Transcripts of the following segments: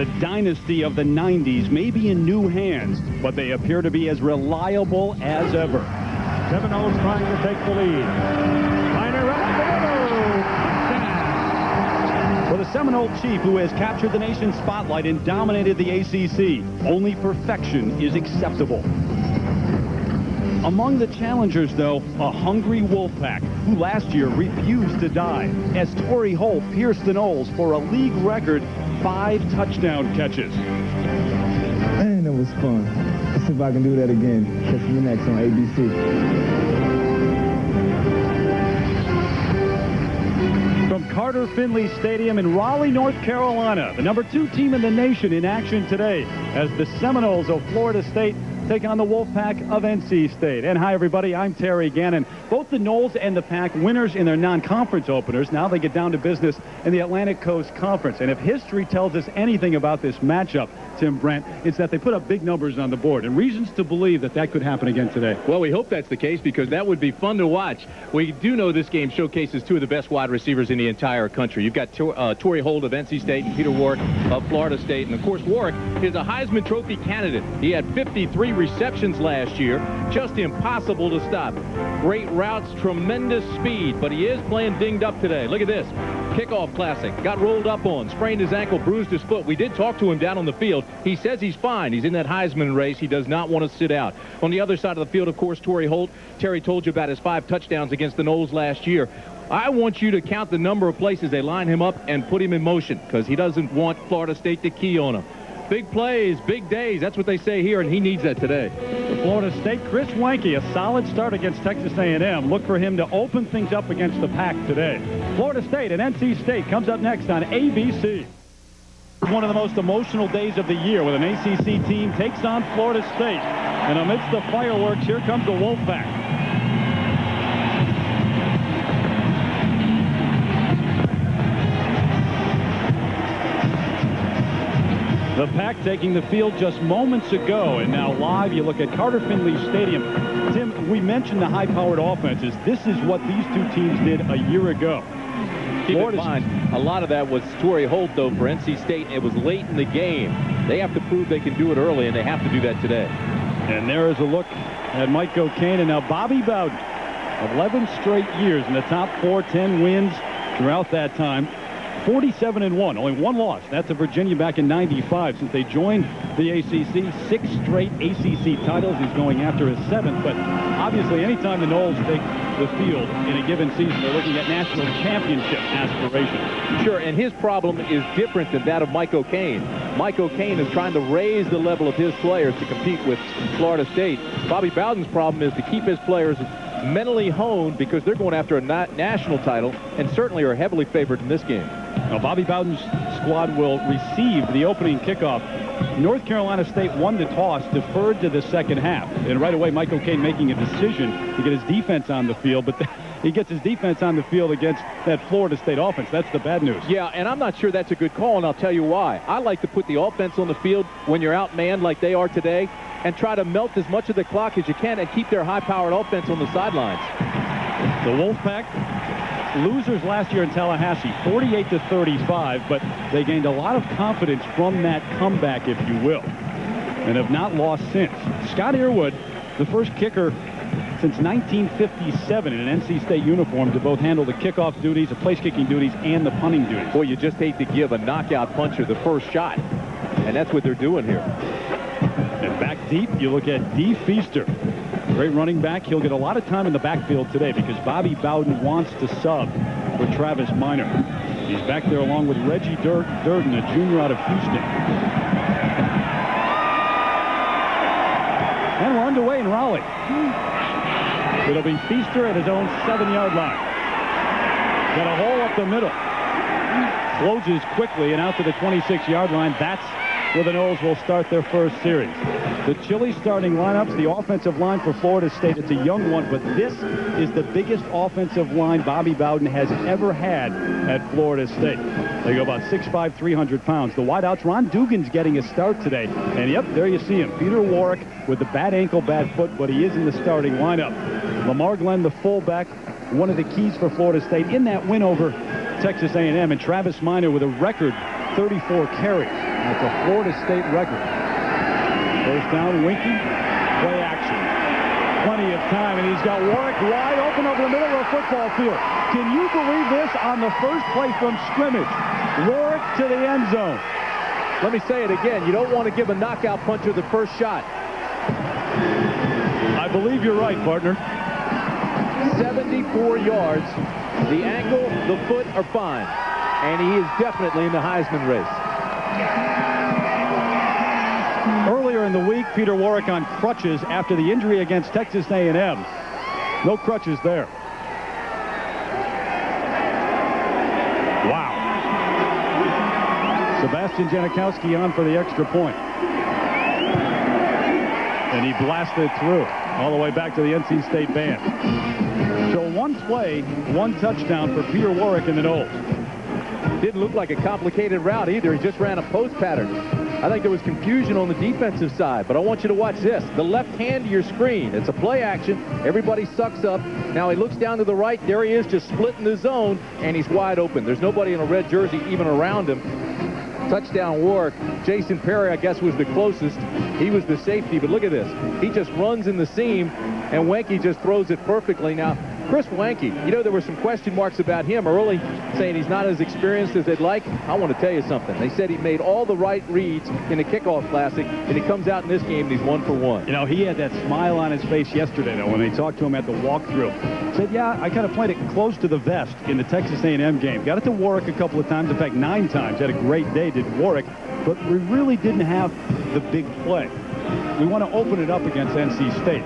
The dynasty of the 90s may be in new hands, but they appear to be as reliable as ever. Seminoles trying to take the lead. Minor right up the middle. For the Seminole chief, who has captured the nation's spotlight and dominated the ACC, only perfection is acceptable. Among the challengers, though, a hungry Wolfpack, who last year refused to die, as Torrey Holt pierced the Noles for a league record 5 touchdown catches. Man, that was fun. Let's see if I can do that again. Catch me next on ABC. From Carter Finley Stadium in Raleigh, North Carolina, the #2 team in the nation in action today as the Seminoles of Florida State take on the Wolfpack of NC State. And hi, everybody. I'm Terry Gannon. Both the Noles and the Pack winners in their non-conference openers. Now they get down to business in the Atlantic Coast Conference. And if history tells us anything about this matchup, Tim Brent, it's that they put up big numbers on the board, and reasons to believe that that could happen again today. Well, we hope that's the case, because that would be fun to watch. We do know this game showcases 2 of the best wide receivers in the entire country. You've got Torrey Holt of NC State and Peter Warrick of Florida State. And, of course, Warrick is a Heisman Trophy candidate. He had 53 receptions last year. Just impossible to stop. Great routes, tremendous speed, but he is playing dinged up today. Look at this. Kickoff classic. Got rolled up on, sprained his ankle, bruised his foot. We did talk to him down on the field. He says he's fine. He's in that Heisman race. He does not want to sit out. On the other side of the field, of course, Torrey Holt. Terry told you about his 5 touchdowns against the Noles last year. I want you to count the number of places they line him up and put him in motion, because he doesn't want Florida State to key on him. Big plays, big days. That's what they say here, and he needs that today. For Florida State, Chris Wanke, a solid start against Texas A&M. Look for him to open things up against the Pack today. Florida State and NC State comes up next on ABC. One of the most emotional days of the year when an ACC team takes on Florida State. And amidst the fireworks, here comes the Wolfpack. The Pack taking the field just moments ago, and now live you look at Carter Finley Stadium. Tim, we mentioned the high-powered offenses. This is what these 2 teams did a year ago. Keep in mind, a lot of that was Torrey Holt, though, for NC State. It was late in the game. They have to prove they can do it early, and they have to do that today. And there is a look at Mike O'Kane, and now Bobby Bowden. 11 straight years in the top 4, 10 wins throughout that time. 47-1, only 1 loss. That's to Virginia back in '95. Since they joined the ACC, 6 straight ACC titles. He's going after his 7th. But obviously, anytime the Noles take the field in a given season, they're looking at national championship aspirations. Sure, and his problem is different than that of Mike O'Kane. Mike O'Kane is trying to raise the level of his players to compete with Florida State. Bobby Bowden's problem is to keep his players mentally honed, because they're going after a national title and certainly are heavily favored in this game. Now, Bobby Bowden's squad will receive the opening kickoff. North Carolina State won the toss, deferred to the second half. And right away, Mike O'Kane making a decision to get his defense on the field. But he gets his defense on the field against that Florida State offense. That's the bad news. Yeah, and I'm not sure that's a good call, and I'll tell you why. I like to put the offense on the field when you're outmanned like they are today, and try to melt as much of the clock as you can and keep their high-powered offense on the sidelines. The Wolfpack, losers last year in Tallahassee, 48-35, but they gained a lot of confidence from that comeback, if you will, and have not lost since. Scott Earwood, the first kicker since 1957 in an NC State uniform, to both handle the kickoff duties, the place-kicking duties, and the punting duties. Boy, you just hate to give a knockout puncher the first shot, and that's what they're doing here. And back deep, you look at Dee Feaster. Great running back. He'll get a lot of time in the backfield today because Bobby Bowden wants to sub for Travis Minor. He's back there along with Reggie Durden, a junior out of Houston. And we're underway in Raleigh. It'll be Feaster at his own 7-yard line. Got a hole up the middle. Closes quickly and out to the 26-yard line. That's where the Noles will start their first series. The Chili starting lineups, the offensive line for Florida State. It's a young one, but this is the biggest offensive line Bobby Bowden has ever had at Florida State. They go about 6'5", 300 pounds. The wideouts, Ron Dugan's getting a start today. And, yep, there you see him. Peter Warrick with the bad ankle, bad foot, but he is in the starting lineup. Lamar Glenn, the fullback, one of the keys for Florida State in that win over Texas A&M. And Travis Minor with a record 34 carries. That's a Florida State record. First down, Winky. Play action. Plenty of time, and he's got Warwick wide open over the middle of the football field. Can you believe this? On the first play from scrimmage, Warwick to the end zone. Let me say it again. You don't want to give a knockout puncher the first shot. I believe you're right, partner. 74 yards. The ankle, the foot are fine. And he is definitely in the Heisman race. Earlier in the week, Peter Warwick on crutches after the injury against Texas A&M. No crutches there. Wow. Sebastian Janikowski on for the extra point. And he blasted through all the way back to the NC State band. So one play, one touchdown for Peter Warwick in the Knolls. Didn't look like a complicated route either. He just ran a post pattern. I think there was confusion on the defensive side, but I want you to watch this. The left hand of your screen. It's a play action. Everybody sucks up. Now he looks down to the right. There he is, just splitting the zone, and he's wide open. There's nobody in a red jersey even around him. Touchdown Warwick. Jason Perry, I guess, was the closest. He was the safety, but look at this. He just runs in the seam, and Wanke just throws it perfectly. Now, Chris Wanke, you know, there were some question marks about him early, saying he's not as experienced as they'd like. I want to tell you something. They said he made all the right reads in the kickoff classic, and he comes out in this game and he's 1 for 1. You know, he had that smile on his face yesterday, though, when they talked to him at the walkthrough. Said, yeah, I kind of played it close to the vest in the Texas A&M game. Got it to Warwick a couple of times. In fact, 9 times. Had a great day, did Warwick. But we really didn't have the big play. We want to open it up against NC State.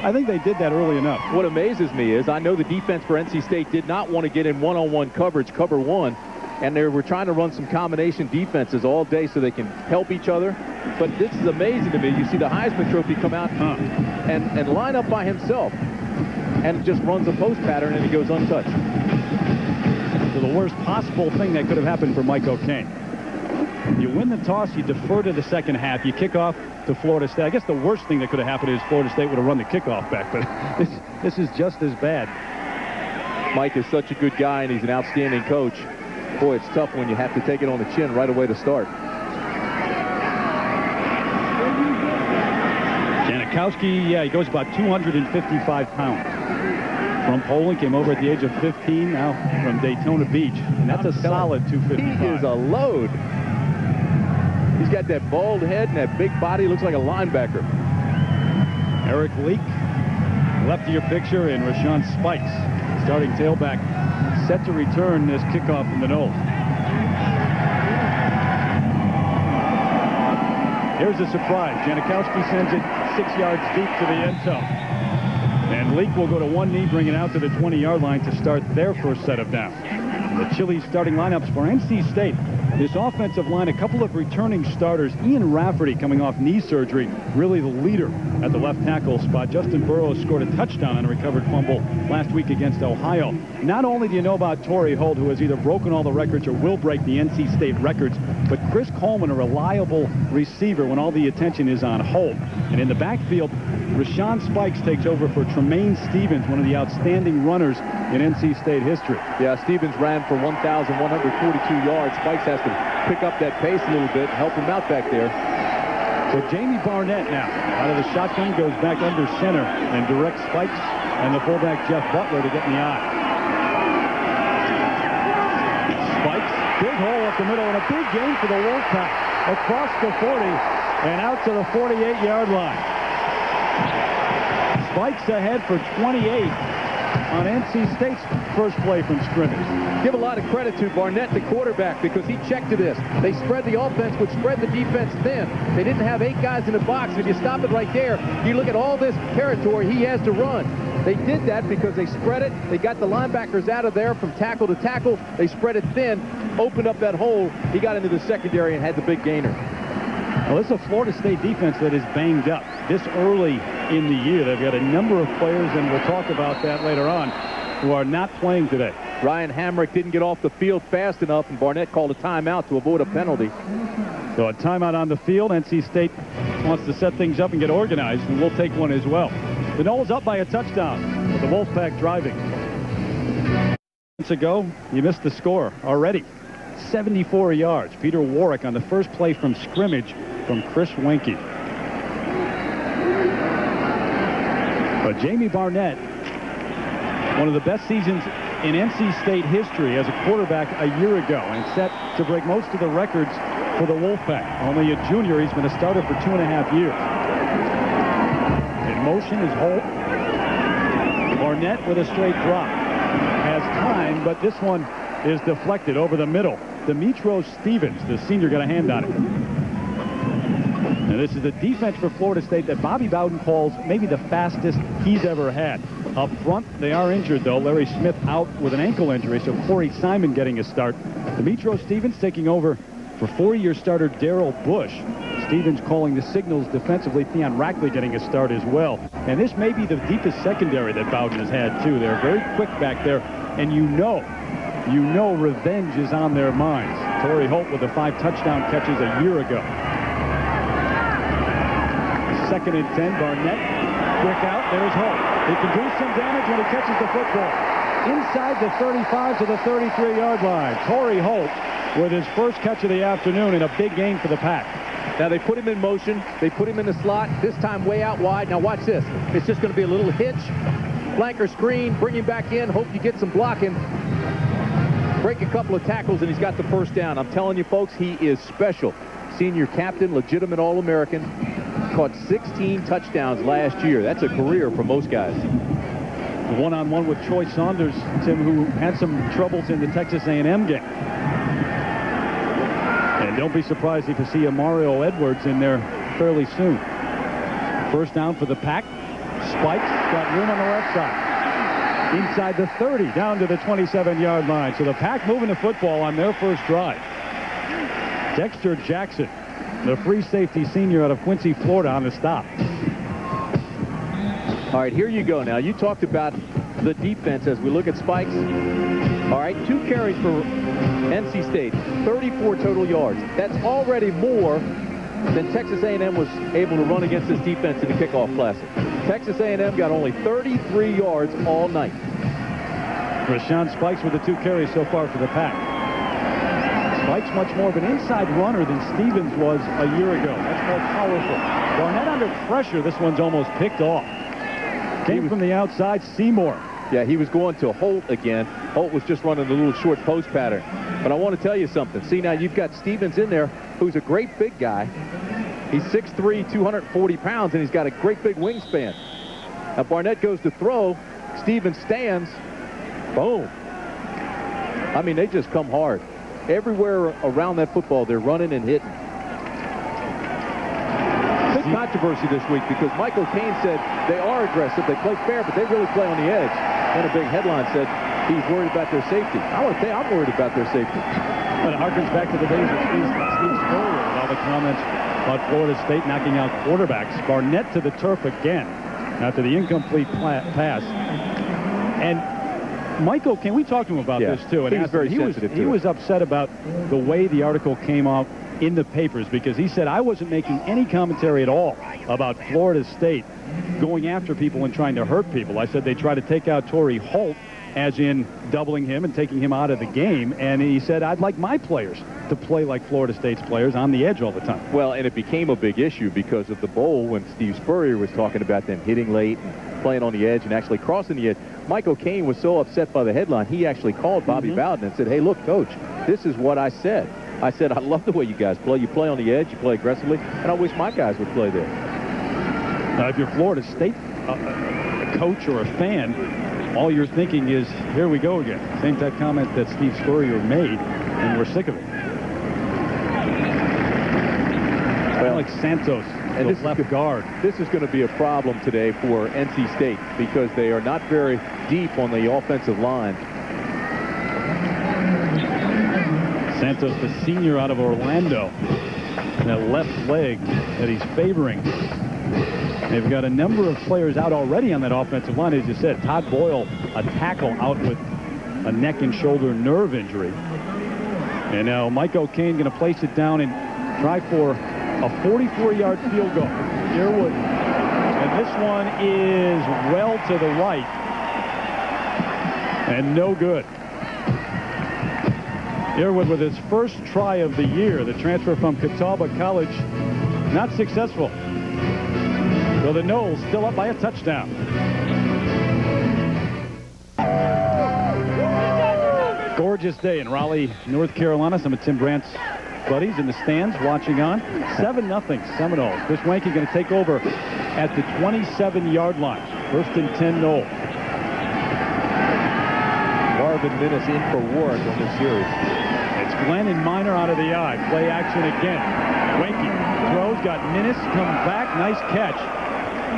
I think they did that early enough. What amazes me is I know the defense for NC State did not want to get in one-on-one coverage, cover one, and they were trying to run some combination defenses all day so they can help each other. But this is amazing to me. You see the Heisman Trophy come out and line up by himself and just runs a post pattern and he goes untouched. So the worst possible thing that could have happened for Mike O'Kane. You win the toss, you defer to the second half, you kick off to Florida State. I guess the worst thing that could have happened is Florida State would have run the kickoff back, but this is just as bad. Mike is such a good guy, and he's an outstanding coach. Boy, it's tough when you have to take it on the chin right away to start. Janikowski, yeah, he goes about 255 pounds. From Poland, came over at the age of 15, now from Daytona Beach. And that's a solid 255. He is a load. He's got that bald head and that big body. Looks like a linebacker. Eric Leak, left of your picture, and Rashawn Spikes, starting tailback, set to return this kickoff from the Knolls. Here's a surprise. Janikowski sends it 6 yards deep to the end zone. And Leak will go to one knee, bring it out to the 20-yard line to start their first set of downs. The chilly starting lineups for NC State. This offensive line, a couple of returning starters. Ian Rafferty coming off knee surgery, really the leader at the left tackle spot. Justin Burrows scored a touchdown on a recovered fumble last week against Ohio. Not only do you know about Torrey Holt, who has either broken all the records or will break the NC State records, but Chris Coleman, a reliable receiver when all the attention is on Holt. And in the backfield, Rashawn Spikes takes over for Tremaine Stevens, one of the outstanding runners in NC State history. Yeah, Stevens ran for 1,142 yards. Spikes has to pick up that pace a little bit, help him out back there. So Jamie Barnett now out of the shotgun, goes back under center and directs Spikes and the fullback Jeff Butler to get in the eye. Spikes, big hole up the middle, and a big gain for the Wolfpack. Across the 40 and out to the 48-yard line. Spikes ahead for 28 on NC State's first play from scrimmage. Give a lot of credit to Barnett, the quarterback, because he checked to this. They spread the offense, which spread the defense thin. They didn't have 8 guys in the box. If you stop it right there, you look at all this territory he has to run. They did that because they spread it. They got the linebackers out of there from tackle to tackle. They spread it thin, opened up that hole. He got into the secondary and had the big gainer. Well, this is a Florida State defense that is banged up this early in the year. They've got a number of players, and we'll talk about that later on, who are not playing today. Ryan Hamrick didn't get off the field fast enough, and Barnett called a timeout to avoid a penalty. So a timeout on the field. NC State wants to set things up and get organized, and we'll take one as well. The Knolls up by a touchdown with the Wolfpack driving. Months ago, you missed the score already. 74 yards. Peter Warwick on the first play from scrimmage from Chris Wenke. But Jamie Barnett, one of the best seasons in NC State history as a quarterback a year ago, and set to break most of the records for the Wolfpack. Only a junior, he's been a starter for 2.5 years. In motion is Holt. Barnett with a straight drop. Has time, but this one is deflected over the middle. Demetros Stevens, the senior, got a hand on it. And this is the defense for Florida State that Bobby Bowden calls maybe the fastest he's ever had. Up front, they are injured, though. Larry Smith out with an ankle injury, so Corey Simon getting a start. Demetros Stevens taking over for four-year starter Darrell Bush. Stevens calling the signals defensively. Theon Rackley getting a start as well. And this may be the deepest secondary that Bowden has had, too. They're very quick back there, and you know revenge is on their minds. Torrey Holt with the 5 touchdown catches a year ago. 2nd and 10, Barnett, quick out, there's Holt. He can do some damage when he catches the football. Inside the 35 to the 33-yard line. Torrey Holt with his first catch of the afternoon in a big game for the Pack. Now they put him in motion. They put him in the slot, this time way out wide. Now watch this. It's just going to be a little hitch. Flanker screen, bring him back in, hope you get some blocking. Break a couple of tackles, and he's got the first down. I'm telling you, folks, he is special. Senior captain, legitimate All-American. Caught 16 touchdowns last year. That's a career for most guys. One-on-one with Troy Saunders, Tim, who had some troubles in the Texas A&M game. And don't be surprised if you see a Mario Edwards in there fairly soon. First down for the Pack. Spikes got room on the left side. Inside the 30, down to the 27-yard line. So the Pack moving the football on their first drive. Dexter Jackson, the free safety senior out of Quincy, Florida, on the stop. All right, here you go now. You talked about the defense as we look at Spikes. All right, 2 carries for NC State, 34 total yards. That's already more than Texas A&M was able to run against this defense in the kickoff classic. Texas A&M got only 33 yards all night. Rashawn Spikes with the 2 carries so far for the Pack. Spikes much more of an inside runner than Stevens was a year ago. That's more powerful. Barnett under pressure. This one's almost picked off. Came from the outside, Seymour. Yeah, he was going to Holt again. Holt was just running a little short post pattern. But I want to tell you something. See, now you've got Stevens in there, who's a great big guy. He's 6'3", 240 pounds, and he's got a great big wingspan. Now Barnett goes to throw. Stevens stands. Boom. I mean, they just come hard. Everywhere around that football, they're running and hitting. Big controversy this week because Michael Caine said they are aggressive, they play fair, but they really play on the edge. And a big headline said he's worried about their safety. I want to say I'm worried about their safety. But it harkens back to the days of Steve Spurrier with all the comments about Florida State knocking out quarterbacks. Barnett to the turf again after the incomplete pass. And Michael, can we talk to him about this too? And he was very sensitive to it. He was upset about the way the article came out in the papers because he said I wasn't making any commentary at all about Florida State going after people and trying to hurt people. I said they try to take out Torrey Holt, as in doubling him and taking him out of the game. And he said I'd like my players to play like Florida State's players on the edge all the time. Well, and it became a big issue because of the bowl when Steve Spurrier was talking about them hitting late and playing on the edge and actually crossing the edge. Michael Caine was so upset by the headline, he actually called Bobby Bowden and said, hey, look, Coach, this is what I said. I said, I love the way you guys play. You play on the edge, you play aggressively, and I wish my guys would play there. Now, if you're Florida State a coach or a fan, all you're thinking is, here we go again. Same type comment that Steve Spurrier made, and we're sick of it. Well, like Santos, and the left guard. This is going to be a problem today for NC State because they are not very deep on the offensive line. Santos, the senior out of Orlando, that left leg that he's favoring. They've got a number of players out already on that offensive line. As you said, Todd Boyle, a tackle, out with a neck and shoulder nerve injury. And now Mike O'Kane going to place it down and try for a 44-yard field goal. Yearwood. And this one is well to the right. And no good. Earwood with his first try of the year. The transfer from Catawba College, not successful. So the Noles still up by a touchdown. Gorgeous day in Raleigh, North Carolina. Some of Tim Brandt's buddies in the stands watching on. 7-0 Seminoles. Chris Wanke going to take over at the 27-yard line. 1st and 10 Noles. Marvin Minnis in for Warwick on this series. It's Glenn and Minor out of the eye. Play action again. Wanke throws, got Minnis, comes back. Nice catch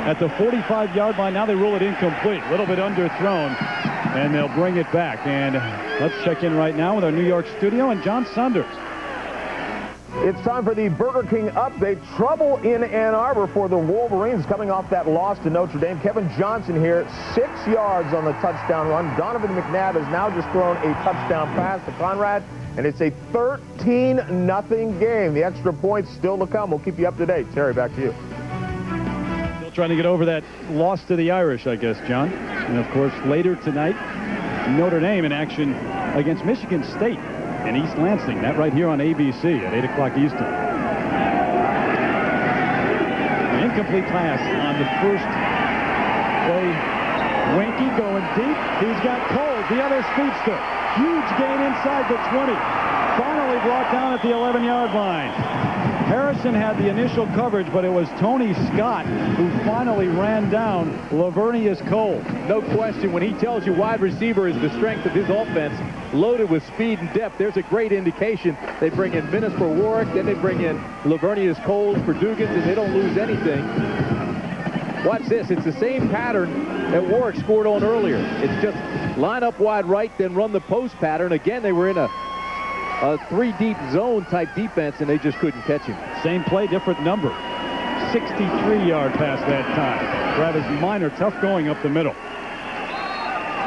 at the 45-yard line. Now they rule it incomplete. A little bit underthrown, and they'll bring it back. And let's check in right now with our New York studio and John Saunders. It's time for the Burger King update. Trouble in Ann Arbor for the Wolverines coming off that loss to Notre Dame. Kevin Johnson here, 6 yards on the touchdown run. Donovan McNabb has now just thrown a touchdown pass to Conrad, and it's a 13-0 game. The extra points still to come. We'll keep you up to date. Terry, back to you. Still trying to get over that loss to the Irish, I guess, John. And, of course, later tonight, Notre Dame in action against Michigan State in East Lansing. That right here on ABC at 8 o'clock Eastern. An incomplete pass on the first play. Wanke going deep. He's got Cole, the other speedster. Huge gain inside the 20. Finally brought down at the 11-yard line. Harrison had the initial coverage, but it was Tony Scott who finally ran down Lavernius Cole. No question, when he tells you wide receiver is the strength of his offense, loaded with speed and depth, there's a great indication. They bring in Minnis for Warwick, then they bring in Lavernius Cole for Dugans, and they don't lose anything. Watch this. It's the same pattern that Warwick scored on earlier. It's just line up wide right, then run the post pattern. Again, they were in a 3-deep zone type defense, and they just couldn't catch him. Same play, different number. 63-yard pass that time. Travis Minor, tough going up the middle.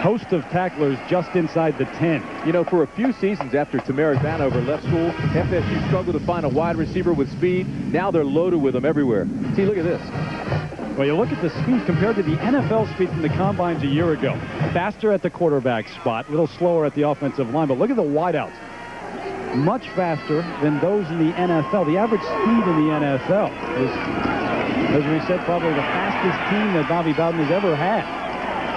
Host of tacklers just inside the 10. You know, for a few seasons after Tamari Vanover left school, FSU struggled to find a wide receiver with speed. Now they're loaded with them everywhere. See, look at this. Well, you look at the speed compared to the NFL speed from the combines a year ago. Faster at the quarterback spot, a little slower at the offensive line. But look at the wideouts. Much faster than those in the NFL. The average speed in the NFL is, as we said, probably the fastest team that Bobby Bowden has ever had.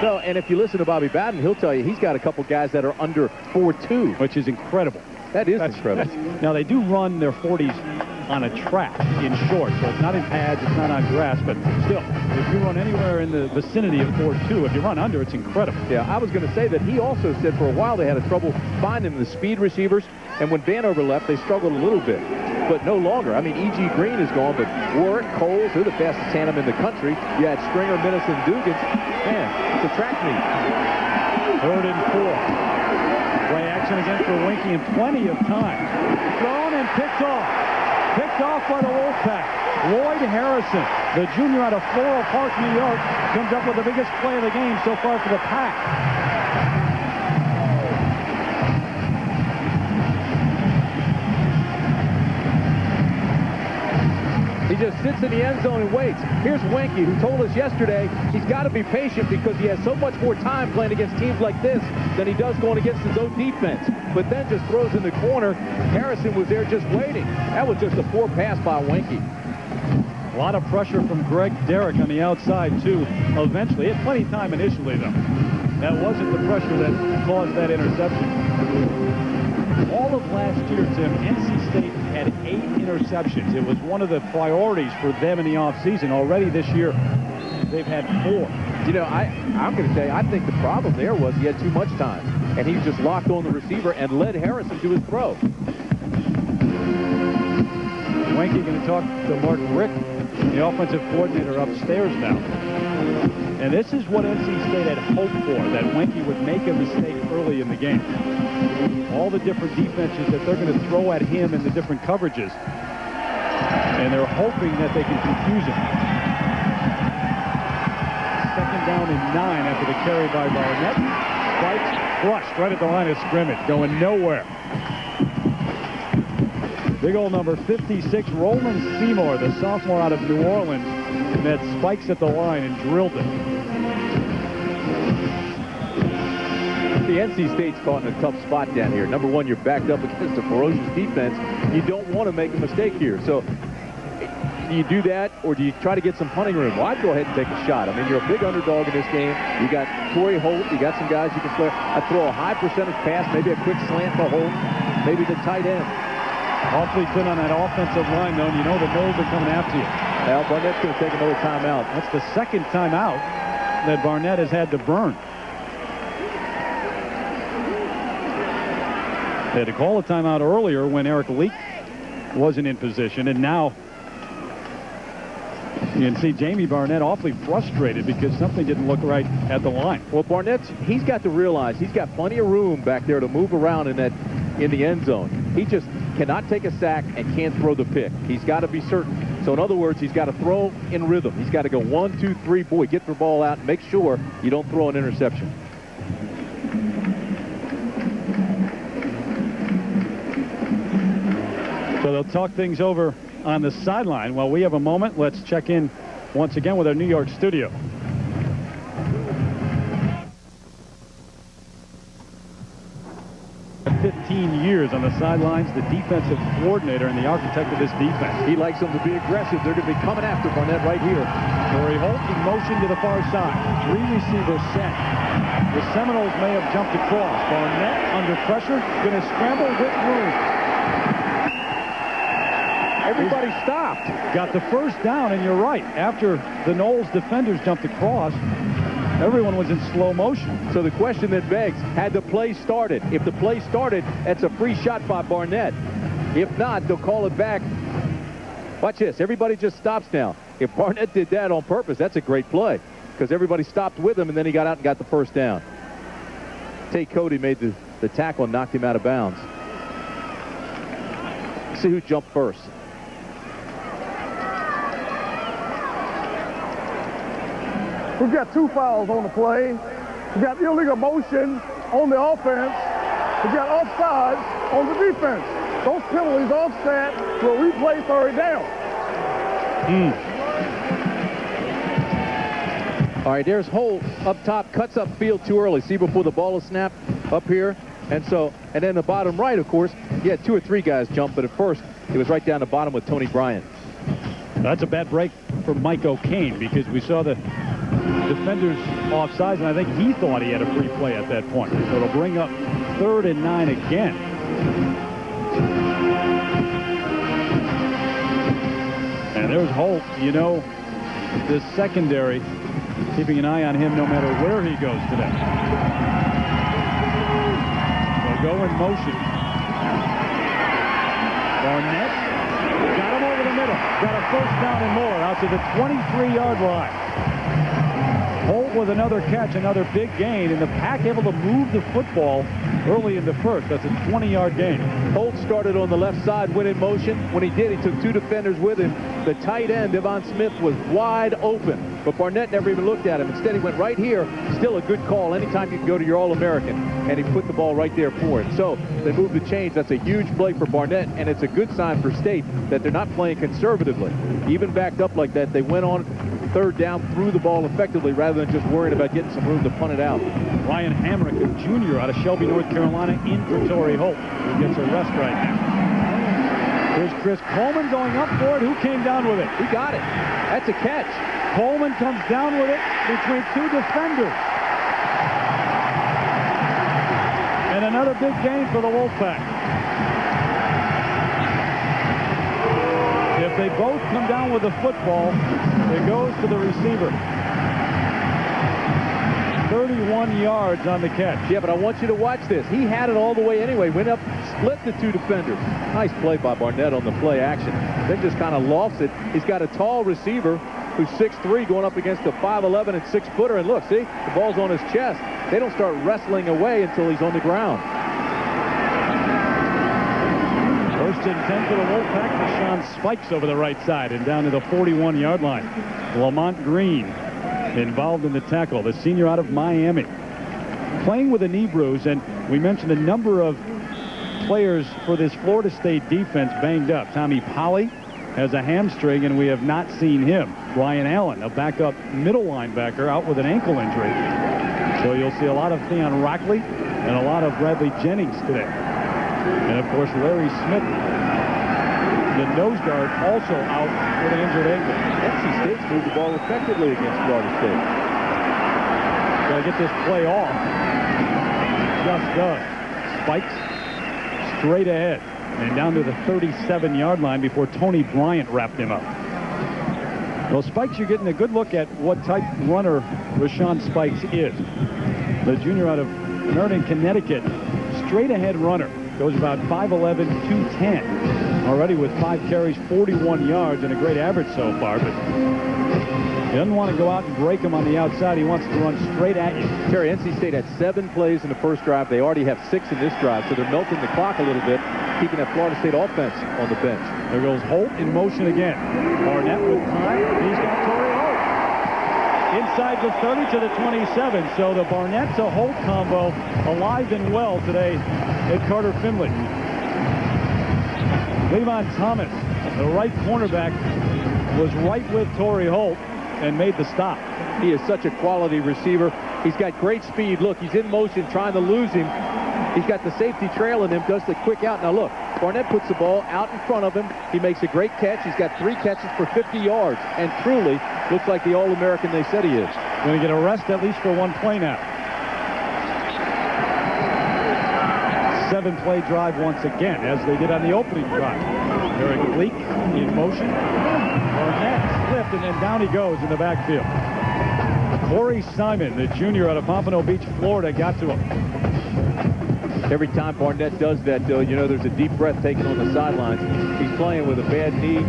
So, and if you listen to Bobby Bowden, he'll tell you he's got a couple guys that are under 4.2. Which is incredible. That's incredible. Now, they do run their 40s on a track in short, so it's not in pads, it's not on grass, but still, if you run anywhere in the vicinity of 4.2, if you run under, it's incredible. Yeah, I was going to say that he also said for a while they had a trouble finding the speed receivers, and when Vanover left, they struggled a little bit, but no longer. I mean, E.G. Green is gone, but Warwick, Coles, they're the fastest tandem in the country. You had Stringer, Minnis, and Dugans. Man, it's a track meet. 3rd and 4. Play action again for Wanke and plenty of time. Thrown and picked off. Picked off by the Wolfpack. Lloyd Harrison, the junior out of Floral Park, New York, comes up with the biggest play of the game so far for the Pack. He just sits in the end zone and waits. Here's Wanke, who told us yesterday he's got to be patient because he has so much more time playing against teams like this than he does going against his own defense. But then just throws in the corner. Harrison was there just waiting. That was just a poor pass by Wanke. A lot of pressure from Greg Derrick on the outside, too, eventually. He had plenty of time initially, though. That wasn't the pressure that caused that interception. All of last year, Tim, NC State had 8 interceptions. It was one of the priorities for them in the offseason. Already this year, they've had 4. You know, I'm going to tell you, I think the problem there was he had too much time. And he just locked on the receiver and led Harrison to his throw. Wanke going to talk to Mark Rick, the offensive coordinator, upstairs now. And this is what NC State had hoped for, that Wanke would make a mistake early in the game. All the different defenses that they're going to throw at him in the different coverages. And they're hoping that they can confuse him. 2nd down and 9 after the carry by Barnett. Spikes crushed right at the line of scrimmage, going nowhere. Big old number 56, Roland Seymour, the sophomore out of New Orleans, met Spikes at the line and drilled it. The NC State's caught in a tough spot down here. Number one, you're backed up against a ferocious defense. You don't want to make a mistake here. So do you do that, or do you try to get some punting room? Well, I'd go ahead and take a shot. I mean, you're a big underdog in this game. You got Torrey Holt. You got some guys you can play. I'd throw a high percentage pass, maybe a quick slant for Holt, maybe the tight end. Awfully thin on that offensive line, though, and you know the Noles are coming after you. Well, Barnett's going to take another timeout. That's the second timeout that Barnett has had to burn. They had to call a timeout earlier when Eric Leak wasn't in position, and now you can see Jamie Barnett awfully frustrated because something didn't look right at the line. Well, he's got to realize he's got plenty of room back there to move around in the end zone. He just cannot take a sack and can't throw the pick. He's got to be certain. So in other words, he's got to throw in rhythm. He's got to go 1, 2, 3, boy, get the ball out and make sure you don't throw an interception. So they'll talk things over on the sideline. While we have a moment, let's check in once again with our New York studio. 15 years on the sidelines, the defensive coordinator and the architect of this defense. He likes them to be aggressive. They're going to be coming after Barnett right here. Torrey Holt in motion to the far side. 3 receivers set. The Seminoles may have jumped across. Barnett under pressure, going to scramble with room. Everybody stopped. Got the first down, and you're right. After the Noles defenders jumped across, everyone was in slow motion. So the question that begs, had the play started? If the play started, that's a free shot by Barnett. If not, they'll call it back. Watch this. Everybody just stops now. If Barnett did that on purpose, that's a great play because everybody stopped with him, and then he got out and got the first down. Tate Cody made the tackle and knocked him out of bounds. Let's see who jumped first. We've got 2 fouls on the play. We've got illegal motion on the offense. We've got offsides on the defense. Those penalties offset will replay 3rd down. All right, there's Holt up top, cuts up field too early. See before the ball is snapped up here. And then the bottom right, of course, you had 2 or 3 guys jump, but at first it was right down the bottom with Tony Bryant. That's a bad break for Mike O'Kane because we saw the defenders offsides, and I think he thought he had a free play at that point. So it'll bring up 3rd and 9 again. And there's Holt. You know, the secondary keeping an eye on him no matter where he goes today. They'll go in motion. Barnett got him over the middle. Got a first down and more out to the 23-yard line. Holt with another catch, another big gain, and the Pack able to move the football early in the first. That's a 20-yard gain. Holt started on the left side, went in motion. When he did, he took 2 defenders with him. The tight end, Devon Smith, was wide open, but Barnett never even looked at him. Instead, he went right here. Still a good call anytime you can go to your All-American, and he put the ball right there for it. So they moved the chains. That's a huge play for Barnett, and it's a good sign for State that they're not playing conservatively. Even backed up like that, they went on 3rd down, threw the ball effectively rather than just worrying about getting some room to punt it out. Ryan Hamrick, a junior out of Shelby, North Carolina, in for Torrey Holt, who gets a rest right now. Here's Chris Coleman going up for it. Who came down with it? He got it. That's a catch. Coleman comes down with it between 2 defenders. And another big gain for the Wolfpack. If they both come down with the football, it goes to the receiver. 31 yards on the catch. Yeah, but I want you to watch this. He had it all the way anyway. Went up, split the 2 defenders. Nice play by Barnett on the play action. Then just kind of lofts it. He's got a tall receiver who's 6'3", going up against a 5'11" and 6-footer. And look, see, the ball's on his chest. They don't start wrestling away until he's on the ground. 1st and 10 for the Wolfpack. Deshaun spikes over the right side and down to the 41-yard line. Lamont Green involved in the tackle, the senior out of Miami. Playing with a knee bruise, and we mentioned a number of players for this Florida State defense banged up. Tommy Polly has a hamstring, and we have not seen him. Ryan Allen, a backup middle linebacker, out with an ankle injury. So you'll see a lot of Theon Rockley and a lot of Bradley Jennings today. And, of course, Larry Smith, the nose guard, also out with an injured ankle. NC State's moved the ball effectively against Florida State. Got to get this play off. Just does. Spikes straight ahead and down to the 37-yard line before Tony Bryant wrapped him up. Well, Spikes, you're getting a good look at what type runner Rashawn Spikes is. The junior out of Meriden, Connecticut, straight ahead runner. Goes about 5'11", 210. Already with 5 carries, 41 yards, and a great average so far. But he doesn't want to go out and break him on the outside. He wants to run straight at you. Terry, NC State had 7 plays in the first drive. They already have 6 in this drive, so they're melting the clock a little bit, keeping that Florida State offense on the bench. There goes Holt in motion again. Barnett with time. He's got Torrey Holt. Inside the 30 to the 27. So the Barnett to Holt combo alive and well today at Carter Finley. Levon Thomas, the right cornerback, was right with Torrey Holt and made the stop. He is such a quality receiver. He's got great speed. Look, he's in motion trying to lose him. He's got the safety trailing him, does the quick out. Now look, Barnett puts the ball out in front of him. He makes a great catch. He's got 3 catches for 50 yards and truly looks like the All-American they said he is. Going to get a rest at least for 1 play now. 7-play drive once again, as they did on the opening drive. Eric Leak in motion. Barnett slipped, and then down he goes in the backfield. Corey Simon, the junior out of Pompano Beach, Florida, got to him. Every time Barnett does that, though, you know there's a deep breath taken on the sidelines. He's playing with a bad knee.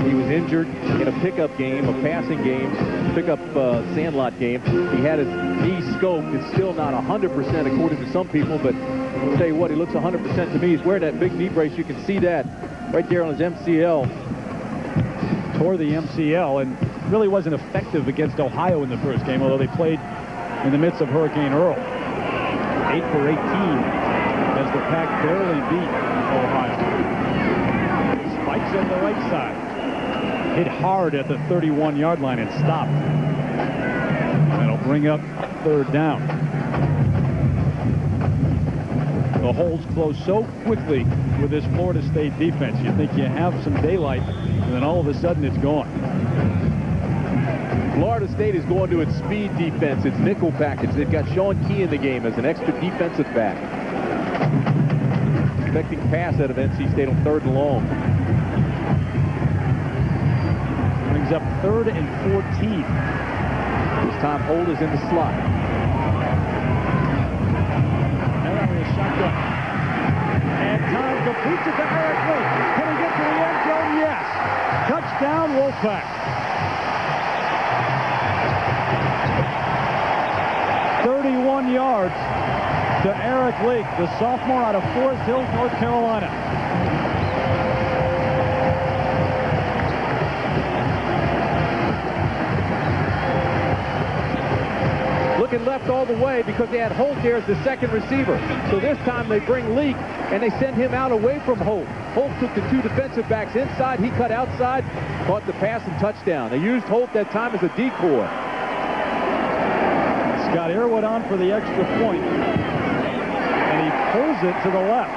He was injured in a pickup game, a passing game, pickup sandlot game. He had his knee scoped. It's still not 100% according to some people, but I'll tell you what, he looks 100% to me. He's wearing that big knee brace. You can see that right there on his MCL. Tore the MCL and really wasn't effective against Ohio in the first game, although they played in the midst of Hurricane Earl. 8 for 18 as the Pack barely beat Ohio. Spikes on the right side. Hit hard at the 31-yard line and stopped. That'll bring up 3rd down. The holes close so quickly with this Florida State defense. You think you have some daylight, and then all of a sudden it's gone. Florida State is going to its speed defense, its nickel package. They've got Sean Key in the game as an extra defensive back. Expecting pass out of NC State on 3rd and long. Brings up 3rd and 14. This time Holt is in the slot. Shotgun. And time completes it to Eric Leak. Can he get to the end zone? Yes. Touchdown, Wolfpack. 31 yards to Eric Leak, the sophomore out of Forest Hills, North Carolina. Looking left all the way because they had Holt there as the second receiver. So this time they bring Leak and they send him out away from Holt. Holt took the 2 defensive backs inside. He cut outside, caught the pass and touchdown. They used Holt that time as a decoy. Scott Earwood on for the extra point. And he pulls it to the left.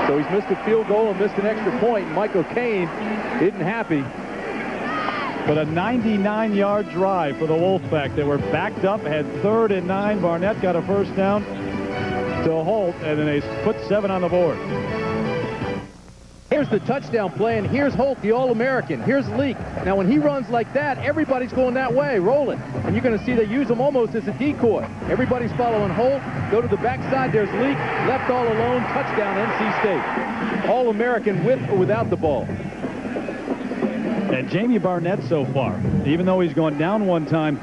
So he's missed a field goal and missed an extra point. Mike O'Kane isn't happy. But a 99-yard drive for the Wolfpack. They were backed up, had 3rd and 9. Barnett got a first down to Holt, and then they put 7 on the board. Here's the touchdown play, and here's Holt, the All-American. Here's Leak. Now, when he runs like that, everybody's going that way, rolling. And you're going to see they use him almost as a decoy. Everybody's following Holt. Go to the backside. There's Leak. Left all alone. Touchdown, NC State. All-American with or without the ball. And Jamie Barnett so far, even though he's gone down one time,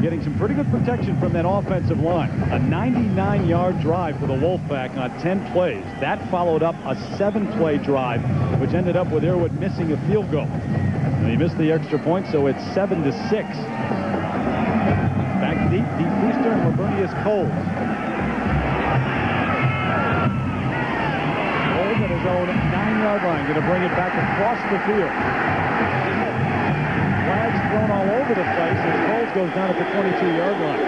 getting some pretty good protection from that offensive line. A 99-yard drive for the Wolfpack on 10 plays. That followed up a 7-play drive, which ended up with Earwood missing a field goal. And he missed the extra point, so it's 7-6. Back deep, Brewster and Lavernius Coles. Coles at his own 9-yard line, going to bring it back across the field. Flags thrown all over the place as Coles goes down at the 22-yard line.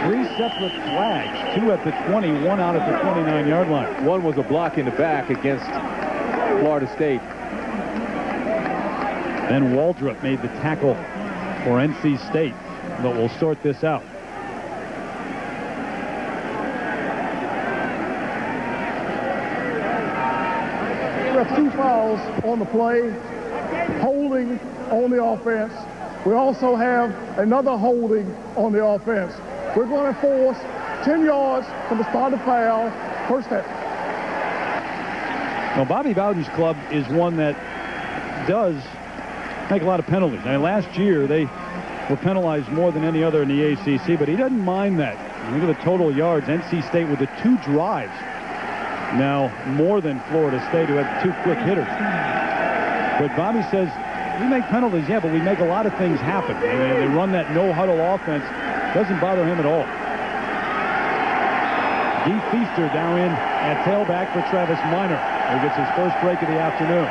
3 separate flags, 2 at the 20, 1 out at the 29-yard line. One was a block in the back against Florida State. Then Waldrop made the tackle for NC State, but we'll sort this out. We have 2 fouls on the play, holding on the offense. We also have another holding on the offense. We're going to force 10 yards from the start of foul, first half. Well, Bobby Bowden's club is one that does make a lot of penalties. I mean, last year they were penalized more than any other in the ACC, but he doesn't mind that. Look at the total yards. NC State with the 2 drives. Now more than Florida State, who had 2 quick hitters. But Bobby says, we make penalties, yeah, but we make a lot of things happen. They run that no-huddle offense. Doesn't bother him at all. Dee Feaster down in at tailback for Travis Minor, who gets his first break of the afternoon.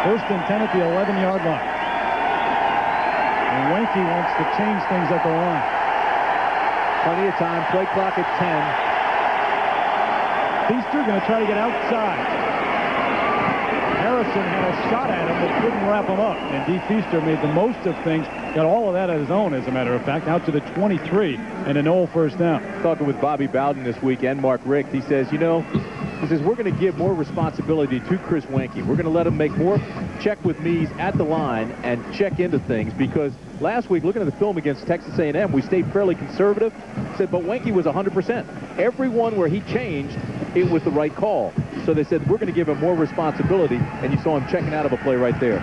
1st and 10 at the 11-yard line. And Wenke wants to change things at the line. Plenty of time. Play clock at 10. Feaster going to try to get outside. Harrison had a shot at him but couldn't wrap him up. And Dee Feaster made the most of things. Got all of that at his own, as a matter of fact, out to the 23 and an 0 first down. Talking with Bobby Bowden this week and Mark Richt, he says, we're going to give more responsibility to Chris Wenke. We're going to let him make more check with me's at the line and check into things, because last week, looking at the film against Texas A&M, we stayed fairly conservative. Said, but Wenke was 100%. Everyone where he changed, it was the right call. So they said, we're going to give him more responsibility, and you saw him checking out of a play right there.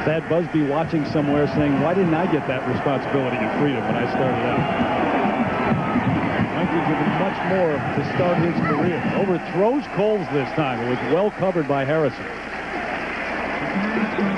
Thad Busby watching somewhere saying, why didn't I get that responsibility and freedom when I started out? Wenke given much more to start his career. Overthrows Coles this time. It was well covered by Harrison.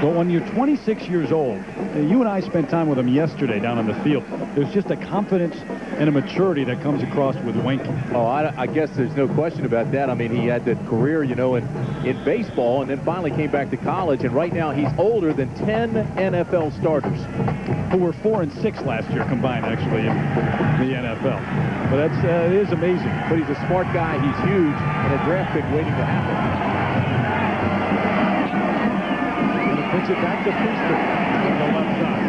But when you're 26 years old, you and I spent time with him yesterday down on the field. There's just a confidence and a maturity that comes across with Wenke. Oh, I guess there's no question about that. I mean, he had that career, in baseball, and then finally came back to college, and right now he's older than 10 NFL starters. Who were 4 and 6 last year combined, actually, in the NFL. But it is amazing. But he's a smart guy. He's huge, and a draft pick waiting to happen. Pitch it back to Feaster on the left side.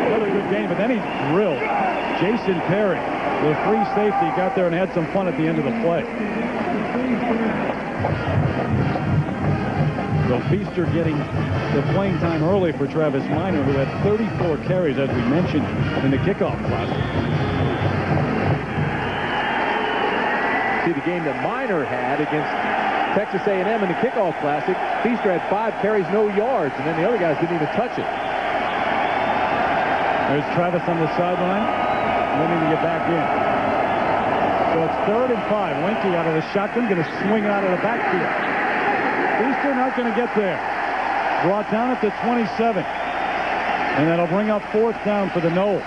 Another good game, but then he drilled Jason Perry, the free safety, got there and had some fun at the end of the play. So Feaster getting the playing time early for Travis Minor, who had 34 carries, as we mentioned, in the kickoff classic. See the game that Minor had against Texas A&M in the kickoff classic. Feaster had 5 carries, no yards, and then the other guys didn't even touch it. There's Travis on the sideline, wanting to get back in. So it's 3rd and 5. Wenke out of the shotgun, going to swing out of the backfield. Feaster not going to get there. Brought down at the 27. And that'll bring up 4th down for the Noles.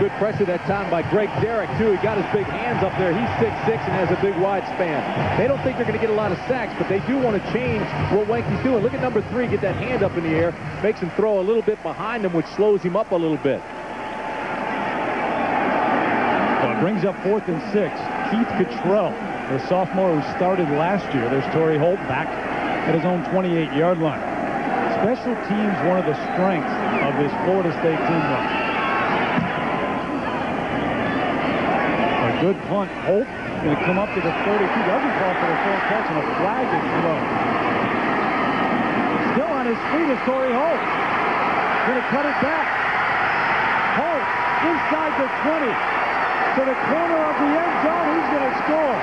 Good pressure that time by Greg Derrick, too. He got his big hands up there. He's 6'6" and has a big wide span. They don't think they're going to get a lot of sacks, but they do want to change what Wenke's doing. Look at number 3, get that hand up in the air. Makes him throw a little bit behind him, which slows him up a little bit. So it brings up 4th and 6. Keith Cottrell, the sophomore who started last year. There's Torrey Holt back at his own 28-yard line. Special teams, one of the strengths of this Florida State team. A good punt. Holt going to come up to the 32. Doesn't call for the full catch, and a flag is thrown. Still on his feet is Torrey Holt. Going to cut it back. Holt inside the 20. To the corner of the end zone. He's going to score.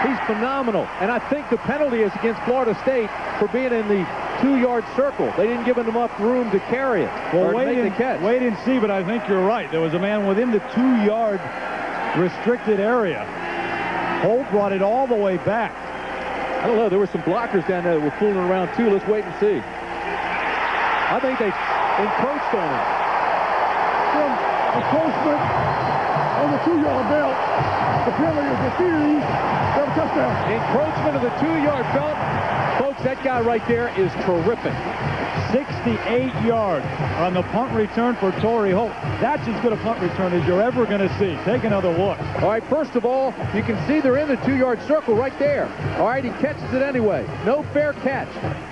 He's phenomenal. And I think the penalty is against Florida State for being in the 2-yard circle. They didn't give him enough room to carry it. Well, wait and see, but I think you're right. There was a man within the 2-yard restricted area. Holt brought it all the way back. I don't know. There were some blockers down there that were fooling around, too. Let's wait and see. I think they encroached on him. From encroachment on the 2-yard belt. The penalty is refused. They have a touchdown. Encroachment of the 2-yard belt. Folks, that guy right there is terrific. 68 yards on the punt return for Torrey Holt. That's as good a punt return as you're ever going to see. Take another look. All right, first of all, you can see they're in the 2-yard circle right there. All right, he catches it anyway. No fair catch.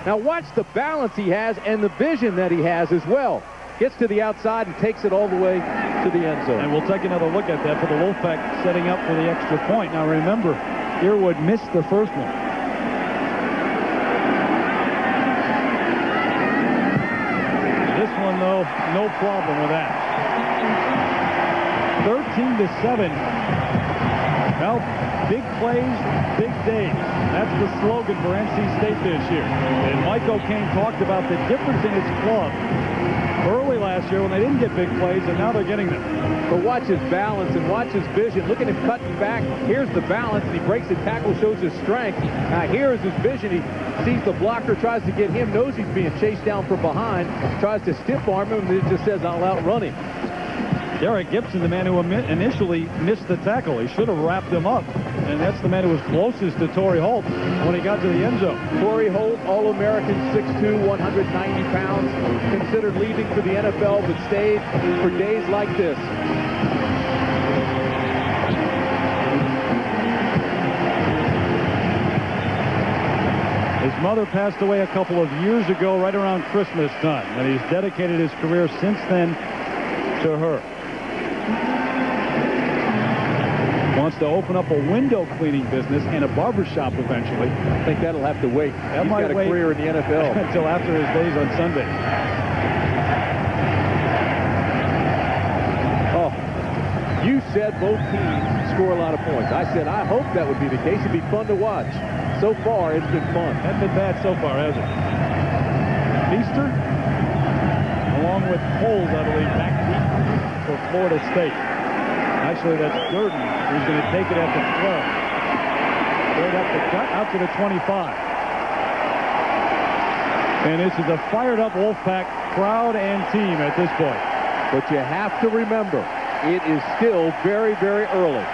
Now watch the balance he has and the vision that he has as well. Gets to the outside and takes it all the way to the end zone. And we'll take another look at that for the Wolfpack setting up for the extra point. Now remember, Earwood missed the first one. This one, though, no problem with that. 13-7. Well, big plays, big days. That's the slogan for NC State this year. And Mike O'Kane talked about the difference in his club early last year when they didn't get big plays, and now they're getting them. But watch his balance and watch his vision. Look at him cutting back. Here's the balance, and he breaks the tackle, shows his strength. Now here's his vision. He sees the blocker, tries to get him, knows he's being chased down from behind, tries to stiff arm him, and it just says, I'll outrun him. Derek Gibson, the man who initially missed the tackle. He should have wrapped him up. And that's the man who was closest to Torrey Holt when he got to the end zone. Torrey Holt, All-American, 6'2", 190 pounds, considered leaving for the NFL, but stayed for days like this. His mother passed away a couple of years ago, right around Christmas time, and he's dedicated his career since then to her. Wants to open up a window cleaning business and a barber shop eventually. I think that'll have to wait. He's got a career in the NFL. Until after his days on Sunday. Oh, you said both teams score a lot of points. I said I hope that would be the case. It'd be fun to watch. So far, it's been fun. Hasn't been bad so far, has it? Feaster, along with Coles, I believe, back deep for Florida State. Actually, that's Durden who's going to take it at the 12. Straight up the gut, out to the 25. And this is a fired-up Wolfpack crowd and team at this point. But you have to remember, it is still very, very early.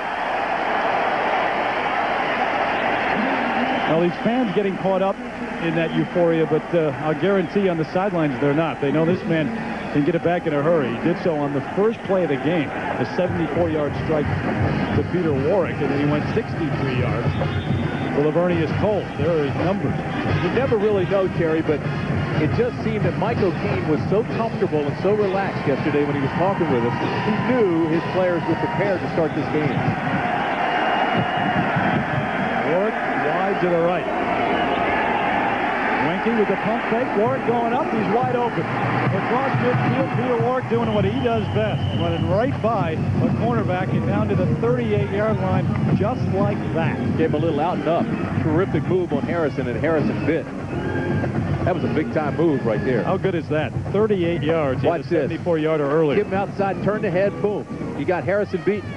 Well, these fans getting caught up in that euphoria, but I'll guarantee on the sidelines they're not. They know this man can get it back in a hurry. He did so on the first play of the game, a 74-yard strike to Peter Warwick, and then he went 63 yards to Lavernius Cole. There are his numbers. You never really know, Terry, but it just seemed that Mike O'Kane was so comfortable and so relaxed yesterday when he was talking with us. He knew his players were prepared to start this game. Warwick wide to the right. Wenke with the pump fake. Warwick going up. He's wide open. Across midfield, Peter Warwick doing what he does best. Running right by a cornerback and down to the 38-yard line just like that. Gave him a little out and up. Terrific move on Harrison, and Harrison bit. That was a big-time move right there. How good is that? 38 yards. Watch this. 74-yarder earlier. Give him outside, turn the head, boom. You got Harrison beaten.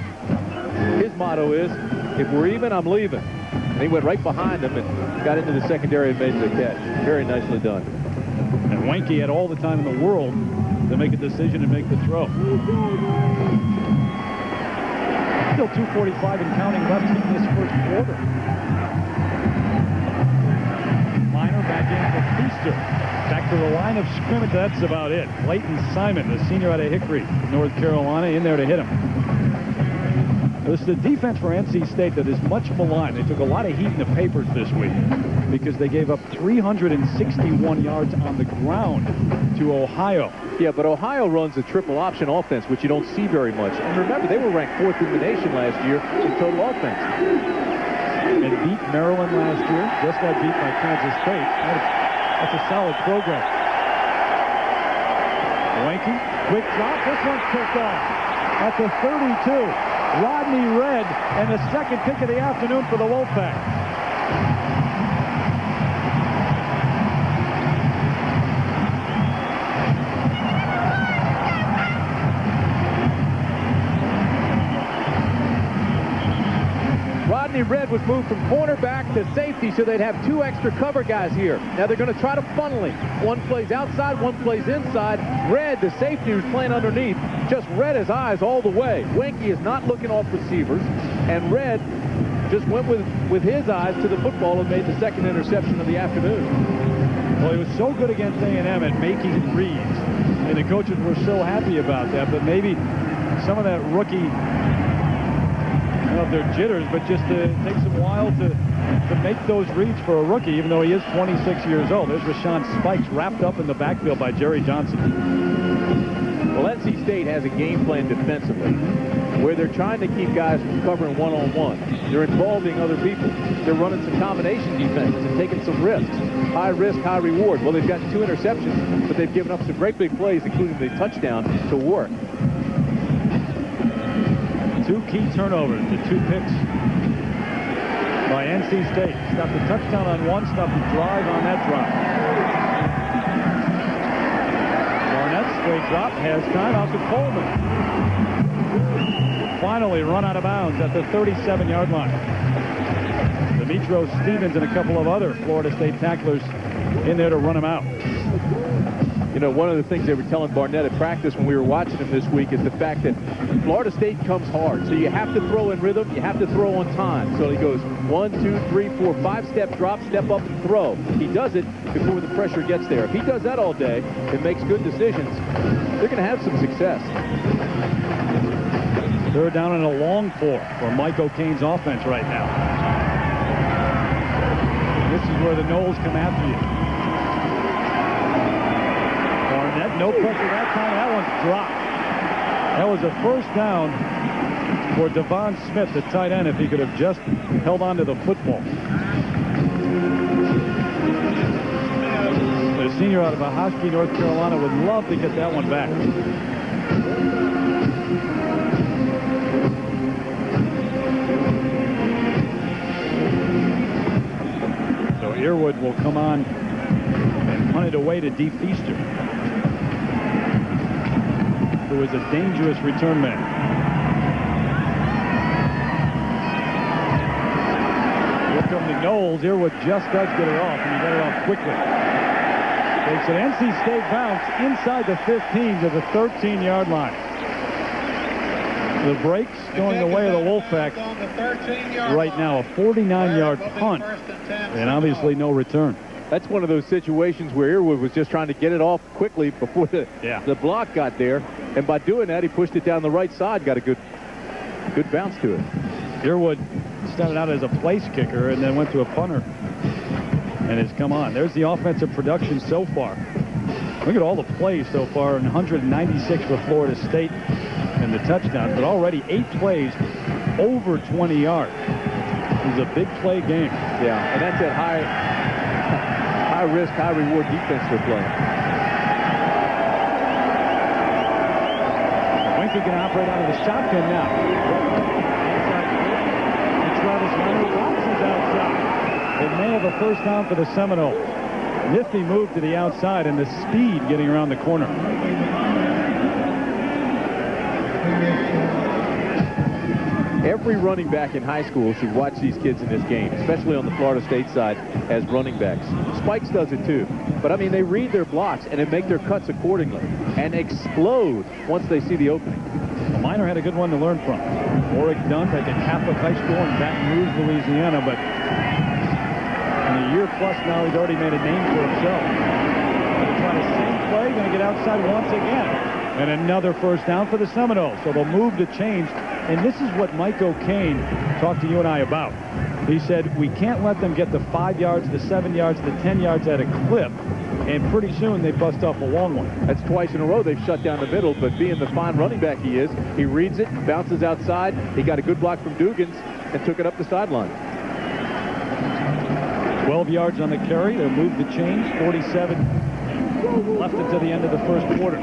His motto is, if we're even, I'm leaving. And he went right behind him and got into the secondary and made the catch. Very nicely done. And Wenke had all the time in the world to make a decision and make the throw. Still 2:45 and counting left in this first quarter. Minor back in for Feaster. Back to the line of scrimmage. That's about it. Clayton Simon, the senior out of Hickory, North Carolina, in there to hit him. This is the defense for NC State that is much maligned. They took a lot of heat in the papers this week because they gave up 361 yards on the ground to Ohio. Yeah, but Ohio runs a triple option offense, which you don't see very much. And remember, they were ranked 4th in the nation last year in total offense. And beat Maryland last year. Just got beat by Kansas State. That's a solid program. Wenke, quick drop. This one's picked off at the 32. Rodney Red, and the second pick of the afternoon for the Wolfpack. Rodney Red was moved from cornerback to safety, so they'd have 2 extra cover guys here. Now they're going to try to funnel him. One plays outside, one plays inside. Red, the safety who's playing underneath, just read his eyes all the way. Wenke is not looking off receivers, and Red just went with his eyes to the football and made the second interception of the afternoon. Well, he was so good against A&M at making reads, and the coaches were so happy about that. But maybe some of that rookie, I don't know if they're jitters, but just it takes a while to make those reads for a rookie, even though he is 26 years old. There's Rashawn Spikes wrapped up in the backfield by Jerry Johnson. Well, NC State has a game plan defensively where they're trying to keep guys from covering one-on-one. They're involving other people. They're running some combination defenses and taking some risks. High risk, high reward. Well, they've got 2 interceptions, but they've given up some great big plays, including the touchdown to Warwick. 2 key turnovers, the 2 picks by NC State. Stopped the touchdown on one, stopped the drive on that drive. Barnett's straight drop has time out to Coleman. Finally run out of bounds at the 37-yard line. Demetro Stevens and a couple of other Florida State tacklers in there to run him out. You know, one of the things they were telling Barnett at practice when we were watching him this week is the fact that Florida State comes hard. So you have to throw in rhythm. You have to throw on time. So he goes 1, 2, 3, 4, 5-step drop, step up and throw. He does it before the pressure gets there. If he does that all day and makes good decisions, they're going to have some success. 3rd down and a long for Mike O'Kane's offense right now. This is where the Noles come after you. Barnett, no pressure that time. That one's dropped. That was a 1st down for Devon Smith, the tight end, if he could have just held on to the football. The senior out of Ahoskie, North Carolina, would love to get that one back. Earwood will come on and punt it away to Dee Feaster, who is a dangerous return man. Here come the Noles. Earwood just does get it off, and he got it off quickly. Takes an NC State bounce inside the 15 to the 13-yard line. The breaks going the way of the Wolfpack right now. A 49-yard punt, and obviously no return. That's one of those situations where Earwood was just trying to get it off quickly before the block got there. And by doing that, he pushed it down the right side, got a good bounce to it. Earwood started out as a place kicker and then went to a punter and has come on. There's the offensive production so far. Look at all the plays so far, and 196 for Florida State and the touchdowns, but already 8 plays over 20 yards. It's a big play game. Yeah, and that's that high risk, high reward defense they're playing. Winky can operate out of the shotgun now. And Travis Leonard bounces outside. It may have a 1st down for the Seminoles. Nifty move to the outside and the speed getting around the corner. Every running back in high school should watch these kids in this game, especially on the Florida State side as running backs. Spikes does it too. But, I mean, they read their blocks and they make their cuts accordingly and explode once they see the opening. Well, Minor had a good one to learn from. Warwick Dunn back at Catholic High School in Baton Rouge, Louisiana, but in a year plus now, he's already made a name for himself. Going to try the same play, going to get outside once again. And another 1st down for the Seminoles. So they'll move to change. And this is what Mike O'Kane talked to you and I about. He said, we can't let them get the 5 yards, the 7 yards, the 10 yards at a clip. And pretty soon they bust off a long one. That's twice in a row they've shut down the middle, but being the fine running back he is, he reads it, bounces outside. He got a good block from Dugans and took it up the sideline. 12 yards on the carry. They'll move the change. 47 left until the end of the 1st quarter.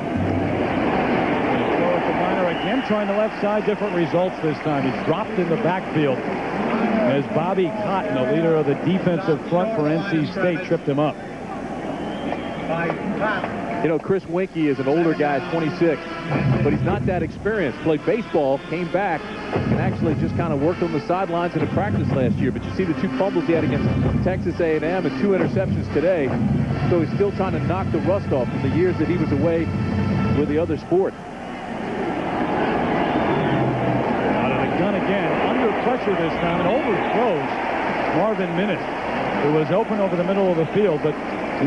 Throw it to Minor again, trying the left side. Different results this time. He's dropped in the backfield as Bobby Cotton, the leader of the defensive front for NC State, tripped him up. You know, Chris Winky is an older guy, 26, but he's not that experienced. Played baseball, came back, and actually just kind of worked on the sidelines in a practice last year. But you see the 2 fumbles he had against Texas A&M and 2 interceptions today. So he's still trying to knock the rust off from the years that he was away with the other sport. Out of the gun again, under pressure this time, and overthrows Marvin Minnis, who was open over the middle of the field, but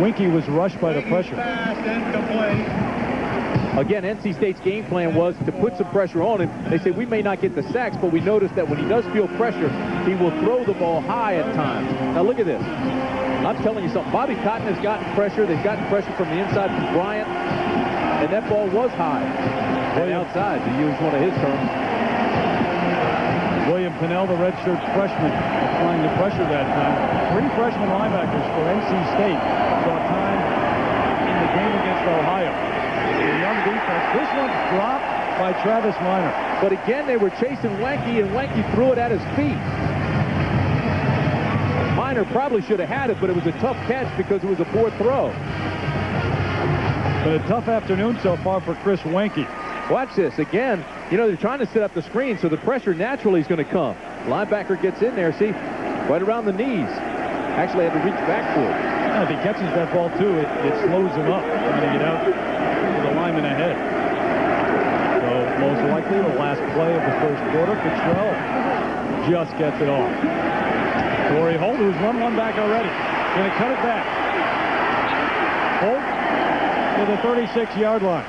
Winkie was rushed by the pressure. Again, NC State's game plan was to put some pressure on him. They say we may not get the sacks, but we noticed that when he does feel pressure, he will throw the ball high at times. Now look at this. I'm telling you something. Bobby Cotton has gotten pressure. They've gotten pressure from the inside from Bryant, and that ball was high. And outside, to use one of his terms. William Pinnell, the redshirt freshman, applying the pressure that time. 3 freshman linebackers for NC State saw time in the game against Ohio. The young defense. This one's dropped by Travis Minor. But again, they were chasing Wanky, and Wanky threw it at his feet. Minor probably should have had it, but it was a tough catch because it was a poor throw. But a tough afternoon so far for Chris Wanky. Watch this. Again, you know, they're trying to set up the screen, so the pressure naturally is going to come. Linebacker gets in there, see, right around the knees. Actually had to reach back for it. If he catches that ball, too, it slows him up trying to get out to the lineman ahead. So, most likely, the last play of the first quarter, Cottrell just gets it off. Torrey Holt, who's run one back already, going to cut it back. Holt to the 36-yard line.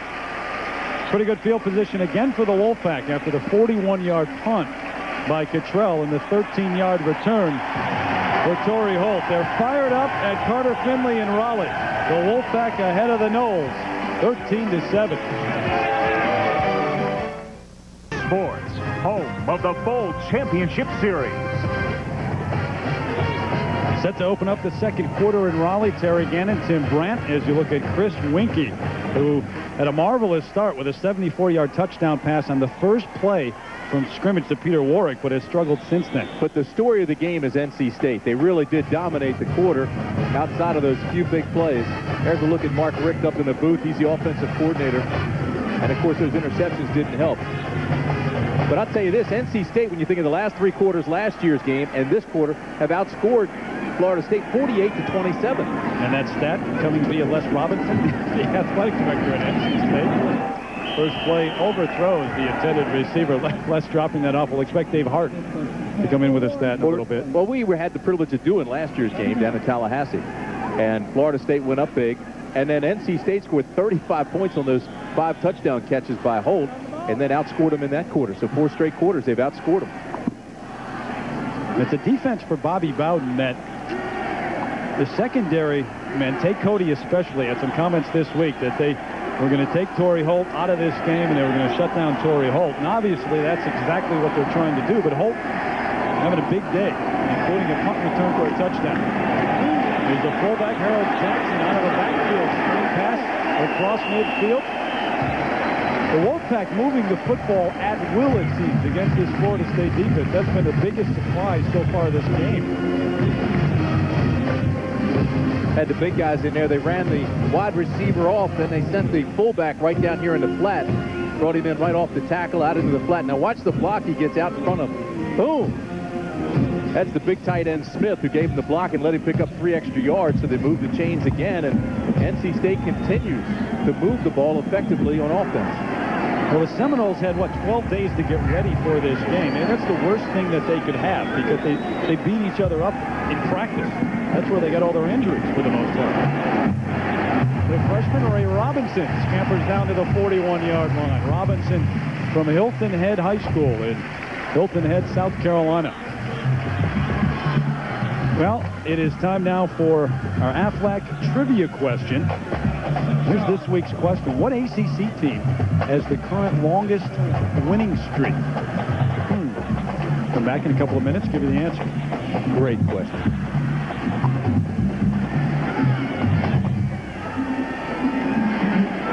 Pretty good field position again for the Wolfpack after the 41-yard punt by Cottrell and the 13-yard return for Torrey Holt. They're fired up at Carter Finley in Raleigh. The Wolfpack ahead of the Noles, 13-7. Sports, home of the Bowl Championship Series. Set to open up the second quarter in Raleigh. Terry Gannon, Tim Brandt, as you look at Chris Winkie, who had a marvelous start with a 74-yard touchdown pass on the first play from scrimmage to Peter Warwick, but has struggled since then. But the story of the game is NC State. They really did dominate the quarter outside of those few big plays. There's a look at Mark Richt up in the booth. He's the offensive coordinator. And, of course, those interceptions didn't help. But I'll tell you this, NC State, when you think of the last 3 quarters last year's game and this quarter, have outscored Florida State 48-27. And that stat coming via Les Robinson, the athletic director at NC State. First play overthrows the intended receiver. Les dropping that off. We'll expect Dave Hart to come in with a stat in a little bit. Well, we had the privilege of doing last year's game down in Tallahassee. And Florida State went up big. And then NC State scored 35 points on those 5 touchdown catches by Holt, and then outscored them in that quarter. So 4 straight quarters, they've outscored them. It's a defense for Bobby Bowden that the secondary, man, Tate Cody especially, had some comments this week that they were going to take Torrey Holt out of this game and they were going to shut down Torrey Holt. And obviously that's exactly what they're trying to do. But Holt having a big day, including a punt return for a touchdown. There's the fullback, Harold Jackson, out of the backfield. Screen pass across midfield. The Wolfpack moving the football at will, it seems, against this Florida State defense. That's been the biggest surprise so far this game. Had the big guys in there. They ran the wide receiver off, then they sent the fullback right down here in the flat. Brought him in right off the tackle out into the flat. Now watch the block he gets out in front of. Boom! That's the big tight end Smith who gave him the block and let him pick up 3 extra yards, so they moved the chains again, and NC State continues to move the ball effectively on offense. Well, the Seminoles had, 12 days to get ready for this game. And that's the worst thing that they could have because they beat each other up in practice. That's where they got all their injuries for the most part. The freshman, Ray Robinson, scampers down to the 41-yard line. Robinson from Hilton Head High School in Hilton Head, South Carolina. Well, it is time now for our Aflac trivia question. Here's this week's question. What ACC team has the current longest winning streak? Come back in a couple of minutes, give you the answer. Great question.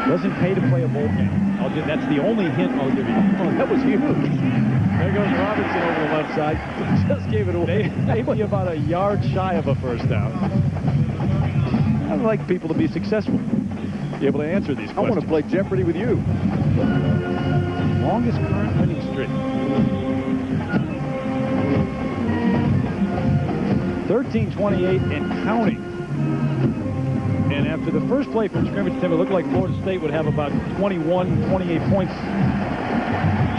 Doesn't pay to play a bowl game. That's the only hint I'll give you. Oh, that was huge. There goes Robinson over the left side. Just gave it away. Maybe about a yard shy of a first down. I'd like people to be successful. Be able to answer these questions. I want to play Jeopardy with you. Longest current winning streak. 13-28 and counting. And after the first play from scrimmage, Tim, it looked like Florida State would have about 21, 28 points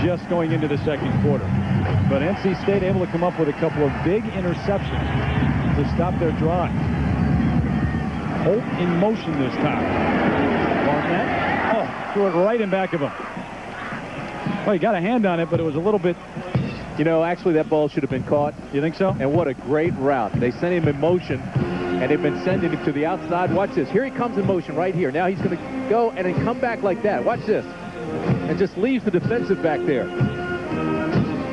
just going into the second quarter. But NC State able to come up with a couple of big interceptions to stop their drive. Holt in motion this time. Barnett. Oh, threw it right in back of him. Well, he got a hand on it, but it was a little bit. You know, actually, that ball should have been caught. You think so? And what a great route. They sent him in motion, and they've been sending him to the outside. Watch this. Here he comes in motion right here. Now he's going to go and then come back like that. Watch this. And just leaves the defensive back there.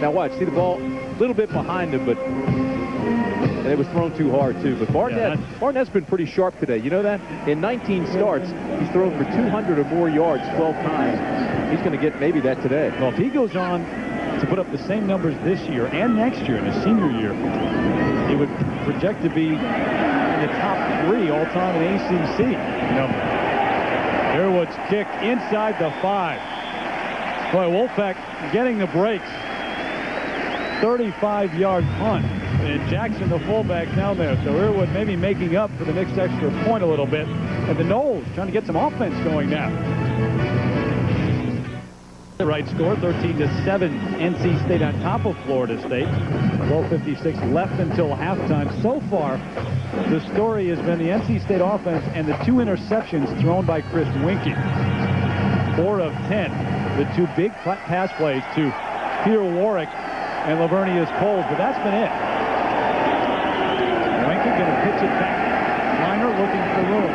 Now watch. See the ball a little bit behind him, but and it was thrown too hard, too. But Barnett's been pretty sharp today. You know that? In 19 starts, he's thrown for 200 or more yards 12 times. He's going to get maybe that today. Well, if he goes on to put up the same numbers this year and next year in his senior year, he would project to be in the top 3 all-time in ACC number. Sherwood's kick inside the 5. Boy, Wolfpack getting the breaks. 35-yard punt. And Jackson, the fullback, down there. So Irwood maybe making up for the next extra point a little bit. And the Noles trying to get some offense going now. The right score, 13-7. NC State on top of Florida State. 12:56 left until halftime. So far, the story has been the NC State offense and the 2 interceptions thrown by Chris Winkie. 4 of 10. The 2 big pass plays to Peter Warwick and Lavernius Coles, but that's been it. Winkie going to pitch it back. Liner looking for room.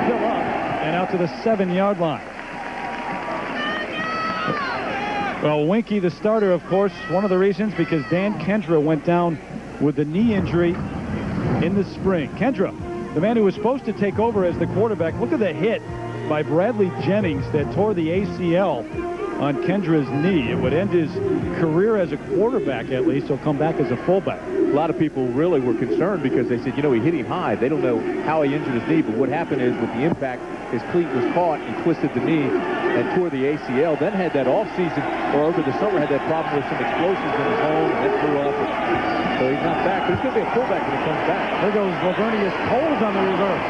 Still up and out to the 7-yard line. Well, Winkie, the starter, of course, one of the reasons because Dan Kendra went down with a knee injury in the spring. Kendra, the man who was supposed to take over as the quarterback, look at the hit by Bradley Jennings that tore the ACL on Kendra's knee. It would end his career as a quarterback, at least. He'll come back as a fullback. A lot of people really were concerned because they said, you know, he hit him high. They don't know how he injured his knee, but what happened is with the impact, his cleat was caught and twisted the knee and tore the ACL. Then had that offseason, or over the summer, had that problem with some explosives in his home, and that blew up. So he's not back, but he's going to be a fullback when he comes back. There goes Lavernius Coles on the reverse.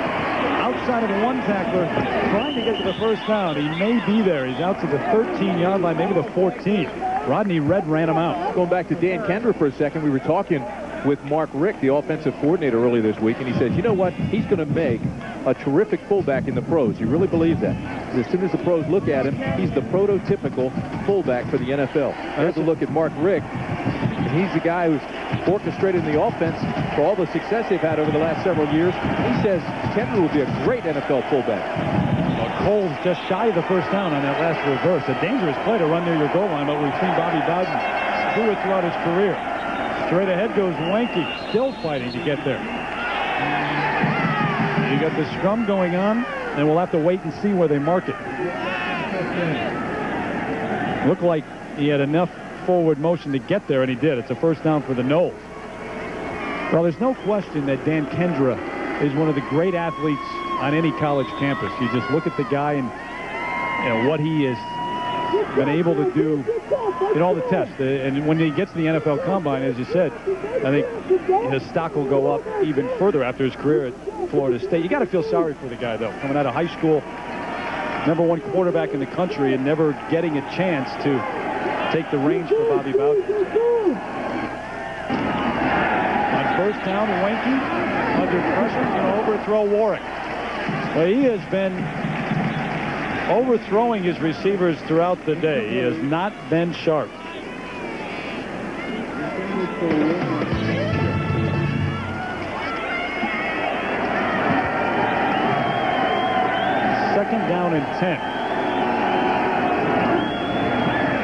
Outside of one tackler, trying to get to the first down. He may be there. He's out to the 13-yard line, maybe the 14. Rodney Red ran him out. Going back to Dan Kendra for a second, we were talking with Mark Richt, the offensive coordinator, earlier this week, and he said, you know what? He's going to make a terrific fullback in the pros. You really believe that? As soon as the pros look at him, he's the prototypical fullback for the NFL. There's a look at Mark Richt. He's the guy who's orchestrated the offense for all the success they've had over the last several years. He says Kendra will be a great NFL fullback. Well, Coles just shy of the first down on that last reverse. A dangerous play to run near your goal line, but we've seen Bobby Bowden do it throughout his career. Straight ahead goes Winkie, still fighting to get there. You got the scrum going on, and we'll have to wait and see where they mark it. Looked like he had enough forward motion to get there, and he did. It's a first down for the Noles. Well, there's no question that Dan Kendra is one of the great athletes on any college campus. You just look at the guy and what he has been able to do in all the tests. And when he gets to the NFL Combine, as you said, I think his stock will go up even further after his career at Florida State. You got to feel sorry for the guy, though, coming out of high school, #1 quarterback in the country, and never getting a chance to take the reins for Bobby Bowden. On first down, Winkie under pressure is going to overthrow Warwick. Well, he has been overthrowing his receivers throughout the day. He has not been sharp. Second down and 10.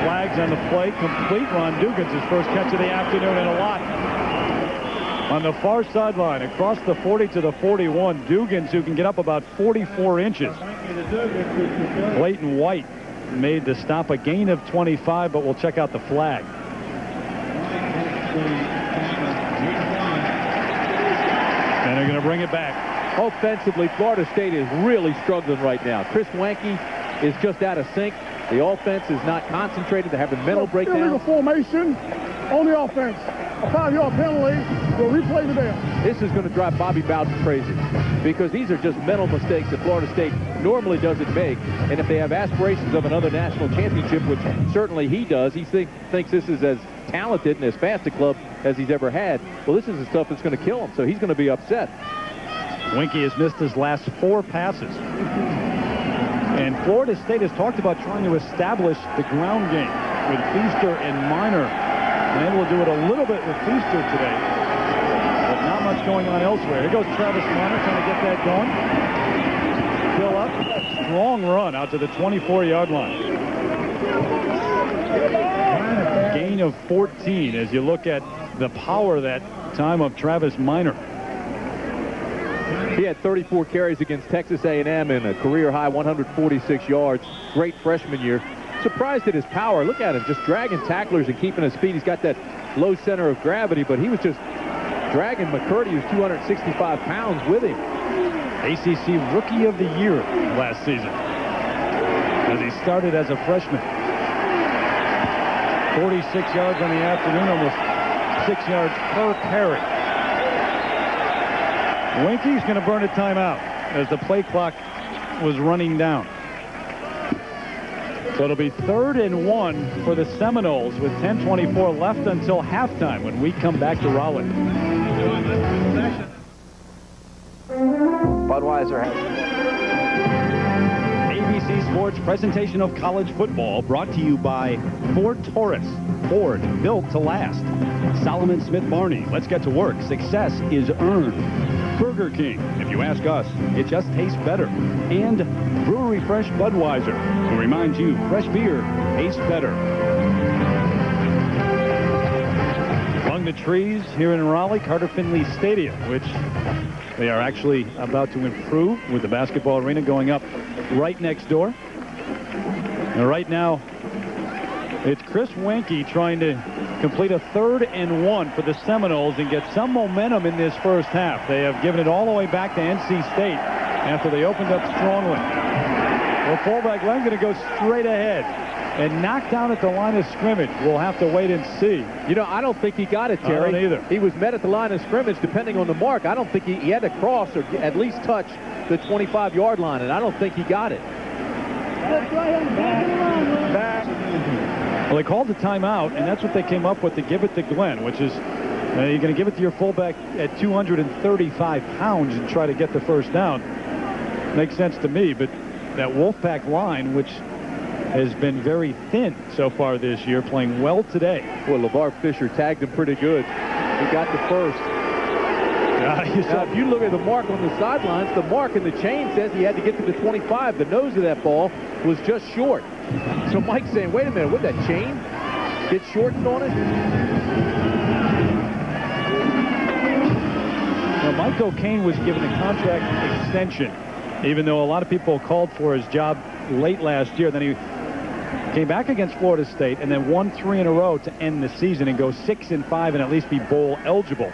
Flags on the play. Complete. Ron Dugan's his first catch of the afternoon and a lot. On the far sideline, across the 40 to the 41, Dugans, who can get up about 44 inches. Clayton White made the stop, a gain of 25, but we'll check out the flag. And they're going to bring it back. Offensively, Florida State is really struggling right now. Chris Wanke is just out of sync. The offense is not concentrated. They're having mental breakdowns. Illegal formation on the offense. A 5-yard penalty. We'll replay the down. This is going to drive Bobby Bowden crazy because these are just mental mistakes that Florida State normally doesn't make. And if they have aspirations of another national championship, which certainly he does, he thinks this is as talented and as fast a club as he's ever had. Well, this is the stuff that's going to kill him, so he's going to be upset. Winky has missed his last 4 passes. And Florida State has talked about trying to establish the ground game with Feaster and Minor. And able to do it a little bit with Feaster today. But not much going on elsewhere. Here goes Travis Minor trying to get that going. Fill up. Strong run out to the 24-yard line. Gain of 14 as you look at the power that time of Travis Minor. He had 34 carries against Texas A&M and a career-high 146 yards. Great freshman year. Surprised at his power. Look at him, just dragging tacklers and keeping his feet. He's got that low center of gravity, but he was just dragging McCurdy, who's 265 pounds, with him. ACC Rookie of the Year last season as he started as a freshman. 46 yards on the afternoon, almost 6 yards per carry. Winky's going to burn a timeout as the play clock was running down. So it'll be 3rd and 1 for the Seminoles with 10:24 left until halftime when we come back to Raleigh. Budweiser has ABC Sports presentation of college football brought to you by Ford Taurus. Ford, built to last. Solomon Smith Barney, let's get to work. Success is earned. Burger King, if you ask us, it just tastes better. And Brewery Fresh Budweiser, who reminds you fresh beer tastes better. Among the trees here in Raleigh, Carter Finley Stadium, which they are actually about to improve with the basketball arena going up right next door. And right now, it's Chris Winky trying to complete a 3rd and 1 for the Seminoles and get some momentum in this first half. They have given it all the way back to NC State after they opened up strongly. Well, fullback Glenn going to go straight ahead and knock down at the line of scrimmage. We'll have to wait and see. You know, I don't think he got it, Terry. I don't either. He was met at the line of scrimmage depending on the mark. I don't think he had to cross or at least touch the 25-yard line, and I don't think he got it. Back. Well, they called the timeout, and that's what they came up with to give it to Glenn, which is you're going to give it to your fullback at 235 pounds and try to get the first down. Makes sense to me, but that Wolfpack line, which has been very thin so far this year, playing well today. Well, LeVar Fisher tagged him pretty good. He got the first. Now, if you look at the mark on the sidelines, the mark in the chain says he had to get to the 25. The nose of that ball was just short. So Mike's saying, wait a minute, would that chain get shortened on it? Now, Mike O'Kane was given a contract extension, even though a lot of people called for his job late last year. Then he came back against Florida State and then won 3 in a row to end the season and go 6-5 and at least be bowl eligible.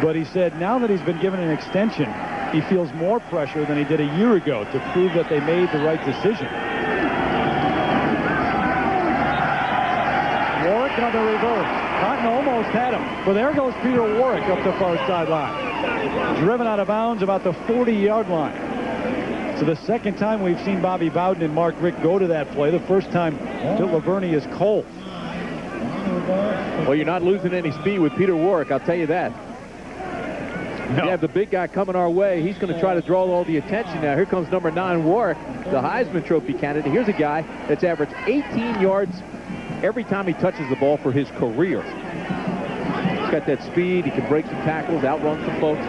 But he said now that he's been given an extension, he feels more pressure than he did a year ago to prove that they made the right decision. Warwick on the reverse. Cotton almost had him. But there goes Peter Warwick up the far sideline. Driven out of bounds about the 40-yard line. So the second time we've seen Bobby Bowden and Mark Richt go to that play. The first time to Lavernius Cole. Well, you're not losing any speed with Peter Warwick, I'll tell you that. No. You have the big guy coming our way. He's going to try to draw all the attention now. Here comes number 9, Warwick, the Heisman Trophy candidate. Here's a guy that's averaged 18 yards every time he touches the ball for his career. He's got that speed. He can break some tackles, outrun some folks.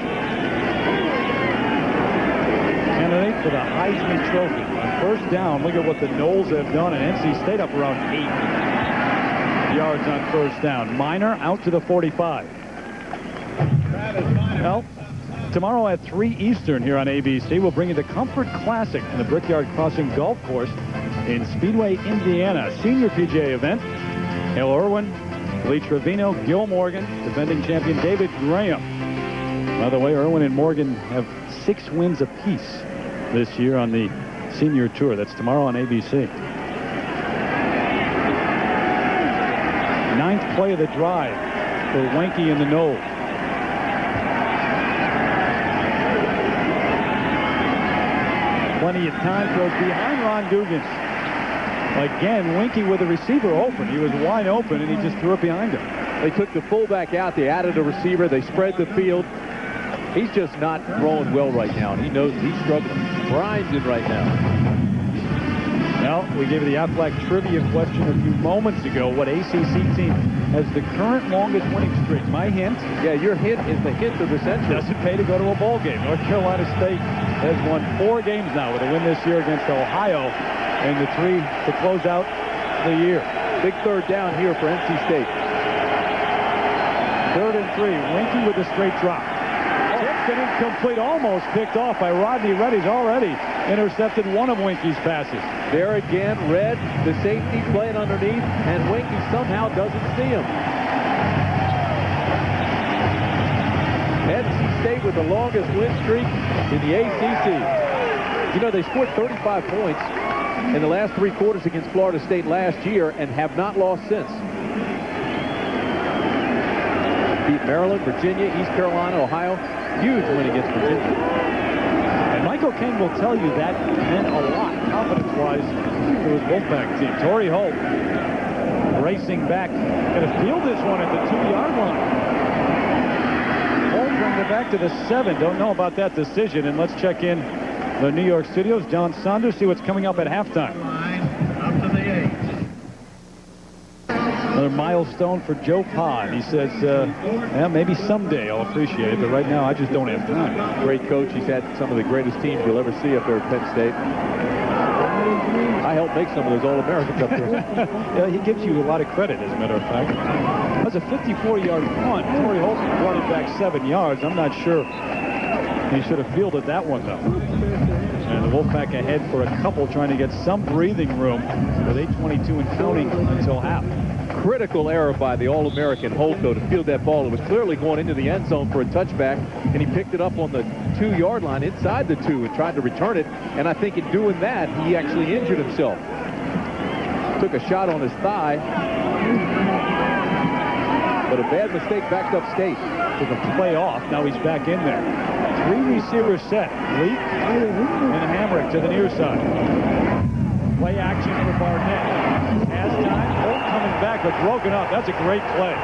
Candidate for the Heisman Trophy. On first down, look at what the Noles have done, and NC State up around 8 yards on first down. Minor out to the 45. Well, tomorrow at 3 Eastern here on ABC, we'll bring you the Comfort Classic in the Brickyard Crossing Golf Course in Speedway, Indiana. Senior PGA event. Hale Irwin, Lee Trevino, Gil Morgan, defending champion David Graham. By the way, Irwin and Morgan have 6 wins apiece this year on the senior tour. That's tomorrow on ABC. 9th play of the drive for Wenke and the Noles. Plenty of time, throws behind Ron Dugan. Again, Winky with the receiver open. He was wide open, and he just threw it behind him. They took the fullback out. They added a receiver. They spread the field. He's just not throwing well right now, and he knows he's struggling. Grinding right now. Well, we gave you the Aflac trivia question a few moments ago. What ACC team has the current longest winning streak? My hint? Yeah, your hint is the hint of the century. Doesn't pay to go to a bowl game. North Carolina State has won 4 games now with a win this year against Ohio and the 3 to close out the year. Big third down here for NC State. 3rd and 3. Winky with the straight drop. Tipped and incomplete. Almost picked off by Rodney Red. He's already intercepted one of Winky's passes. There again, Red, the safety, playing underneath, and Winky somehow doesn't see him. NC State with the longest win streak in the ACC. You know, they scored 35 points in the last 3 quarters against Florida State last year and have not lost since. Beat Maryland, Virginia, East Carolina, Ohio. Huge win against Virginia. And Michael King will tell you that meant a lot, confidence-wise, to his Wolfpack team. Torrey Holt racing back. Going to field this one at the 2-yard line. Holt brings it back to the 7. Don't know about that decision. And let's check in the New York studios. John Saunders, see what's coming up at halftime. Up to the 8. Another milestone for Joe Pod. He says, yeah, maybe someday I'll appreciate it, but right now I just don't have time. Great coach. He's had some of the greatest teams you'll ever see up there at Penn State. I helped make some of those All-Americans up there. Yeah, he gives you a lot of credit, as a matter of fact. That was a 54-yard punt. Torrey Holt brought it back 7 yards. I'm not sure he should have fielded that one, though. And the Wolfpack ahead for a couple, trying to get some breathing room with 8:22 and counting until half. Critical error by the All-American Holt, though, to field that ball. It was clearly going into the end zone for a touchback, and he picked it up on the 2-yard line inside the 2 and tried to return it. And I think in doing that, he actually injured himself. Took a shot on his thigh. But a bad mistake backed up State. Took a play off. Now he's back in there. 3 receivers set. Leak and Hamrick to the near side. Play action for Barnett. Has time. Holt coming back, but broken up. That's a great play.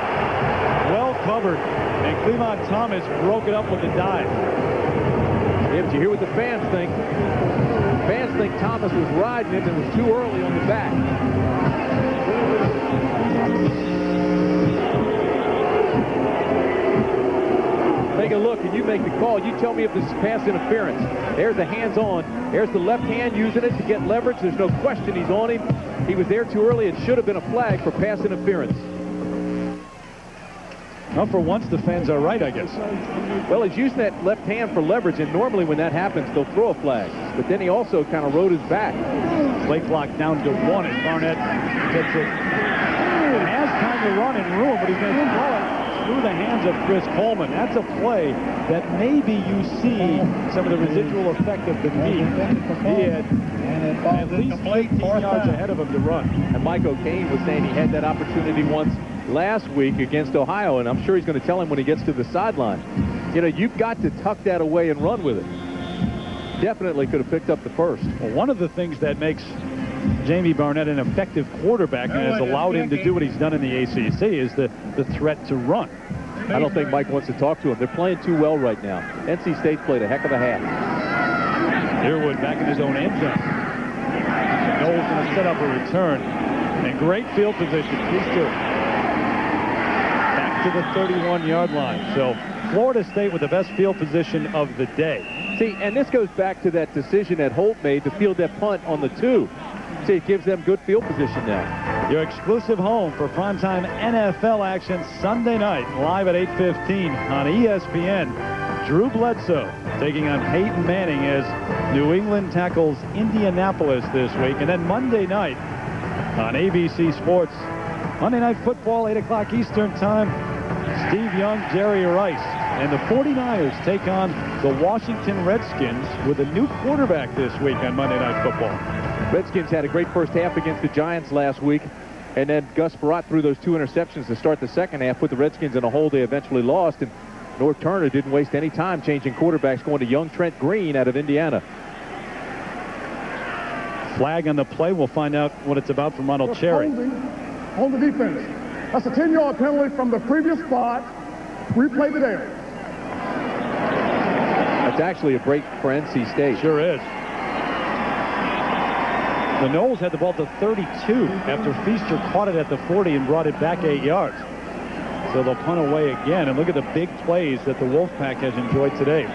Well covered. And Clemont Thomas broke it up with a dive. Yeah, but you hear what the fans think. The fans think Thomas was riding him and was too early on the back. Take a look and you make the call. You tell me if this is pass interference. There's the hands on. There's the left hand using it to get leverage. There's no question he's on him. He was there too early. It should have been a flag for pass interference. Well, for once, the fans are right, I guess. Well, he's using that left hand for leverage, and normally when that happens, they'll throw a flag. But then he also kind of rode his back. Play clock down to 1, and Barnett gets it. And has time to run and room, but he's going to throw it through the hands of Chris Coleman. That's a play that maybe you see some of the residual effect of the knee. He had at least 15 yards ahead of him to run. And Mike O'Kane was saying he had that opportunity once last week against Ohio, and I'm sure he's going to tell him when he gets to the sideline. You know, you've got to tuck that away and run with it. Definitely could have picked up the first. Well, one of the things that makes Jamie Barnett an effective quarterback and has allowed him to do what he's done in the ACC is the threat to run. I don't think Mike wants to talk to him. They're playing too well right now. NC State's played a heck of a half. Earwood back in his own end zone. Knowles going to set up a return. And great field position. These two. Back to the 31-yard line. So Florida State with the best field position of the day. See, and this goes back to that decision that Holt made to field that punt on the 2. See, it gives them good field position now. Your exclusive home for primetime NFL action Sunday night, live at 8:15 on ESPN. Drew Bledsoe taking on Peyton Manning as New England tackles Indianapolis this week. And then Monday night on ABC Sports, Monday Night Football, 8 o'clock Eastern Time, Steve Young, Jerry Rice. And the 49ers take on the Washington Redskins with a new quarterback this week on Monday Night Football. Redskins had a great first half against the Giants last week, and then Gus Frerotte threw those 2 interceptions to start the second half, put the Redskins in a hole they eventually lost, and North Turner didn't waste any time changing quarterbacks, going to young Trent Green out of Indiana. Flag on the play. We'll find out what it's about from Ronald Cherry. On the defense. That's a 10-yard penalty from the previous spot. Replay the down. That's actually a break for NC State. Sure is. The Noles had the ball to 32 after Feaster caught it at the 40 and brought it back 8 yards. So they'll punt away again. And look at the big plays that the Wolfpack has enjoyed today.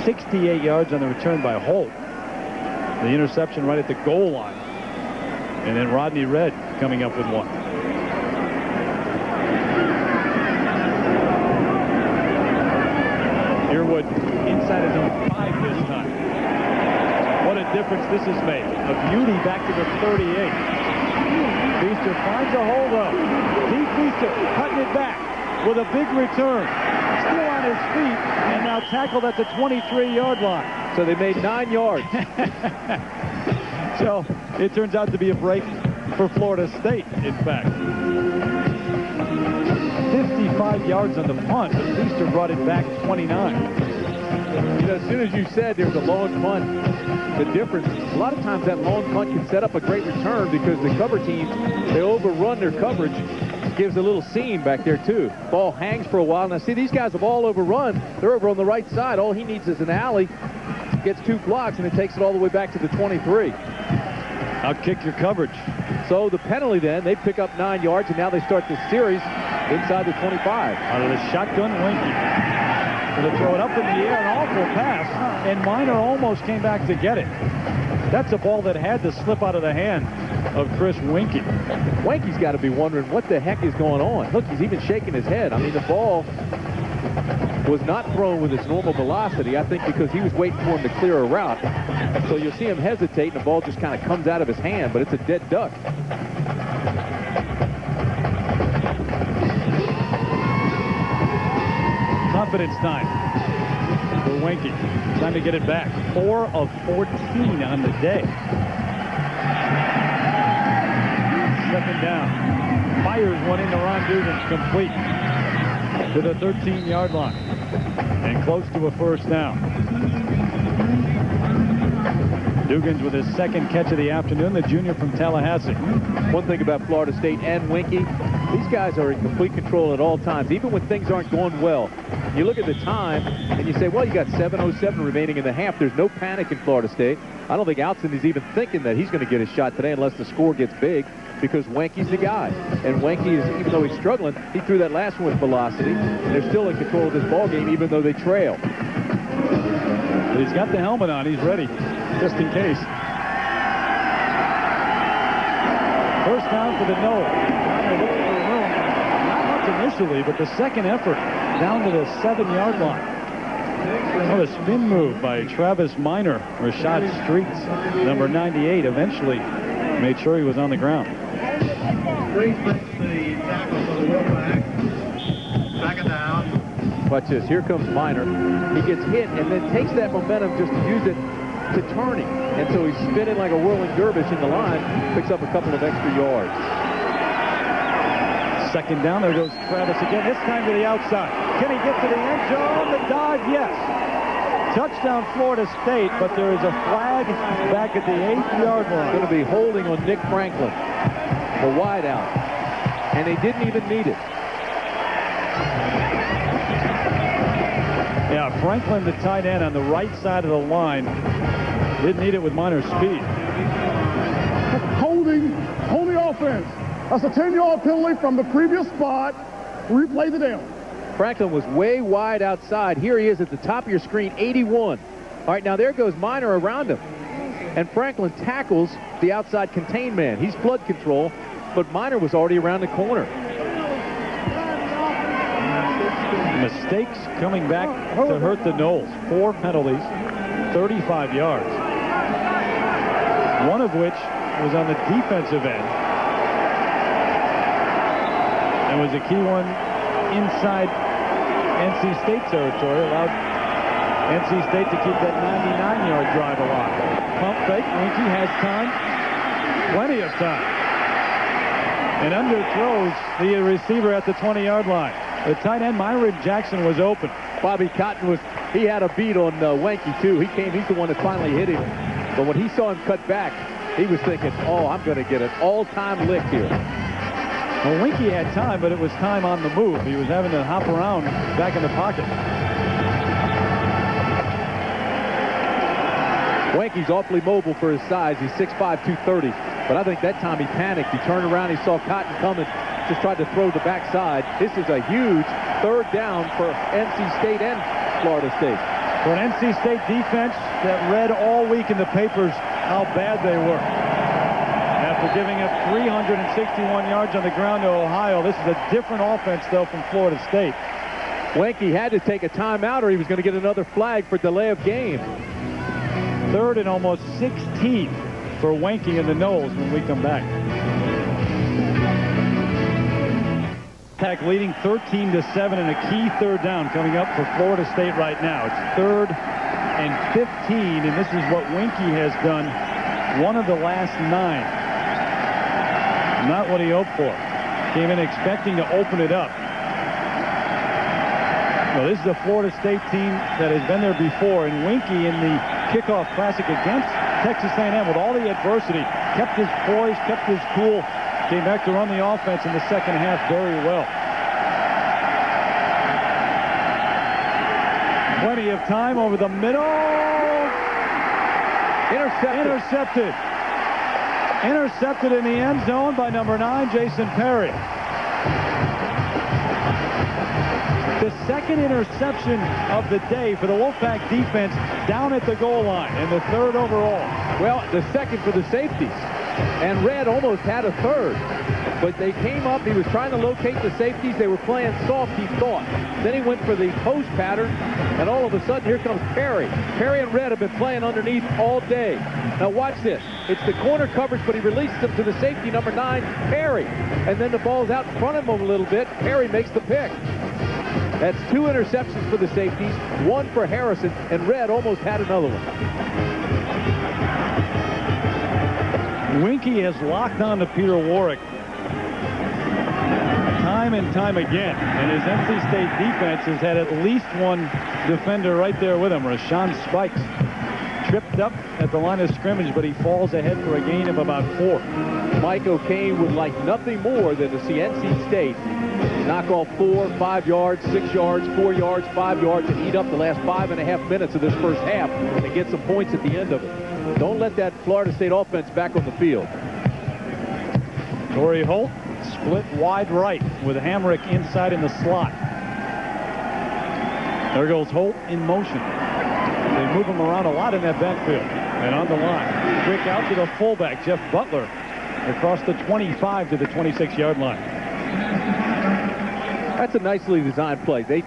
68 yards on the return by Holt. The interception right at the goal line. And then Rodney Red coming up with one. Earwood inside his own 5 this time. What a difference this has made. A beauty back to the 38. Feaster finds a hole though. Deep Feaster cutting it back with a big return. Still on his feet and now tackled at the 23-yard line. So they made 9 yards. So it turns out to be a break for Florida State, in fact. 55 yards on the punt, but Feaster brought it back 29. You know, as soon as you said there was a long punt, the difference, a lot of times that long punt can set up a great return because the cover teams, they overrun their coverage. Gives a little seam back there, too. Ball hangs for a while. Now, see, these guys have all overrun. They're over on the right side. All he needs is an alley, gets 2 blocks, and it takes it all the way back to the 23. Outkick your coverage. So the penalty then, they pick up 9 yards, and now they start the series inside the 25. Out of the shotgun, Winky. Going to throw it up in the air, an awful pass, and Minor almost came back to get it. That's a ball that had to slip out of the hand of Chris Winky. Winky's got to be wondering what the heck is going on. Look, he's even shaking his head. I mean, the ball was not thrown with its normal velocity, I think because he was waiting for him to clear a route. So you'll see him hesitate, and the ball just kind of comes out of his hand, but it's a dead duck. Confidence time for Winky. Time to get it back. 4 of 14 on the day. Second down. Fires one into Ron Dugan, complete to the 13-yard line and close to a first down. Dugans with his second catch of the afternoon, the junior from Tallahassee. One thing about Florida State and Winky, these guys are in complete control at all times, even when things aren't going well. You look at the time and you say, well, you got 7:07 remaining in the half. There's no panic in Florida State. I don't think Outson is even thinking that he's going to get a shot today unless the score gets big, because Wenke's the guy. And Wenke is, even though he's struggling, he threw that last one with velocity. They're still in control of this ball game, even though they trail. But he's got the helmet on. He's ready, just in case. First down for the Noles. Not much initially, but the second effort down to the 7-yard line. What a spin move by Travis Minor. Rashad Streets, number 98, eventually made sure he was on the ground. Streets makes the tackle for the Wolfpack. Second down. Watch this. Here comes Minor. He gets hit and then takes that momentum just to use it to turning. And so he's spinning like a whirling dervish in the line, picks up a couple of extra yards. Second down, there goes Travis again, this time to the outside. Can he get to the end zone? The dive, yes. Touchdown Florida State, but there is a flag back at the 8-yard line. Going to be holding on Nick Franklin, the wideout. And they didn't even need it. Yeah, Franklin, the tight end on the right side of the line, didn't need it with Minor's speed. Holding offense. That's a 10-yard penalty from the previous spot. Replay the down. Franklin was way wide outside. Here he is at the top of your screen, 81. All right, now there goes Minor around him. And Franklin tackles the outside contained man. He's flood control, but Minor was already around the corner. Mistakes coming back to hurt the Noles. 4 penalties, 35 yards. One of which was on the defensive end. And was a key one inside NC State territory. Allowed NC State to keep that 99-yard drive alive. Pump fake. Winky has time. Plenty of time. And underthrows the receiver at the 20-yard line. The tight end, Myron Jackson, was open. Bobby Cotton he had a beat on Wenke, too. He's the one that finally hit him. But when he saw him cut back, he was thinking, oh, I'm going to get an all-time lick here. Well, Winky had time, but it was time on the move. He was having to hop around back in the pocket. Wanky's awfully mobile for his size. He's 6'5", 230. But I think that time he panicked. He turned around, he saw Cotton coming, just tried to throw the backside. This is a huge third down for NC State and Florida State. For an NC State defense that read all week in the papers how bad they were. After giving up 361 yards on the ground to Ohio, this is a different offense, though, from Florida State. Wanky had to take a timeout or he was going to get another flag for delay of game. 3rd and almost 16 for Wanky and the Noles when we come back. Tech leading 13-7 in a key third down coming up for Florida State right now. It's 3rd and 15, and this is what Wanky has done one of the last 9. Not what he hoped for. Came in expecting to open it up. Well, this is a Florida State team that has been there before, and Wanky in the kickoff classic against Texas A&M with all the adversity, kept his poise, kept his cool, came back to run the offense in the second half very well. Plenty of time over the middle. Intercepted. Intercepted in the end zone by number 9, Jason Perry. The second interception of the day for the Wolfpack defense down at the goal line, and the 3rd overall. Well, the second for the safeties. And Red almost had a 3rd. But they came up, he was trying to locate the safeties. They were playing soft, he thought. Then he went for the post pattern, and all of a sudden, here comes Perry. Perry and Red have been playing underneath all day. Now watch this. It's the corner coverage, but he releases them to the safety, number 9, Perry. And then the ball's out in front of him a little bit. Perry makes the pick. That's 2 interceptions for the safeties, 1 for Harrison, and Red almost had another one. Wanky has locked on to Peter Warwick time and time again, and his NC State defense has had at least one defender right there with him. Rashawn Spikes tripped up at the line of scrimmage, but he falls ahead for a gain of about 4. Mike O'Kane would like nothing more than to see NC State knock off 4, 5 yards, 6 yards, 4 yards, 5 yards, and eat up the last 5.5 minutes of this first half and get some points at the end of it. Don't let that Florida State offense back on the field. Torrey Holt split wide right with Hamrick inside in the slot. There goes Holt in motion. They move him around a lot in that backfield. And on the line, quick out to the fullback, Jeff Butler, across the 25 to the 26-yard line. That's a nicely designed play. They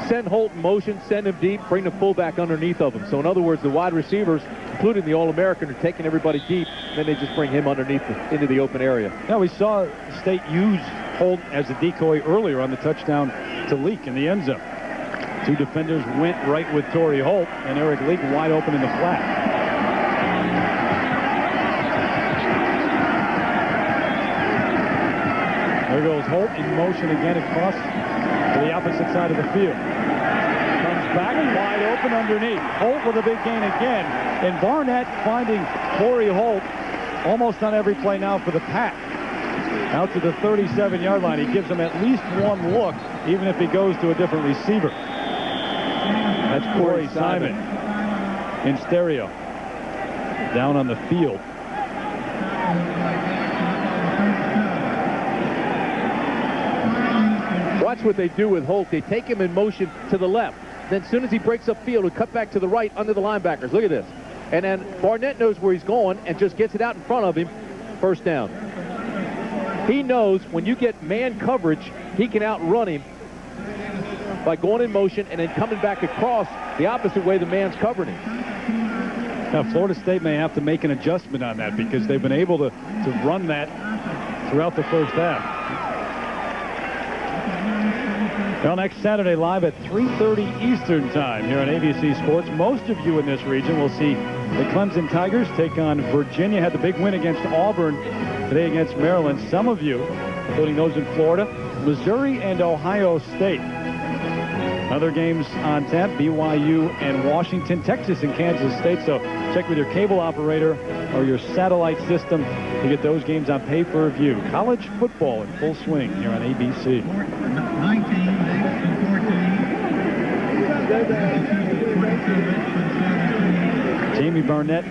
send Holt in motion, send him deep, bring the fullback underneath of him. So in other words, the wide receivers, including the All-American, are taking everybody deep, and then they just bring him underneath into the open area. Yeah, we saw State use Holt as a decoy earlier on the touchdown to Leak in the end zone. 2 defenders went right with Torrey Holt, and Eric Leak wide open in the flat. There goes Holt in motion again across to the opposite side of the field. Comes back wide open underneath. Holt with a big gain again. And Barnett finding Torrey Holt almost on every play now for the pack. Out to the 37-yard line. He gives him at least one look, even if he goes to a different receiver. That's Corey Simon in stereo. Down on the field. Watch what they do with Holt. They take him in motion to the left. Then as soon as he breaks up field, he'll cut back to the right under the linebackers. Look at this. And then Barnett knows where he's going and just gets it out in front of him. First down. He knows when you get man coverage, he can outrun him by going in motion and then coming back across the opposite way the man's covering him. Now, Florida State may have to make an adjustment on that because they've been able to run that throughout the first half. Well, next Saturday live at 3:30 Eastern time here on ABC Sports. Most of you in this region will see the Clemson Tigers take on Virginia. Had the big win against Auburn today against Maryland. Some of you, including those in Florida, Missouri and Ohio State. Other games on tap, BYU and Washington, Texas and Kansas State. So check with your cable operator or your satellite system to get those games on pay-per-view. College football in full swing here on ABC. 19, Davis to 14. Jamie Barnett,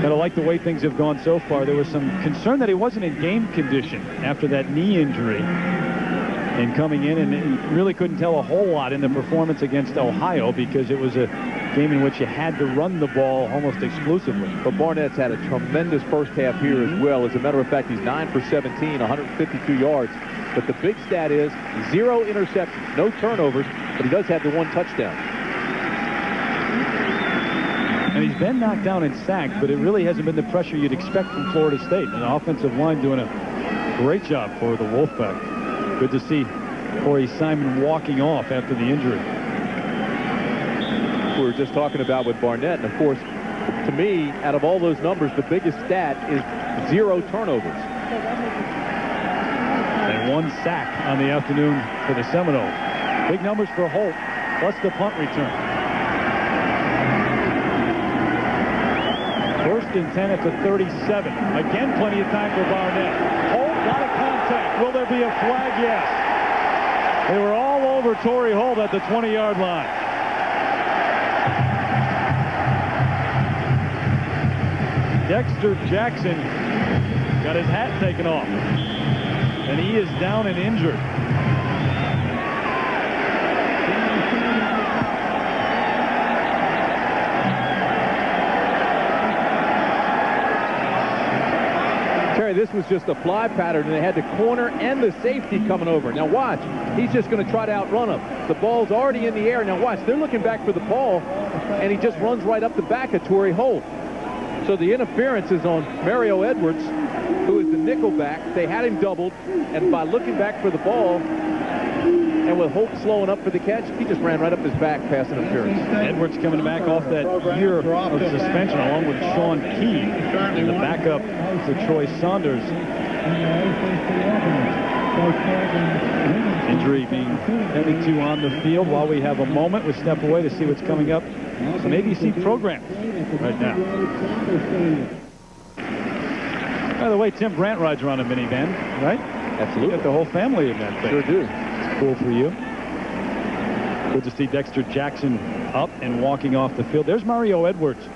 gotta like the way things have gone so far. There was some concern that he wasn't in game condition after that knee injury. And coming in, and he really couldn't tell a whole lot in the performance against Ohio because it was a game in which you had to run the ball almost exclusively. But Barnett's had a tremendous first half here as well. As a matter of fact, he's 9 for 17, 152 yards. But the big stat is 0 interceptions, no turnovers, but he does have the 1 touchdown. And he's been knocked down and sacked, but it really hasn't been the pressure you'd expect from Florida State. And the offensive line doing a great job for the Wolfpack. Good to see Corey Simon walking off after the injury. We were just talking about with Barnett, and of course, to me, out of all those numbers, the biggest stat is 0 turnovers. And 1 sack on the afternoon for the Seminoles. Big numbers for Holt, plus the punt return. 1st and 10 at the 37. Again, plenty of time for Barnett. Holt, a lot of contact. Will there be a flag? Yes. They were all over Torrey Holt at the 20-yard line. Dexter Jackson got his hat taken off, and he is down and injured. Terry, this was just a fly pattern, and they had the corner and the safety coming over. Now watch, he's just going to try to outrun him. The ball's already in the air. Now watch, they're looking back for the ball, and he just runs right up the back of Torrey Holt. So the interference is on Mario Edwards, who is the nickel back. They had him doubled, and by looking back for the ball, and with Holt slowing up for the catch, he just ran right up his back past interference. Edwards coming back off that year of suspension along with Sean Key, the backup for Troy Saunders. Injury being headed to on the field. While we have a moment, we step away to see what's coming up. Some ABC programs right now. By the way, Tim Brandt rides around a minivan, right? Absolutely. You got the whole family in that thing. Sure do. It's cool for you. Good to see Dexter Jackson up and walking off the field. There's Mario Edwards.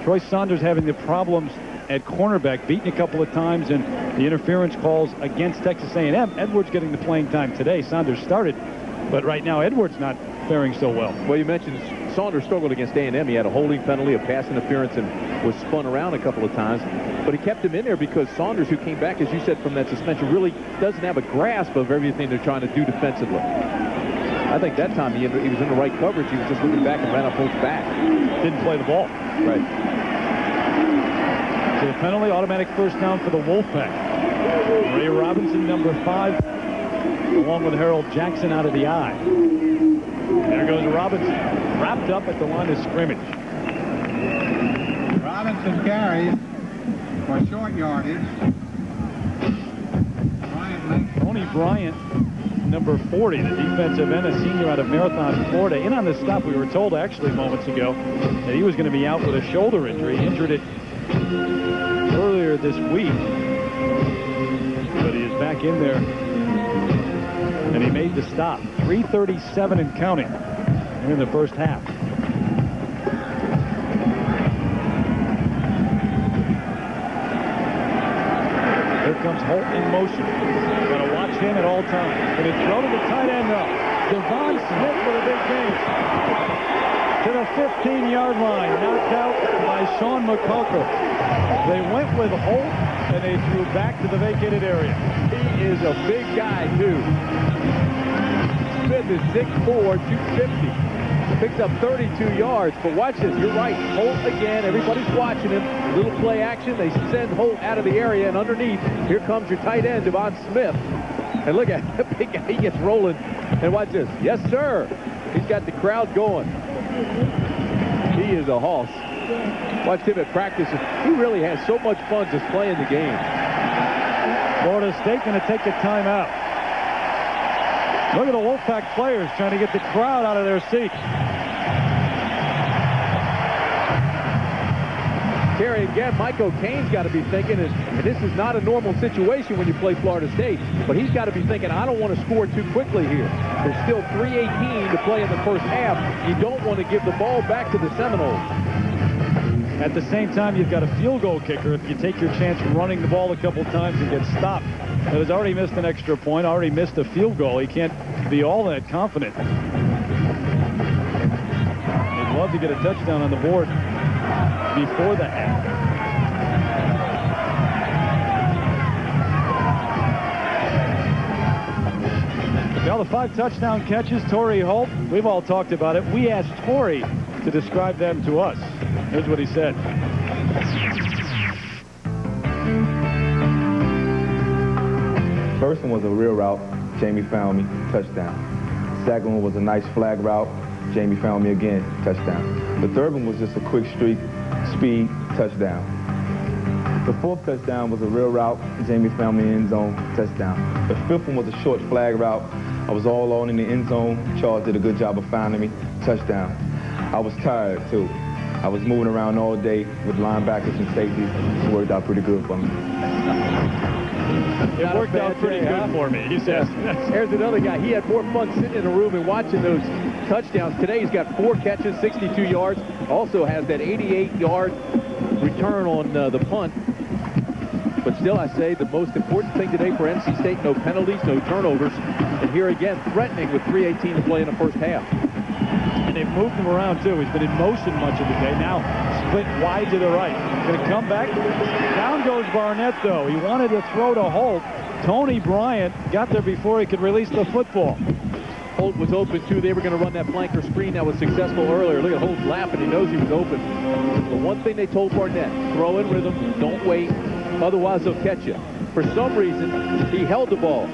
Troy Saunders having the problems at cornerback, beaten a couple of times, and the interference calls against Texas A&M. Edwards getting the playing time today. Saunders started, but right now Edwards not faring so well. Well, you mentioned Saunders struggled against A&M. He had a holding penalty, a pass interference, and was spun around a couple of times. But he kept him in there because Saunders, who came back, as you said, from that suspension, really doesn't have a grasp of everything they're trying to do defensively. I think that time he was in the right coverage. He was just looking back and ran up Holt's back. Didn't play the ball. Right. So the penalty, automatic first down for the Wolfpack. Ray Robinson, number 5, along with Harold Jackson out of the eye. There goes Robinson, wrapped up at the line of scrimmage. Robinson carries for short yardage. Tony Bryant, number 40, the defensive end, a senior out of Marathon, Florida. In on the stop, we were told actually moments ago that he was going to be out with a shoulder injury. He injured it earlier this week, but he is back in there, and he made the stop. 3:37 and counting in the first half. Here comes Holt in motion. Got to watch him at all times. And it's thrown to the tight end now. Devon Smith with a big game. To the 15-yard line. Knocked out by Sean McCullough. They went with Holt, and they threw back to the vacated area. He is a big guy, too. Smith is 6'4", 250. Picks up 32 yards, but watch this. You're right. Holt again. Everybody's watching him. A little play action. They send Holt out of the area, and underneath, here comes your tight end, Devon Smith. And look at the big guy. He gets rolling. And watch this. Yes, sir. He's got the crowd going. He is a hoss. Watch him at practice. He really has so much fun just playing the game. Florida State going to take a timeout. Look at the Wolfpack players trying to get the crowd out of their seats. Terry, again, Mike O'Kane's got to be thinking, and this is not a normal situation when you play Florida State, but he's got to be thinking, I don't want to score too quickly here. There's still 3:18 to play in the first half. You don't want to give the ball back to the Seminoles. At the same time, you've got a field goal kicker. If you take your chance running the ball a couple times and get stopped, that has already missed an extra point, already missed a field goal. He can't be all that confident. He'd love to get a touchdown on the board before the half. Now the 5 touchdown catches, Torrey Holt, we've all talked about it. We asked Torrey to describe them to us. Here's what he said. First one was a real route. Jamie found me, touchdown. Second one was a nice flag route. Jamie found me again, touchdown. The third one was just a quick streak, speed, touchdown. The fourth touchdown was a real route. Jamie found me in end zone, touchdown. The fifth one was a short flag route. I was all on in the end zone. Charles did a good job of finding me, touchdown. I was tired, too. I was moving around all day with linebackers and safeties. It worked out pretty good for me. It worked out pretty good for me, he says. There's another guy. He had more fun sitting in a room and watching those touchdowns. Today he's got 4 catches, 62 yards. Also has that 88-yard return on the punt. But still, I say the most important thing today for NC State, no penalties, no turnovers. And here again, threatening with 3:18 to play in the first half. And they've moved him around, too. He's been in motion much of the day. Now split wide to the right. Going to come back. Down goes Barnett, though. He wanted to throw to Holt. Tony Bryant got there before he could release the football. Holt was open, too. They were going to run that flanker screen that was successful earlier. Look at Holt laughing. He knows he was open. The one thing they told Barnett, throw in rhythm, don't wait. Otherwise, they'll catch you. For some reason, he held the ball.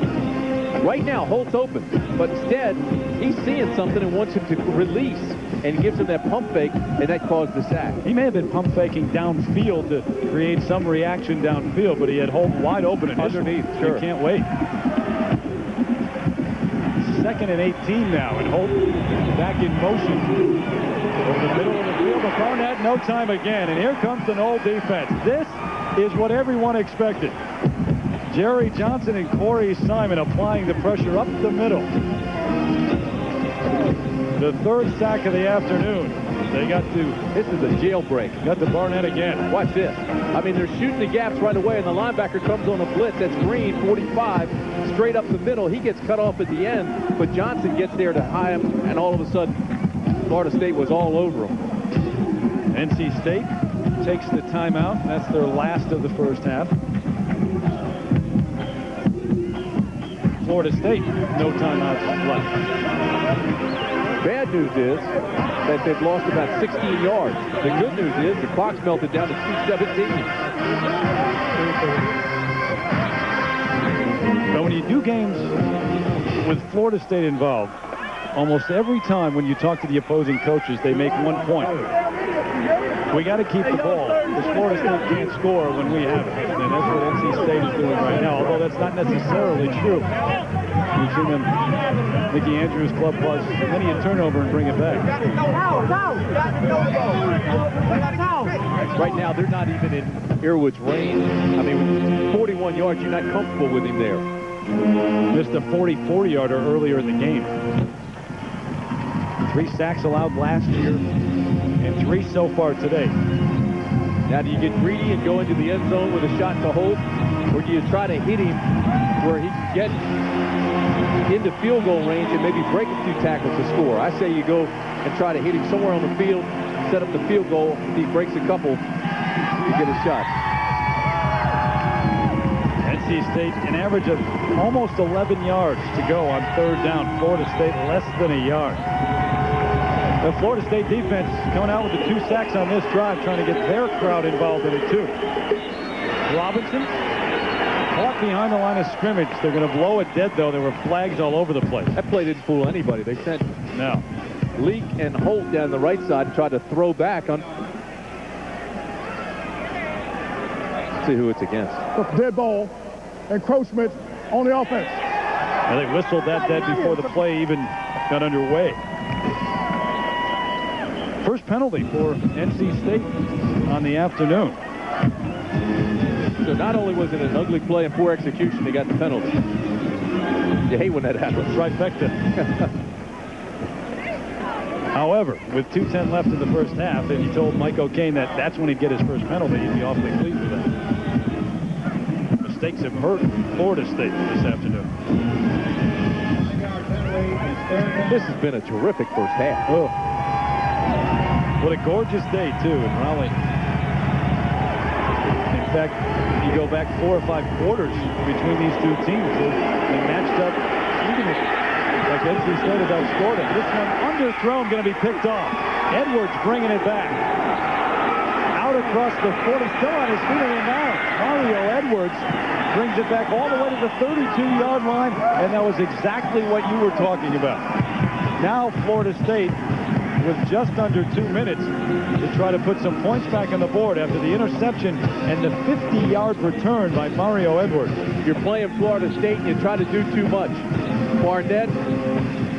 Right now, Holt's open. But instead, he's seeing something and wants him to release and gives him that pump fake, and that caused the sack. He may have been pump faking downfield to create some reaction downfield, but he had Holt wide open initially. Underneath, sure. You can't wait. 2nd and 18 now, and Holt back in motion. Over the middle of the field, but Barnett, no time again. And here comes the Knoll defense. This is what everyone expected. Jerry Johnson and Corey Simon applying the pressure up the middle. The 3rd sack of the afternoon. They got to... This is a jailbreak. Got to Barnett again. Watch this. I mean, they're shooting the gaps right away, and the linebacker comes on a blitz. That's Green, 45, straight up the middle. He gets cut off at the end, but Johnson gets there to high him, and all of a sudden, Florida State was all over him. NC State takes the timeout. That's their last of the first half. Florida State, no timeouts left. Bad news is that they've lost about 16 yards. The good news is the clock's melted down to 2:17. But when you do games with Florida State involved, almost every time when you talk to the opposing coaches, they make one point. We got to keep the ball, because Florida State can't score when we have it. And that's what NC State is doing right now, although that's not necessarily true. You've seen them, Mickey Andrews' club plus many a turnover and bring it back. Right now, they're not even in Earwood's range. I mean, 41 yards, you're not comfortable with him there. Missed a 44-yarder earlier in the game. 3 sacks allowed last year, and 3 so far today. Now, do you get greedy and go into the end zone with a shot to Holt, or do you try to hit him where he can get into field goal range and maybe break a few tackles to score? I say you go and try to hit him somewhere on the field, set up the field goal. If he breaks a couple, you get a shot. NC State, an average of almost 11 yards to go on 3rd down. Florida State less than a yard. The Florida State defense coming out with the 2 sacks on this drive, trying to get their crowd involved in it too. Robinson caught behind the line of scrimmage. They're going to blow it dead, though. There were flags all over the place. That play didn't fool anybody. They sent No. Leak and Holt down the right side and tried to throw back on. Let's see who it's against. Dead ball, encroachment on the offense. Well, they whistled that dead before the play even got underway. First penalty for NC State on the afternoon. So not only was it an ugly play and poor execution, they got the penalty. You hate when that happens. Trifecta. However, with 2:10 left in the first half, if you told Mike O'Kane that that's when he'd get his first penalty, he'd be awfully pleased with that. Mistakes have hurt Florida State this afternoon. This has been a terrific first half. Oh. What a gorgeous day, too, in Raleigh. In fact, you go back 4 or 5 quarters between these two teams. They matched up evenly. Like NC State has outscored it. This one underthrown, going to be picked off. Edwards bringing it back. Out across the 40, still on his feet and now Mario Edwards brings it back all the way to the 32-yard line, and that was exactly what you were talking about. Now Florida State with just under 2 minutes to try to put some points back on the board after the interception and the 50-yard return by Mario Edwards. You're playing Florida State and you try to do too much. Barnett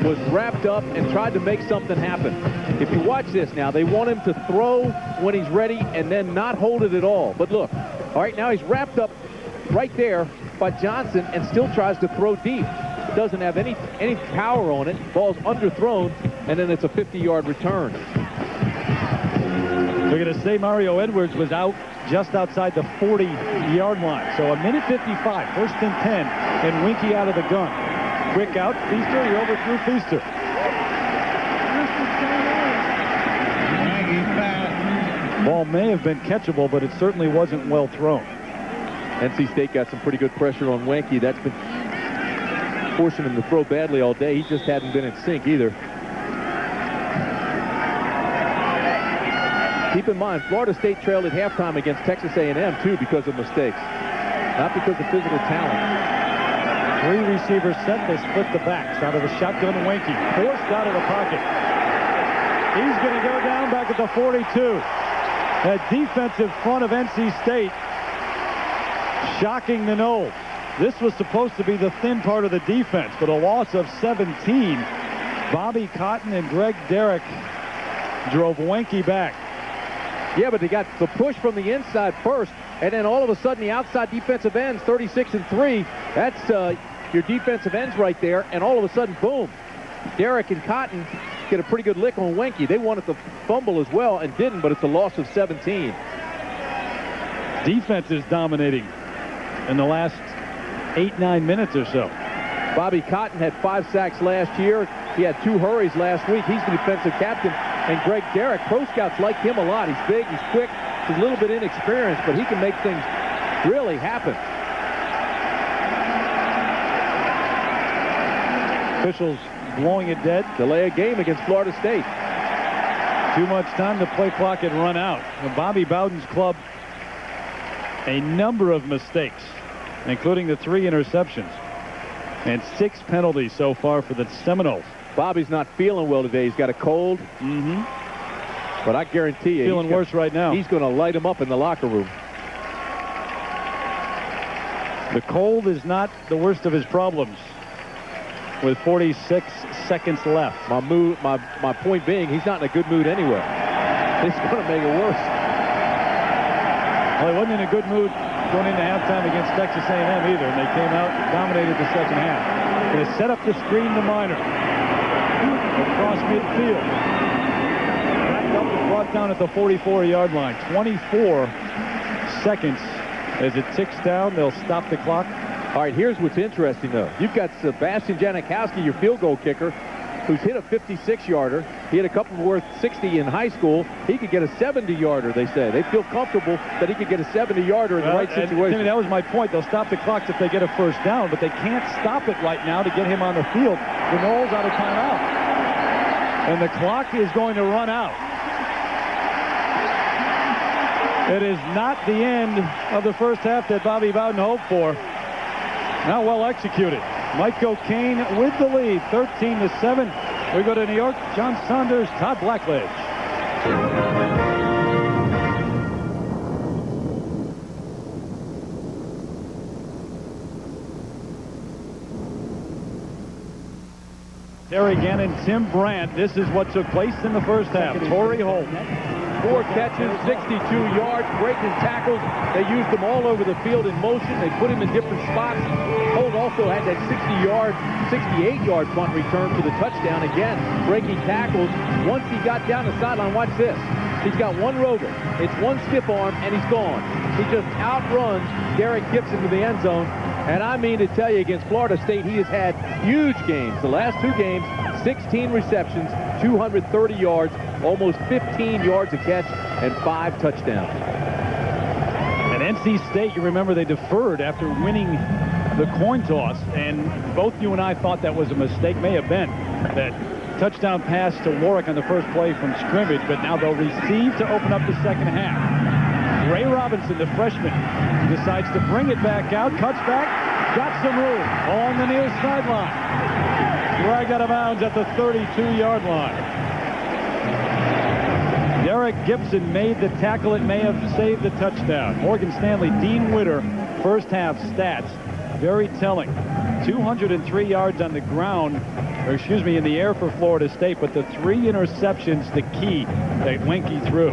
was wrapped up and tried to make something happen. If you watch this now, they want him to throw when he's ready and then not hold it at all. But look, all right, now he's wrapped up right there by Johnson and still tries to throw deep. Doesn't have any power on it. Ball's underthrown, and then it's a 50-yard return. They're going to say Mario Edwards was out just outside the 40-yard line. So a minute 55, first and 10, and Winky out of the gun. Quick out, Feaster, he overthrew Feaster. Ball may have been catchable, but it certainly wasn't well thrown. NC State got some pretty good pressure on Wenke. That's been forcing him to throw badly all day. He just hadn't been in sync either. Keep in mind, Florida State trailed at halftime against Texas A&M, too, because of mistakes, not because of physical talent. 3 receivers set. They split the backs out of the shotgun. Wenke forced out of the pocket. He's going to go down back at the 42. That defensive front of NC State shocking the Noles. This was supposed to be the thin part of the defense, but a loss of 17. Bobby Cotton and Greg Derrick drove Wenke back. Yeah, but they got the push from the inside first, and then all of a sudden the outside defensive ends, 36 and 3. That's your defensive ends right there, and all of a sudden, boom. Derrick and Cotton get a pretty good lick on Wenke. They wanted to fumble as well and didn't, but it's a loss of 17. Defense is dominating in the last 8-9 minutes or so. Bobby Cotton had 5 sacks last year. He had 2 hurries last week. He's the defensive captain. And Greg Derrick, pro scouts like him a lot. He's big, he's quick, he's a little bit inexperienced, but he can make things really happen. Officials blowing it dead. Delay a game against Florida State. Too much time to play clock and run out. And Bobby Bowden's club, a number of mistakes, including the 3 interceptions and 6 penalties so far for the Seminoles. Bobby's not feeling well today. He's got a cold. But I guarantee you, feeling worse right now. He's going to light him up in the locker room. The cold is not the worst of his problems. With 46 seconds left. My point being, he's not in a good mood anyway. This is going to make it worse. Well, he wasn't in a good mood going into halftime against Texas A&M either, and they came out and dominated the second half. They set up the screen to Minor. Across midfield. Backed up and brought down at the 44-yard line. 24 seconds as it ticks down. They'll stop the clock. All right, here's what's interesting, though. You've got Sebastian Janikowski, your field goal kicker, who's hit a 56-yarder. He had a couple worth 60 in high school. He could get a 70-yarder, they say. They feel comfortable that he could get a 70-yarder in the right situation. Timmy, that was my point. They'll stop the clock if they get a first down, but they can't stop it right now to get him on the field. The Noles out of timeout. And the clock is going to run out. It is not the end of the first half that Bobby Bowden hoped for. Now well executed. Mike O'Kane with the lead, 13-7. We go to New York. John Saunders, Todd Blackledge. Terry Gannon, Tim Brandt. This is what took place in the first half. Torrey Holt. 4 catches, 62 yards, breaking tackles. They used him all over the field in motion. They put him in different spots. Holt also had that 68-yard punt return for the touchdown. Again, breaking tackles. Once he got down the sideline, watch this. He's got one rover. It's one stiff arm, and he's gone. He just outruns Derek Gibson to the end zone. And I mean to tell you, against Florida State, he has had huge games. The last 2 games, 16 receptions, 230 yards, almost 15 yards a catch, and 5 touchdowns. At NC State, you remember they deferred after winning the coin toss, and both you and I thought that was a mistake. May have been that touchdown pass to Warwick on the first play from scrimmage, but now they'll receive to open up the second half. Ray Robinson, the freshman, decides to bring it back out, cuts back, got some room on the near sideline. Dragged out of bounds at the 32-yard line. Derek Gibson made the tackle. It may have saved the touchdown. Morgan Stanley, Dean Witter, first half stats, very telling. 203 yards on the ground, or excuse me, in the air for Florida State, but the 3 interceptions, the key that Winky threw.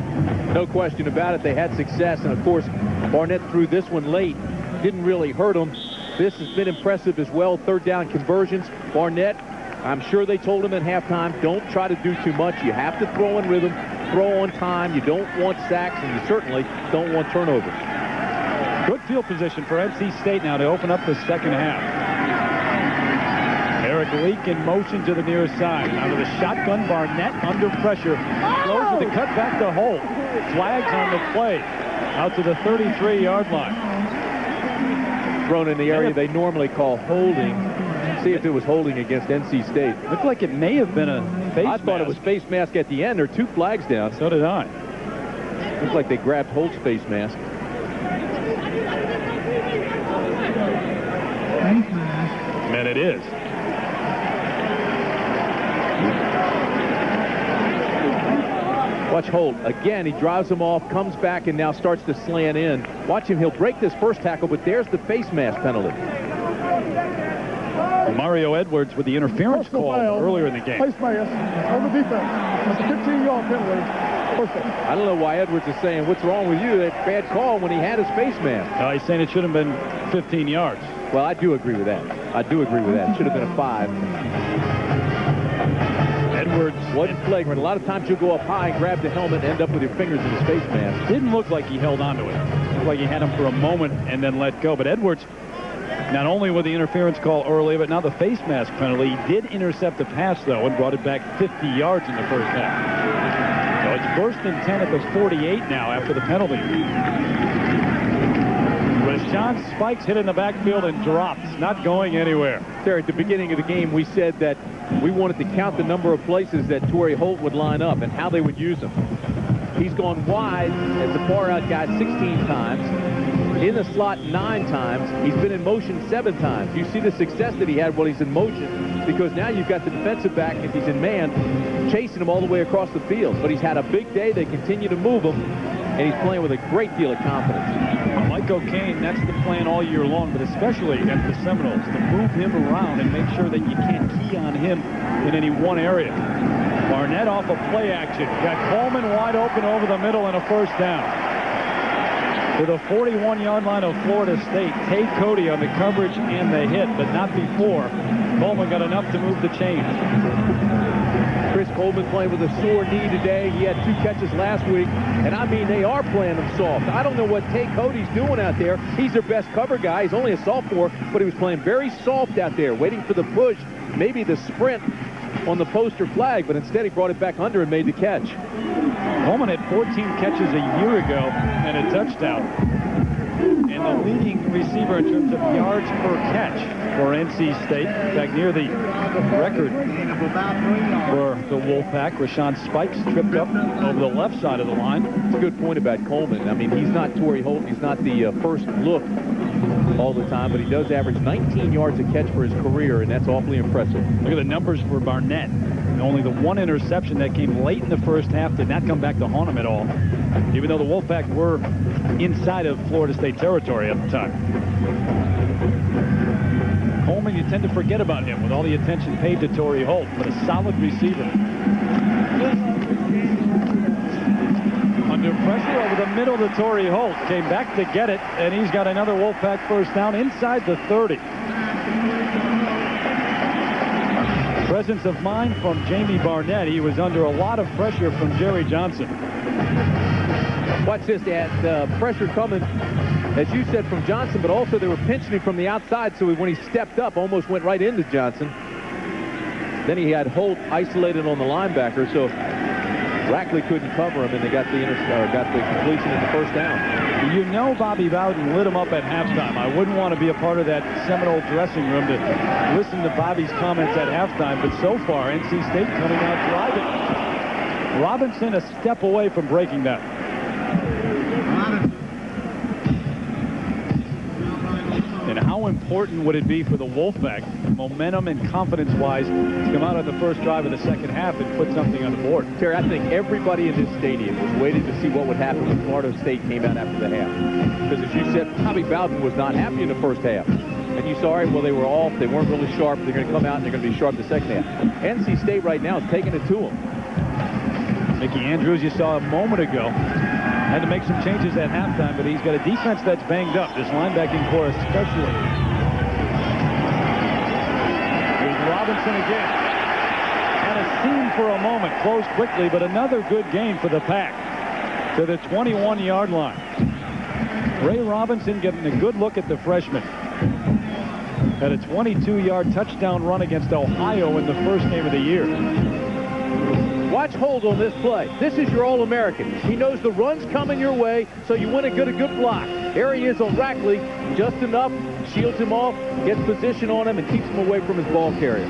No question about it. They had success, and of course, Barnett threw this one late. Didn't really hurt them. This has been impressive as well. 3rd down conversions. Barnett, I'm sure they told him at halftime, don't try to do too much. You have to throw in rhythm, throw on time. You don't want sacks, and you certainly don't want turnovers. Good field position for NC State now to open up the second half. Eric Leak in motion to the near side. Out of the shotgun, Barnett under pressure. Throws with the cut back to Holt. Flags on the play. Out to the 33-yard line. Thrown in the area they normally call holding. See if it was holding against NC State. Looked like it may have been a face mask. I thought it was face mask at the end. There are 2 flags down. So did I. Looks like they grabbed Holt's face mask. And it is. Watch Holt. Again, he drives him off, comes back, and now starts to slant in. Watch him. He'll break this first tackle, but there's the face mask penalty. Mario Edwards with the interference call earlier in the game. Face mask on the defense. That's a 15-yard penalty. I don't know why Edwards is saying, what's wrong with you? That bad call when he had his face mask. He's saying it should have been 15 yards. Well, I do agree with that. It should have been a 5. Edwards wasn't flagrant. A lot of times you'll go up high and grab the helmet and end up with your fingers in his face mask. Didn't look like he held onto it. Looked like he had him for a moment and then let go. But Edwards, not only with the interference call early, but now the face mask penalty. He did intercept the pass, though, and brought it back 50 yards in the first half. So it's 1st and 10 at the 48 now after the penalty. Rashawn Spikes hit in the backfield and drops, not going anywhere. There, at the beginning of the game, we said that we wanted to count the number of places that Torrey Holt would line up and how they would use him. He's gone wide as the far out guy 16 times. In the slot 9 times. He's been in motion 7 times. You see the success that he had while he's in motion, because now you've got the defensive back, if he's in man, chasing him all the way across the field. But he's had a big day. They continue to move him, and he's playing with a great deal of confidence. Mike O'Kane, that's the plan all year long, but especially against the Seminoles, to move him around and make sure that you can't key on him in any one area. Barnett off a play action. Got Coleman wide open over the middle and a first down. To the 41-yard line of Florida State. Tay Cody on the coverage and the hit, but not before. Coleman got enough to move the chains. Chris Coleman playing with a sore knee today. He had 2 catches last week, and I mean, they are playing him soft. I don't know what Tay Cody's doing out there. He's their best cover guy. He's only a sophomore, but he was playing very soft out there, waiting for the push, maybe the sprint on the poster flag, but instead he brought it back under and made the catch. Coleman had 14 catches a year ago and a touchdown. And the leading receiver in terms of yards per catch for NC State. In fact, near the record for the Wolfpack. Rashawn Spikes tripped up over the left side of the line. It's a good point about Coleman. I mean, he's not Torrey Holt. He's not the first look all the time, but he does average 19 yards a catch for his career, and that's awfully impressive. Look at the numbers for Barnett. Only the 1 interception that came late in the first half did not come back to haunt him at all, even though the Wolfpack were inside of Florida State territory at the time. Coleman, you tend to forget about him with all the attention paid to Torrey Holt, but a solid receiver. Under pressure over the middle to Torrey Holt. Came back to get it, and he's got another Wolfpack first down inside the 30. Presence of mind from Jamie Barnett. He was under a lot of pressure from Jerry Johnson. Watch this, pressure coming, as you said, from Johnson, but also they were pinching him from the outside, so when he stepped up, almost went right into Johnson. Then he had Holt isolated on the linebacker, so Rackley couldn't cover him, and they got the completion in the first down. You know Bobby Bowden lit him up at halftime. I wouldn't want to be a part of that Seminole dressing room to listen to Bobby's comments at halftime, but so far, NC State coming out driving. Robinson a step away from breaking that. And how important would it be for the Wolfpack, momentum and confidence-wise, to come out on the first drive of the second half and put something on the board? Terry, I think everybody in this stadium was waiting to see what would happen when Florida State came out after the half. Because as you said, Bobby Bowden was not happy in the first half. And you saw it, well, they were off, they weren't really sharp, they're going to come out and they're going to be sharp the second half. NC State right now is taking it to them. Mickey Andrews, you saw a moment ago, had to make some changes at halftime, but he's got a defense that's banged up, this linebacking core especially. Here's Robinson again. Had a seam for a moment, closed quickly, but another good game for the Pack to the 21-yard line. Ray Robinson getting a good look at the freshman. Had a 22-yard touchdown run against Ohio in the first game of the year. Watch Holt on this play. This is your All-American. He knows the run's coming your way, so you want to get a good block. There he is on Rackley, just enough, shields him off, gets position on him, and keeps him away from his ball carrier.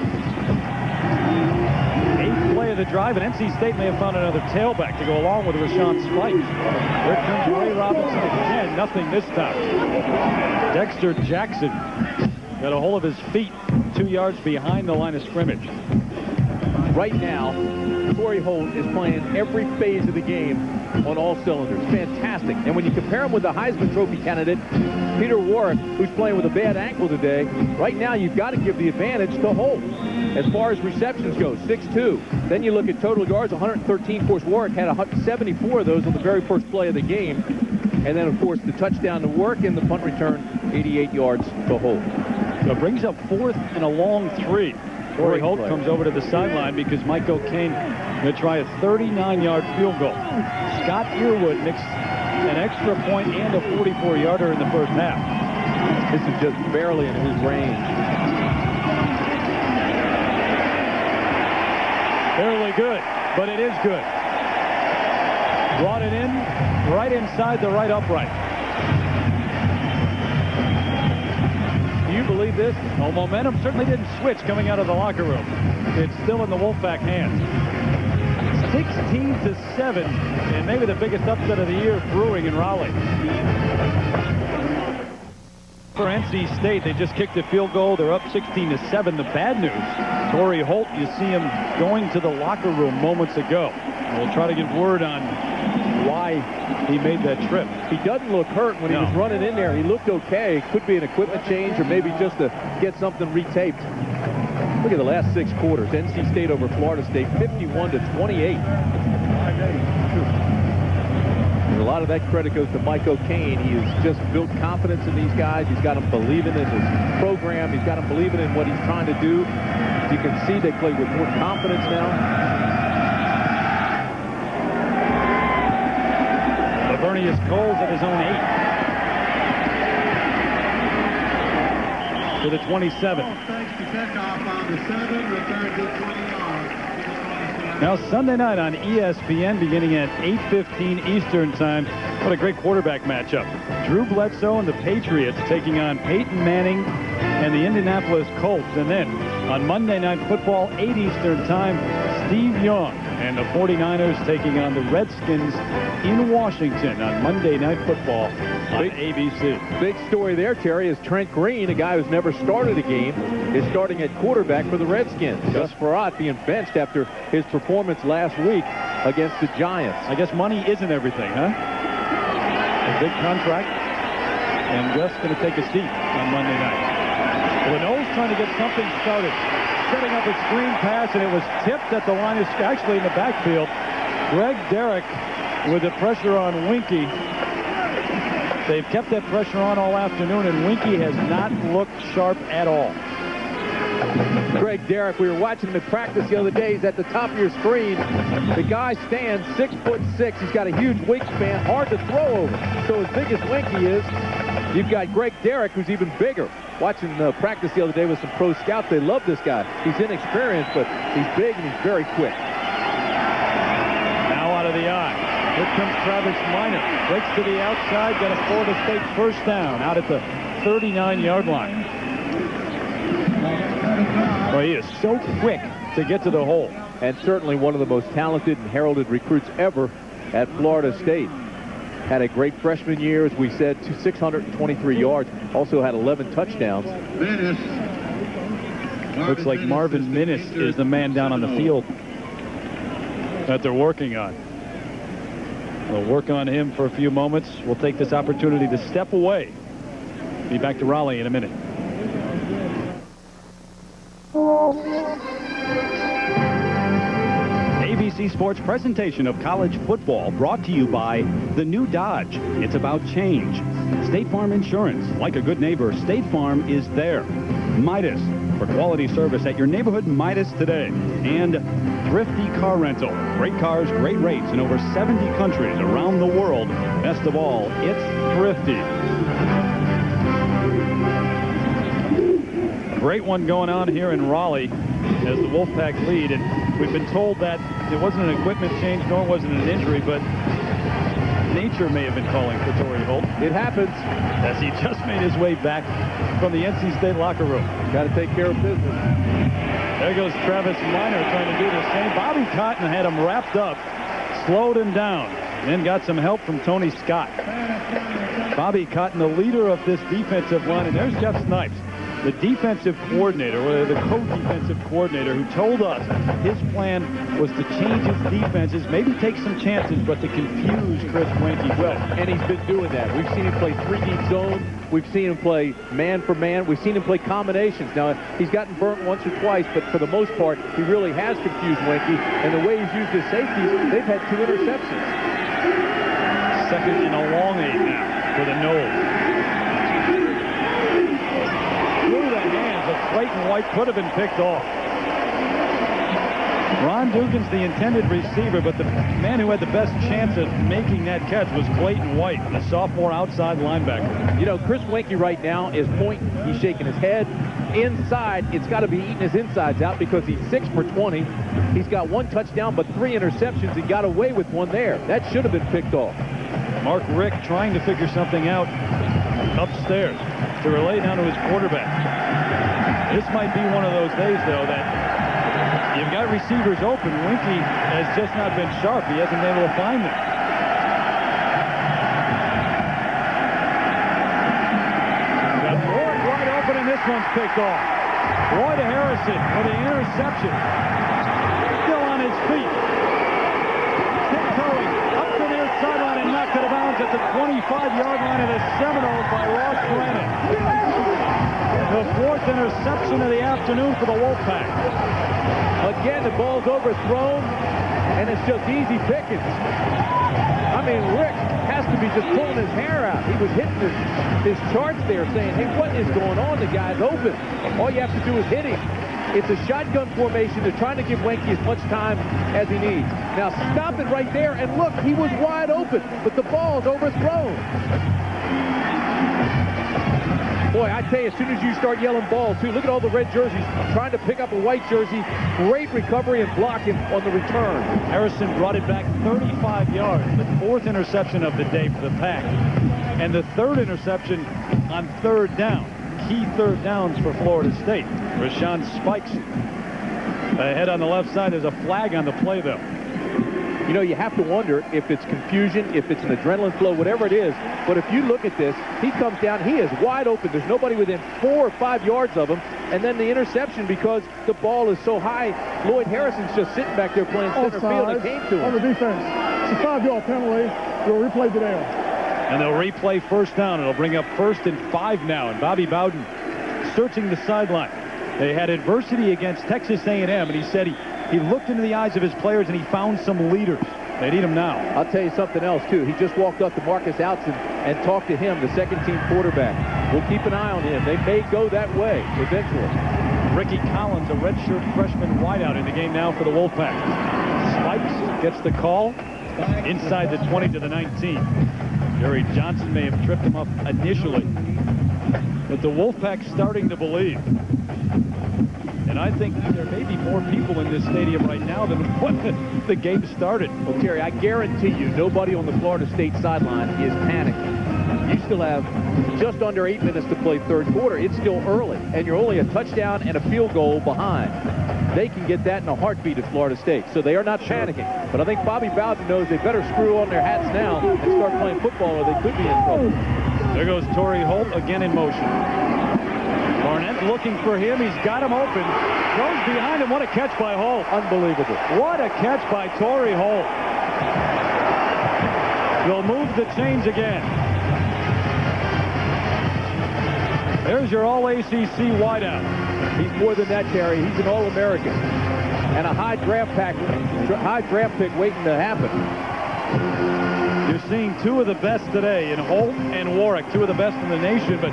8th play of the drive, and NC State may have found another tailback to go along with Rashawn Spike. Here comes Ray Robinson again, nothing this time. Dexter Jackson got a hold of his feet 2 yards behind the line of scrimmage. Right now, Torrey Holt is playing every phase of the game on all cylinders. Fantastic. And when you compare him with the Heisman Trophy candidate, Peter Warwick, who's playing with a bad ankle today, right now you've got to give the advantage to Holt. As far as receptions go, 6'2". Then you look at total yards, 113. Of course, Warwick had 74 of those on the very first play of the game. And then, of course, the touchdown to Warwick and the punt return, 88 yards to Holt. So it brings up 4th and a long 3. Torrey Holt comes over to the sideline because Mike O'Kane going to try a 39-yard field goal. Scott Earwood nicks an extra point and a 44-yarder in the first half. This is just barely in his range. Barely good, but it is good. Brought it in right inside the right upright. Do you believe this? No, momentum certainly didn't switch coming out of the locker room. It's still in the Wolfpack hands. 16-7, and maybe the biggest upset of the year brewing in Raleigh. For NC State, they just kicked a field goal. They're up 16-7. The bad news, Torrey Holt, you see him going to the locker room moments ago. And we'll try to get word on why he made that trip. He doesn't look hurt when he was running in there. He looked okay. It could be an equipment change or maybe just to get something retaped. Look at the last 6 quarters. NC State over Florida State, 51-28. And a lot of that credit goes to Mike O'Kane. He has just built confidence in these guys. He's got them believing in his program. He's got them believing in what he's trying to do. As you can see, they play with more confidence now. Lavernius Coles at his own 8. To the 27. Now Sunday night on ESPN beginning at 8:15 Eastern time. What a great quarterback matchup. Drew Bledsoe and the Patriots taking on Peyton Manning and the Indianapolis Colts. And then on Monday Night Football, 8 Eastern time, Steve Young and the 49ers taking on the Redskins in Washington on Monday Night Football on ABC. Big story there, Terry, is Trent Green, a guy who's never started a game, is starting at quarterback for the Redskins. Gus Frerotte being benched after his performance last week against the Giants. I guess money isn't everything, huh? A big contract, and Gus going to take a seat on Monday night. Leno's trying to get something started. Setting up a screen pass, and it was tipped at the line of actually in the backfield. Greg Derrick with the pressure on Winky. They've kept that pressure on all afternoon, and Winky has not looked sharp at all. Greg Derrick, we were watching him in practice the other day. He's at the top of your screen. The guy stands 6'6". He's got a huge wingspan, hard to throw over. So as big as Winky is, you've got Greg Derrick, who's even bigger. Watching practice the other day with some pro scouts, they love this guy. He's inexperienced, but he's big and he's very quick. Now out of the eye. Here comes Travis Minor. Breaks to the outside, got a Florida State first down out at the 39-yard line. Well, he is so quick to get to the hole. And certainly one of the most talented and heralded recruits ever at Florida State. Had a great freshman year, as we said, to 623 yards. Also had 11 touchdowns. Looks like Marvin Minnis is the man down on the field that they're working on. We'll work on him for a few moments. We'll take this opportunity to step away. Be back to Raleigh in a minute. ABC Sports presentation of college football brought to you by the new Dodge. It's about change. State Farm Insurance. Like a good neighbor, State Farm is there. Midas, for quality service at your neighborhood Midas today. And Thrifty Car Rental. Great cars, great rates in over 70 countries around the world. Best of all, it's thrifty. Great one going on here in Raleigh as the Wolfpack lead, and we've been told that it wasn't an equipment change, nor was it an injury, but nature may have been calling for Torrey Holt. It happens. As he just made his way back from the NC State locker room. Got to take care of business. There goes Travis Minor trying to do the same. Bobby Cotton had him wrapped up, slowed him down, and then got some help from Tony Scott. Bobby Cotton, the leader of this defensive line, and there's Jeff Snipes, the defensive coordinator, or the co-defensive coordinator, who told us his plan was to change his defenses, maybe take some chances, but to confuse Chris Winky. Well, and he's been doing that. We've seen him play 3-deep zone. We've seen him play man for man. We've seen him play combinations. Now, he's gotten burnt once or twice, but for the most part, he really has confused Winky. And the way he's used his safeties, they've had 2 interceptions. Second and a long 8 now for the Noles. Through the hands of Clayton White, could have been picked off. Ron Dugan's the intended receiver, but the man who had the best chance at making that catch was Clayton White, the sophomore outside linebacker. You know, Chris Winky right now is pointing. He's shaking his head. Inside, it's got to be eating his insides out because he's 6 for 20. He's got 1 touchdown, but 3 interceptions. He got away with 1 there. That should have been picked off. Mark Rick trying to figure something out upstairs to relay down to his quarterback. This might be one of those days, though, that you've got receivers open. Winky has just not been sharp. He hasn't been able to find them. Got Ward wide open, and this one's picked off. Lloyd Harrison for the interception. Still on his feet. Tiptoeing up the near sideline and knocked it out of bounds at the 25-yard line of the Seminoles by Ross Granite. The 4th interception of the afternoon for the Wolfpack. Again, the ball's overthrown, and it's just easy pickings. I mean, Rick has to be just pulling his hair out. He was hitting his charts there saying, hey, what is going on? The guy's open. All you have to do is hit him. It's a shotgun formation. They're trying to give Winky as much time as he needs. Now, stop it right there, and look, he was wide open, but the ball's overthrown. Boy, I tell you, as soon as you start yelling ball, too, look at all the red jerseys trying to pick up a white jersey. Great recovery and blocking on the return. Harrison brought it back 35 yards, the 4th interception of the day for the Pack. And the 3rd interception on 3rd down. Key 3rd downs for Florida State. Rashawn Spikes ahead on the left side. There's a flag on the play, though. You know, you have to wonder if it's confusion, if it's an adrenaline flow, whatever it is. But if you look at this, he comes down, he is wide open. There's nobody within 4 or 5 yards of him. And then the interception, because the ball is so high, Lloyd Harrison's just sitting back there playing center field, and it came to him. On the defense. It's a 5-yard penalty. We'll replay the down. And they'll replay 1st down. It'll bring up 1st and 5 now. And Bobby Bowden searching the sideline. They had adversity against Texas A&M, and he said he looked into the eyes of his players and he found some leaders. They need him now. I'll tell you something else, too. He just walked up to Marcus Outson and talked to him, the 2nd-team quarterback. We'll keep an eye on him. They may go that way eventually. Ricky Collins, a redshirt freshman wideout, in the game now for the Wolfpack. Spikes, gets the call inside the 20 to the 19. Jerry Johnson may have tripped him up initially, but the Wolfpack starting to believe. And I think there may be more people in this stadium right now than when the game started. Well, Terry, I guarantee you nobody on the Florida State sideline is panicking. You still have just under 8 minutes to play third quarter. It's still early, and you're only a touchdown and a field goal behind. They can get that in a heartbeat at Florida State, so they are not panicking. But I think Bobby Bowden knows they better screw on their hats now and start playing football, or they could be in trouble. There goes Torrey Holt again in motion. Barnett looking for him. He's got him open. Throws behind him. What a catch by Holt. Unbelievable. What a catch by Torrey Holt. They'll move the chains again. There's your all-ACC wideout. He's more than that, Terry. He's an All-American and a high draft pick waiting to happen. You're seeing two of the best today in Holt and Warwick, two of the best in the nation, but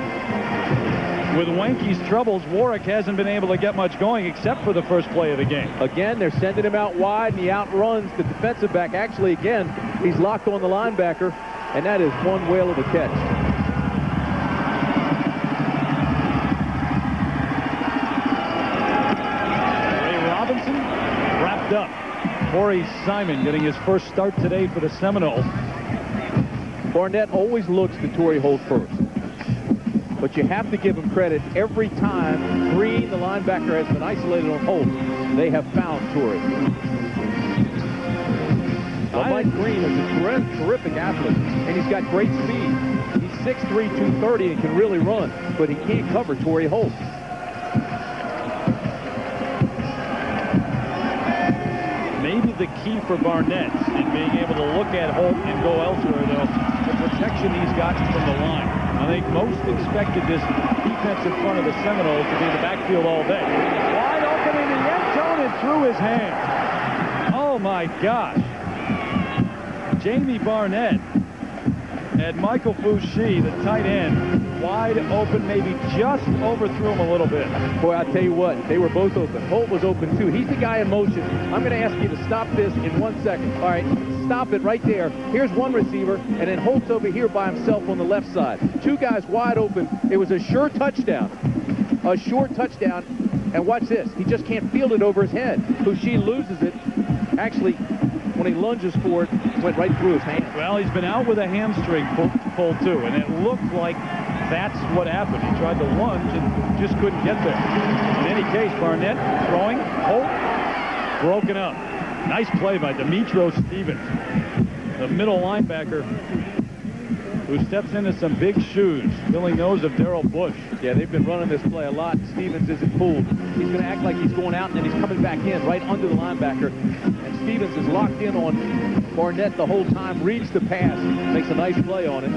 with Wanky's troubles, Warwick hasn't been able to get much going except for the first play of the game. Again, they're sending him out wide, and he outruns the defensive back. Actually, again, he's locked on the linebacker, and that is one whale of a catch. Wrapped up. Corey Simon getting his first start today for the Seminoles. Barnett always looks to Torrey Holt first. But you have to give him credit. Every time Green, the linebacker, has been isolated on Holt, they have found Torrey. Mike Green is a terrific athlete, and he's got great speed. He's 6'3", 230, and can really run, but he can't cover Torrey Holt. Maybe the key for Barnett in being able to look at Holt and go elsewhere, though, the protection he's gotten from the line. I think most expected this defense in front of the Seminoles to be in the backfield all day. Wide open in the end zone and through his hands. Oh, my gosh. Jamie Barnett and Michael Fouché, the tight end, wide open, maybe just overthrew him a little bit. Boy, I'll tell you what, they were both open. Holt was open, too. He's the guy in motion. I'm going to ask you to stop this in 1 second. All right, stop it right there. Here's one receiver, and then Holt's over here by himself on the left side. Two guys wide open. It was a sure touchdown. A short touchdown. And watch this. He just can't field it over his head. Fouché loses it. Actually, when he lunges for it, it went right through his hand. Well, he's been out with a hamstring pull too, and it looked like that's what happened. He tried to lunge and just couldn't get there. In any case, Barnett throwing, Holt broken up. Nice play by Demetro Stevens, the middle linebacker, who steps into some big shoes, filling those of Darrell Bush. Yeah, they've been running this play a lot. Stevens isn't fooled. He's going to act like he's going out, and then he's coming back in right under the linebacker. And Stevens is locked in on Barnett the whole time, reads the pass, makes a nice play on it.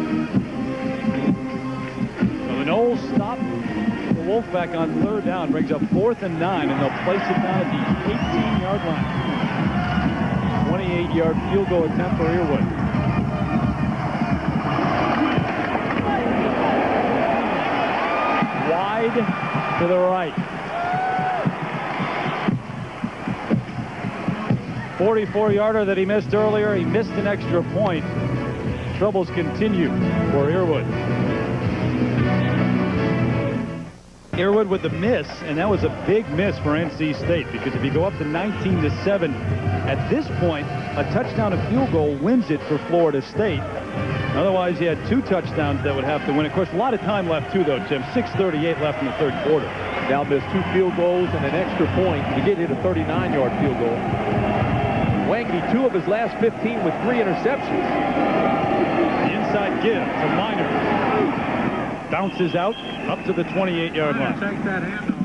So the Noles stop the Wolfpack on third down, brings up 4th and 9, and they'll place it down at the 18-yard line. 28-yard field goal attempt for Earwood. Wide to the right. 44-yarder that he missed earlier. He missed an extra point. Troubles continue for Earwood. Earwood with the miss, and that was a big miss for NC State, because if you go up to 19-7 at this point, a touchdown, a field goal wins it for Florida State. Otherwise, you had two touchdowns that would have to win. Of course, a lot of time left, too, though, Tim. 6:38 left in the third quarter. Now missed 2 field goals and an extra point. He did hit a 39-yard field goal. Wanky, 2 of his last 15 with 3 interceptions. The inside give to Minor. Bounces out up to the 28-yard line. Take that handoff.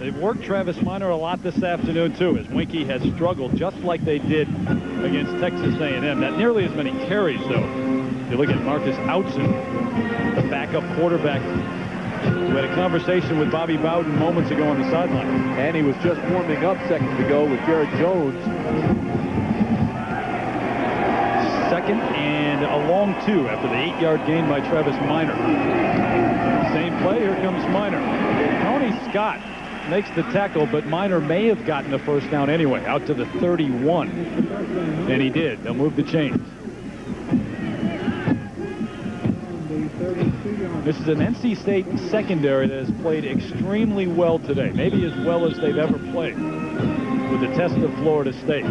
They've worked Travis Minor a lot this afternoon, too, as Winky has struggled just like they did against Texas A&M. Not nearly as many carries, though. You look at Marcus Outson, the backup quarterback, who had a conversation with Bobby Bowden moments ago on the sideline. And he was just warming up seconds ago with Jared Jones. 2nd and a long 2 after the 8-yard gain by Travis Minor. Same play, here comes Minor. Tony Scott makes the tackle, but Minor may have gotten the first down anyway, out to the 31. And he did. They'll move the chains. This is an NC State secondary that has played extremely well today, maybe as well as they've ever played, with the test of Florida State.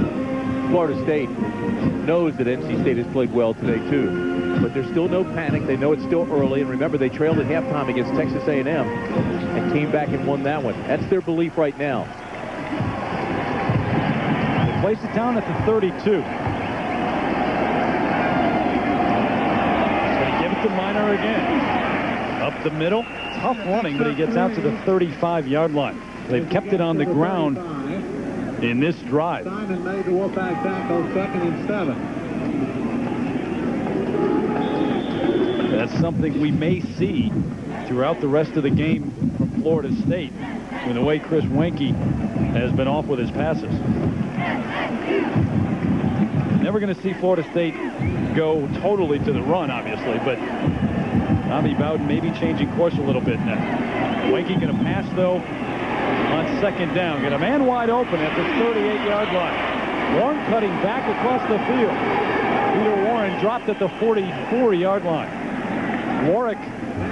Florida State knows that NC State has played well today, too. But there's still no panic. They know it's still early. And remember, they trailed at halftime against Texas A&M and came back and won that one. That's their belief right now. They place it down at the 32. To Minor again. Up the middle. Tough running, but he gets out to the 35-yard line. They've kept it on the ground in this drive. Simon made the Wolfpack tackle, 2nd and 7. That's something we may see throughout the rest of the game from Florida State, in the way Chris Wenke has been off with his passes. Never going to see Florida State go totally to the run, obviously, but Bobby Bowden may be changing course a little bit now. Wenke going to pass, though, on 2nd down. Got a man wide open at the 38-yard line. Warren cutting back across the field. Peter Warren dropped at the 44-yard line. Warwick,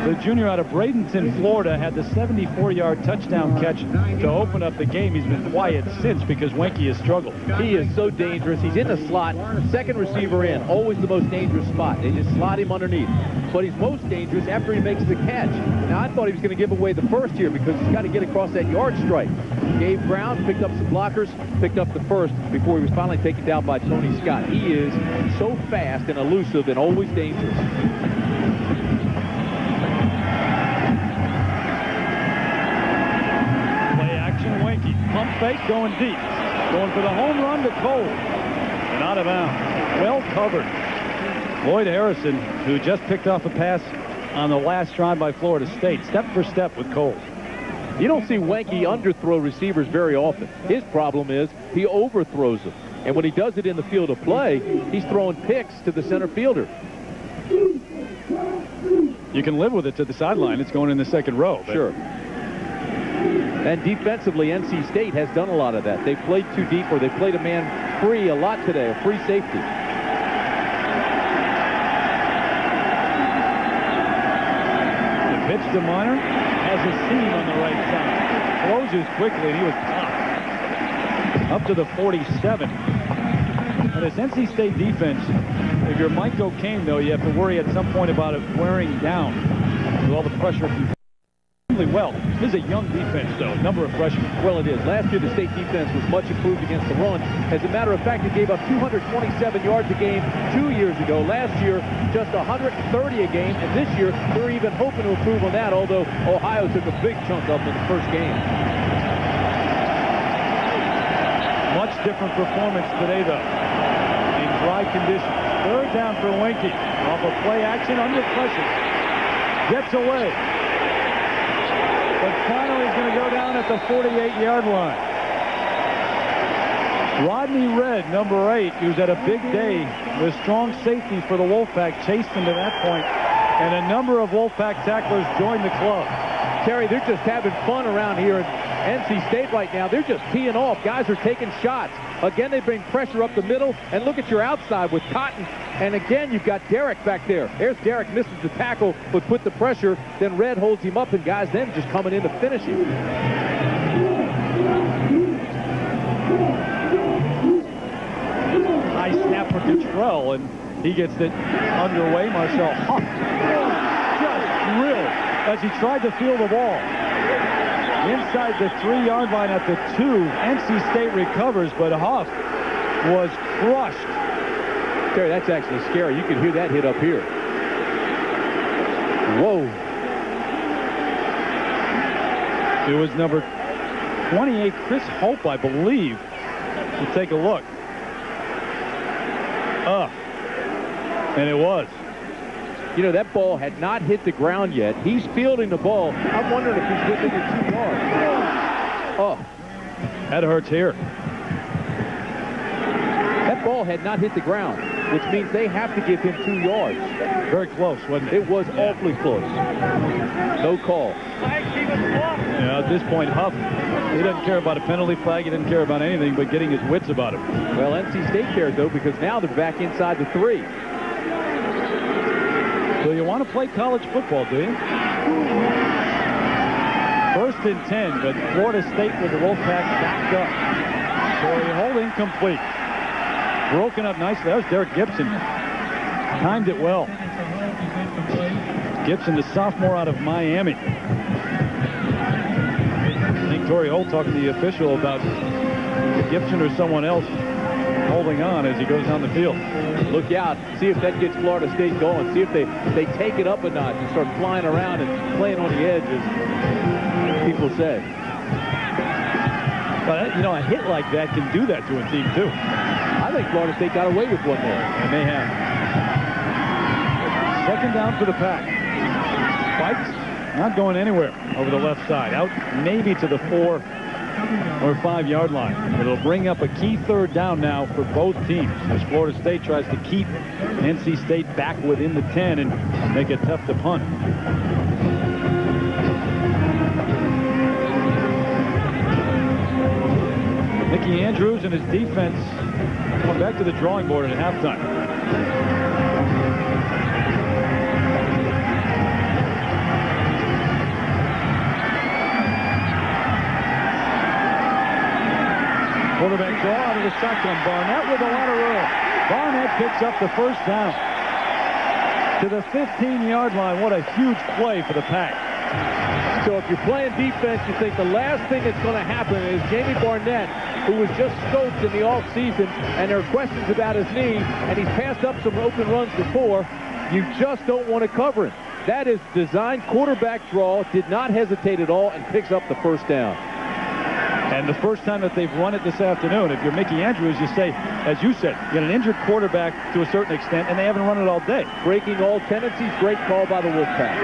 the junior out of Bradenton, Florida, had the 74-yard touchdown catch to open up the game. He's been quiet since because Wenke has struggled. He is so dangerous. He's in the slot, second receiver in, always the most dangerous spot. They just slot him underneath. But he's most dangerous after he makes the catch. Now, I thought he was going to give away the first here because he's got to get across that yard stripe. Gave ground, picked up some blockers, picked up the first before he was finally taken down by Tony Scott. He is so fast and elusive and always dangerous. Pump fake going deep. Going for the home run to Cole. And out of bounds. Well covered. Lloyd Harrison, who just picked off a pass on the last drive by Florida State, step for step with Cole. You don't see Wenke underthrow receivers very often. His problem is he overthrows them. And when he does it in the field of play, he's throwing picks to the center fielder. You can live with it to the sideline. It's going in the second row. Sure. And defensively, NC State has done a lot of that. They've played too deep, or they played a man free a lot today, a free safety. The pitch to Minor has a seam on the right side. Closes quickly, and he was popped. Up to the 47. And this NC State defense, if you're Mike O'Kane, though, you have to worry at some point about it wearing down with all the pressure from well. This is a young defense, though. Number of freshmen. Well, it is. Last year, the state defense was much improved against the run. As a matter of fact, it gave up 227 yards a game 2 years ago. Last year, just 130 a game. And this year, they're even hoping to improve on that, although Ohio took a big chunk up in the first game. Much different performance today, though, in dry conditions. Third down for Wenke. Off of play action, under pressure. Gets away. But finally he's going to go down at the 48-yard line. Rodney Redd, number 8, who's had a big day with strong safety for the Wolfpack, chased him to that point, and a number of Wolfpack tacklers joined the club. Terry, they're just having fun around here at NC State right now. They're just teeing off. Guys are taking shots. Again, they bring pressure up the middle, and look at your outside with Cotton. And again, you've got Derrick back there. There's Derrick, misses the tackle, but put the pressure. Then Red holds him up, and guys then just coming in to finish him. High snap for Cottrell, and he gets it underway. Marcel Huff just drilled as he tried to field the ball. Inside the 3-yard line at the 2, NC State recovers, but Huff was crushed. Terry, that's actually scary. You can hear that hit up here. Whoa. It was number 28, Chris Hope, I believe. We'll take a look. And it was. You know, that ball had not hit the ground yet. He's fielding the ball. I'm wondering if he's within the 2 yards. Oh. That hurts here. That ball had not hit the ground. which means they have to give him 2 yards. Very close, wasn't it? It was awfully close. No call. Yeah, at this point, Huff, he doesn't care about a penalty flag. He doesn't care about anything but getting his wits about him. Well, NC State cares, though, because now they're back inside the 3. So you want to play college football, do you? 1st and 10, but Florida State with the Wolfpack backed up. Torrey Holt incomplete. Broken up nicely. That was Derek Gibson. Timed it well. Gibson, the sophomore out of Miami. I think Torrey Holt talking to the official about Gibson or someone else holding on as he goes down the field. Look out. See if that gets Florida State going. See if they take it up a notch and start flying around and playing on the edge, as people say. But, you know, a hit like that can do that to a team, too. I think Florida State got away with one there. And they have. 2nd down for the Pack. Spikes not going anywhere over the left side. Out maybe to the 4 or 5 yard line. It'll bring up a key 3rd down now for both teams as Florida State tries to keep NC State back within the 10 and make it tough to punt. Mickey Andrews and his defense going back to the drawing board at halftime. Quarterback draw out of the shotgun. Barnett with a lot of room. Barnett picks up the 1st down to the 15-yard line. What a huge play for the Pack. So if you're playing defense, you think the last thing that's going to happen is Jamie Barnett, who was just scoped in the offseason, and there are questions about his knee, and he's passed up some open runs before. You just don't want to cover him. That is designed quarterback draw, did not hesitate at all, and picks up the 1st down. And the first time that they've run it this afternoon, if you're Mickey Andrews, you say, as you said, you got an injured quarterback to a certain extent, and they haven't run it all day. Breaking all tendencies, great call by the Wolfpack.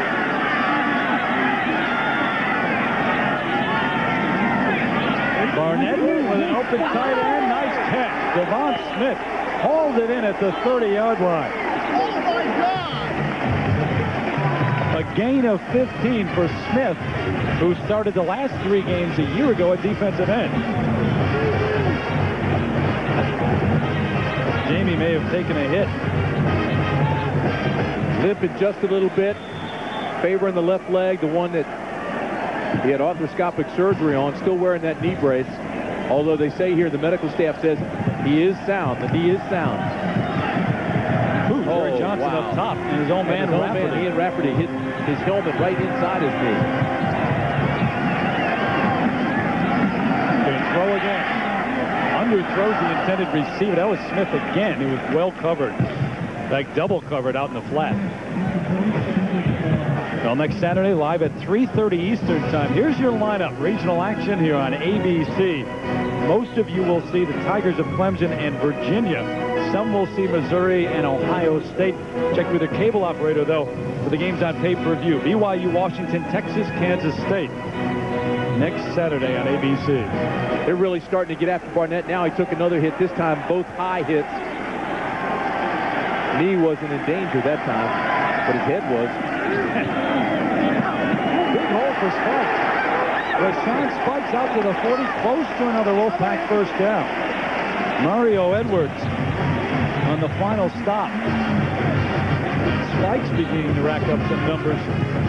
Barnett with an open tight end. Nice catch. Devon Smith hauled it in at the 30-yard line. Oh, my God! A gain of 15 for Smith, who started the last 3 games a year ago at defensive end. Jamie may have taken a hit. Limping just a little bit. Favoring the left leg, the one that he had arthroscopic surgery on, still wearing that knee brace. Although they say here, the medical staff says he is sound. The knee is sound. Jerry Johnson wow. up top, and his own man Rafferty. Ian Rafferty hit his helmet right inside his knee. Going to throw again. Underthrows the intended receiver. That was Smith again. He was well covered. Like double covered out in the flat. Well, next Saturday, live at 3:30 Eastern time. Here's your lineup. Regional action here on ABC. Most of you will see the Tigers of Clemson and Virginia. Some will see Missouri and Ohio State. Check with their cable operator, though, for the games on pay-per-view. BYU, Washington, Texas, Kansas State. Next Saturday on ABC. They're really starting to get after Barnett now. He took another hit, this time both high hits. Knee wasn't in danger that time, but his head was. Big hole for Spikes. Rashawn Spikes out to the 40, close to another Wolfpack 1st down. Mario Edwards on the final stop. Spikes beginning to rack up some numbers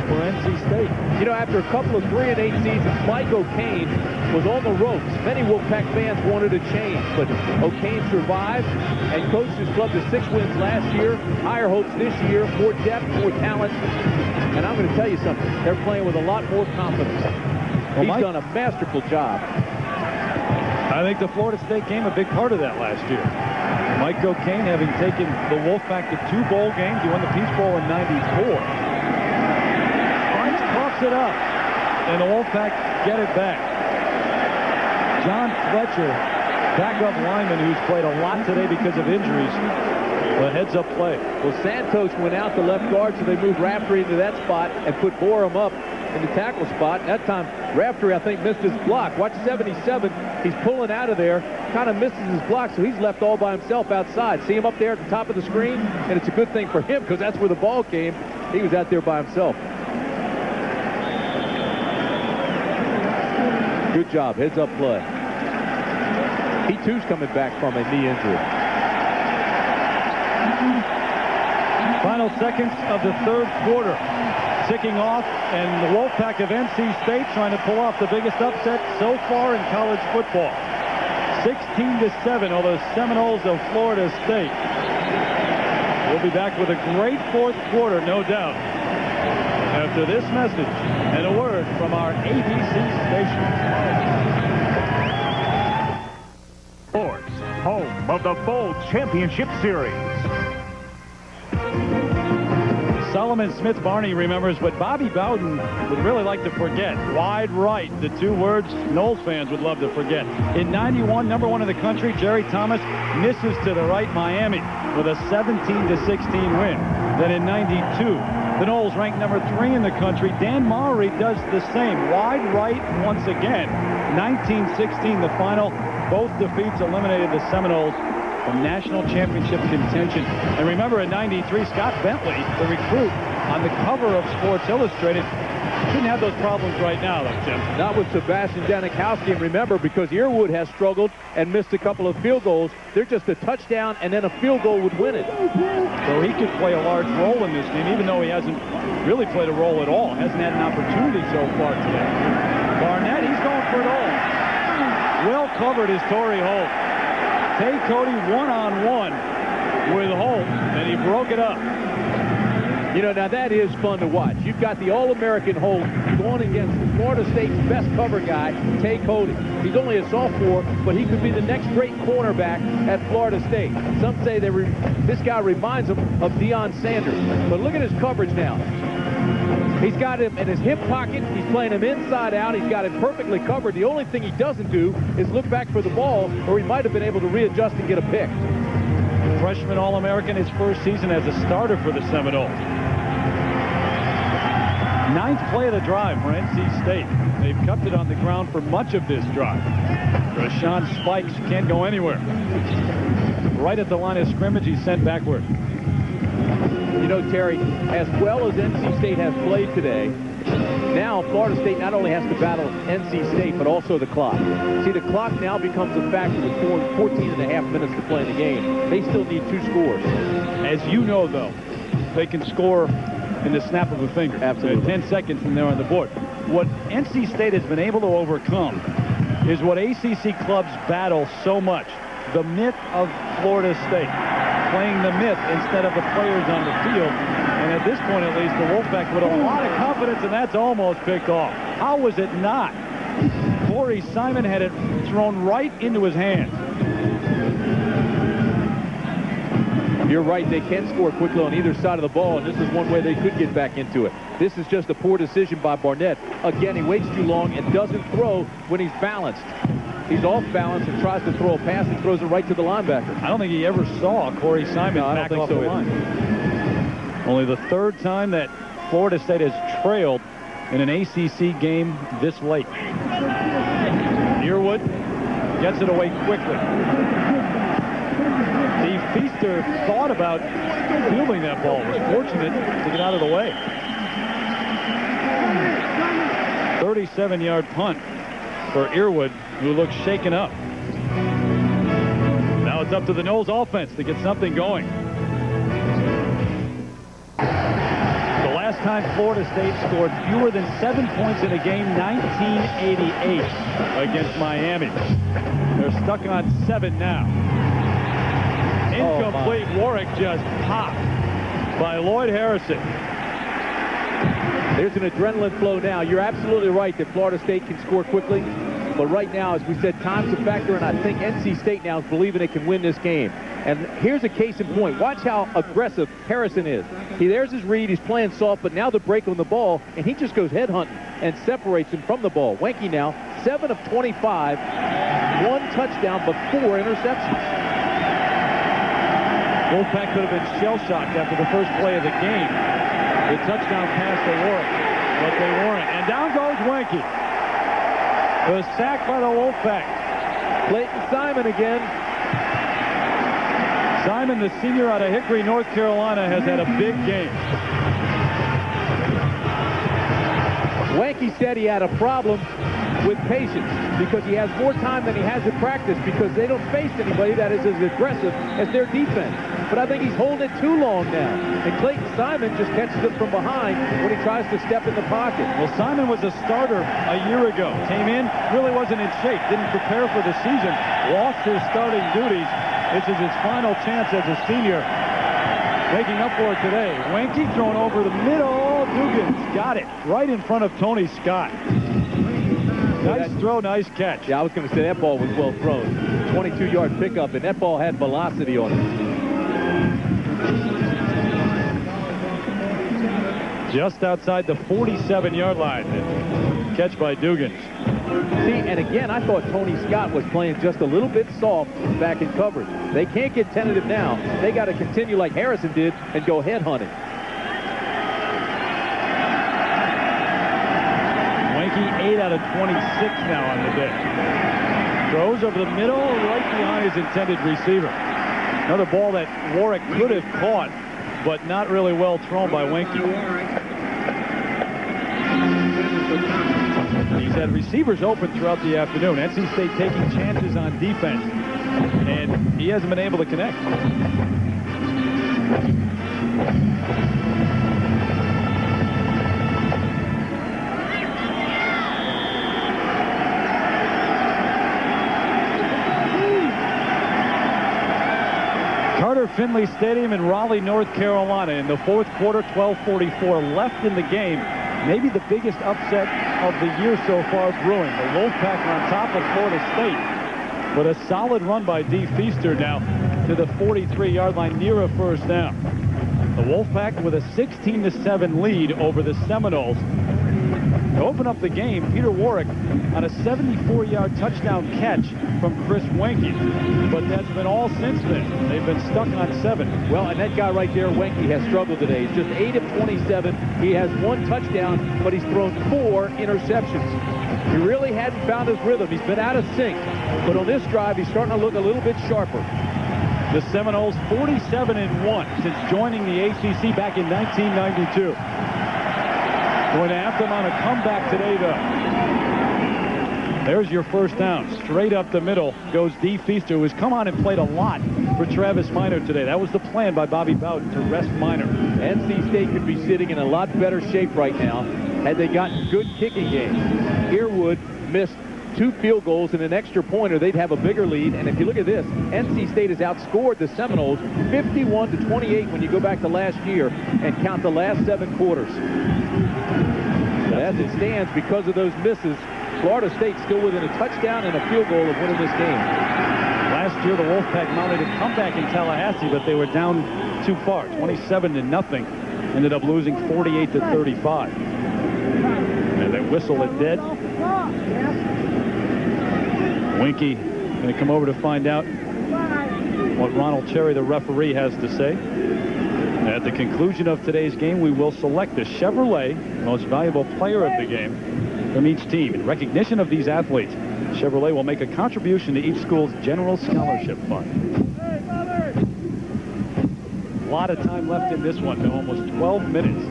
for NC State. You know, after a couple of 3-8 seasons, Mike O'Kane was on the ropes. Many Wolfpack fans wanted a change, but O'Kane survived and coached his club to 6 wins last year. Higher hopes this year, more depth, more talent. And I'm going to tell you something. They're playing with a lot more confidence. He's done a masterful job. I think the Florida State game a big part of that last year. Mike O'Kane having taken the Wolfpack to 2 bowl games. He won the Peach Bowl in '94. Spikes pops it up, and the Wolfpack get it back. John Fletcher, backup lineman who's played a lot today because of injuries. A heads-up play. Well, Santos went out the left guard, so they moved Rafferty into that spot and put Borum up. in the tackle spot. That time, Raftery, I think, missed his block. Watch 77. He's pulling out of there, kind of misses his block, so he's left all by himself outside. See him up there at the top of the screen? And it's a good thing for him because that's where the ball came. He was out there by himself. Good job. Heads up play. He, too's coming back from a knee injury. Final seconds of the third quarter. Ticking off, and the Wolfpack of NC State trying to pull off the biggest upset so far in college football. 16-7 over the Seminoles of Florida State. We'll be back with a great fourth quarter, no doubt, after this message and a word from our ABC station. Sports, home of the Bowl Championship Series. Solomon Smith Barney remembers what Bobby Bowden would really like to forget. Wide right, the two words Knowles fans would love to forget. In 91, number one in the country, Jerry Thomas misses to the right Miami with a 17-16 win. Then in 92, the Knowles ranked number 3 in the country. Dan Maury does the same. Wide right once again. 1916 the final. Both defeats eliminated the Seminoles from national championship contention. And remember, in 93, Scott Bentley, the recruit on the cover of Sports Illustrated, shouldn't have those problems right now, though, Tim. Not with Sebastian Danikowski. And remember, because Earwood has struggled and missed a couple of field goals, they're just a touchdown and then a field goal would win it. So he could play a large role in this game, even though he hasn't really played a role at all. Hasn't had an opportunity so far today. Barnett, he's going for it all. Well covered is Torrey Holt. Tay Cody one-on-one with Holt, and he broke it up. You know, now that is fun to watch. You've got the All-American Holt going against Florida State's best cover guy, Tay Cody. He's only a sophomore, but he could be the next great cornerback at Florida State. Some say this guy reminds him of Deion Sanders. But look at his coverage now. He's got him in his hip pocket. He's playing him inside out. He's got him perfectly covered. The only thing he doesn't do is look back for the ball, or he might have been able to readjust and get a pick. Freshman All-American his first season as a starter for the Seminoles. 9th play of the drive for NC State. They've kept it on the ground for much of this drive. Rashawn Spikes can't go anywhere. Right at the line of scrimmage, he's sent backward. You know, Terry, as well as NC State has played today, now Florida State not only has to battle NC State, but also the clock. See, the clock now becomes a factor with 14 and a half minutes to play in the game. They still need 2 scores. As you know, though, they can score in the snap of a finger. Absolutely. 10 seconds and they're on the board. What NC State has been able to overcome is what ACC clubs battle so much, the myth of Florida State. Playing the myth instead of the players on the field. And at this point, at least, the Wolfpack with a lot of confidence, and that's almost picked off. How was it not? Corey Simon had it thrown right into his hands. You're right. They can score quickly on either side of the ball, and this is one way they could get back into it. This is just a poor decision by Barnett. Again, he waits too long and doesn't throw when he's balanced. He's off balance and tries to throw a pass and throws it right to the linebacker. I don't think he ever saw Corey Simon back off the line. Only the 3rd time that Florida State has trailed in an ACC game this late. Earwood gets it away quickly. Steve Feaster thought about fielding that ball. Was fortunate to get out of the way. 37-yard punt for Earwood, who looks shaken up. Now it's up to the Knowles offense to get something going. The last time Florida State scored fewer than 7 points in a game, 1988 against Miami. They're stuck on 7 now. Incomplete. Warwick just popped by Lloyd Harrison. There's an adrenaline flow now. You're absolutely right that Florida State can score quickly. But right now, as we said, time's a factor, and I think NC State now is believing it can win this game. And here's a case in point. Watch how aggressive Harrison is. There's his read. He's playing soft, but now the break on the ball, and he just goes head hunting and separates him from the ball. Wenke now, 7 of 25, 1 touchdown, but 4 interceptions. Wolfpack could have been shell-shocked after the first play of the game. The touchdown pass to Warwick. but they weren't. And down goes Wenke. The sack by the Wolfpack. Clayton Simon again. Simon, the senior out of Hickory, North Carolina, has had a big game. Wenke said he had a problem with patience because he has more time than he has in practice because they don't face anybody that is as aggressive as their defense. But I think he's holding it too long now. And Clayton Simon just catches it from behind when he tries to step in the pocket. Well, Simon was a starter a year ago. Came in, really wasn't in shape, didn't prepare for the season, lost his starting duties. This is his final chance as a senior. Making up for it today. Wenke thrown over the middle. Dugans got it right in front of Tony Scott. Nice throw, nice catch. Yeah, I was going to say that ball was well thrown. 22-yard pickup, and that ball had velocity on it. Just outside the 47-yard line. Catch by Dugans. See, and again, I thought Tony Scott was playing just a little bit soft back in coverage. They can't get tentative now. They got to continue like Harrison did and go head hunting. Wenke 8 out of 26 now on the day. Throws over the middle, right behind his intended receiver. Another ball that Warwick could have caught, but not really well thrown by Wenke. He's had receivers open throughout the afternoon. NC State taking chances on defense, and he hasn't been able to connect. Carter Finley Stadium in Raleigh, North Carolina. In the fourth quarter, 12:44 left in the game. Maybe the biggest upset of the year so far brewing. The Wolfpack on top of Florida State. But a solid run by D. Feaster now to the 43-yard line near a first down. The Wolfpack with a 16-7 lead over the Seminoles. To open up the game, Peter Warwick on a 74-yard touchdown catch from Chris Wenke. But that's been all since then. They've been stuck on 7. Well, and that guy right there, Wenke, has struggled today. He's just 8 of 27. He has 1 touchdown, but he's thrown 4 interceptions. He really hadn't found his rhythm. He's been out of sync. But on this drive, he's starting to look a little bit sharper. The Seminoles 47-1 since joining the ACC back in 1992. Going to have them on a comeback today, though. There's your first down. Straight up the middle goes D. Feaster, who has come on and played a lot for Travis Minor today. That was the plan by Bobby Bowden to rest Minor. NC State could be sitting in a lot better shape right now had they gotten good kicking games. Earwood missed 2 field goals and an extra pointer. They'd have a bigger lead. And if you look at this, NC State has outscored the Seminoles 51-28 when you go back to last year and count the last 7 quarters. But as it stands, because of those misses, Florida State's still within a touchdown and a field goal of winning this game. Last year, the Wolfpack mounted a comeback in Tallahassee, but they were down too far, 27-0. Ended up losing 48-35. And they whistle it dead. Wenke going to come over to find out what Ronald Cherry, the referee, has to say. At the conclusion of today's game, we will select the Chevrolet most valuable player of the game from each team. In recognition of these athletes, Chevrolet will make a contribution to each school's general scholarship fund. A lot of time left in this one, though, almost 12 minutes.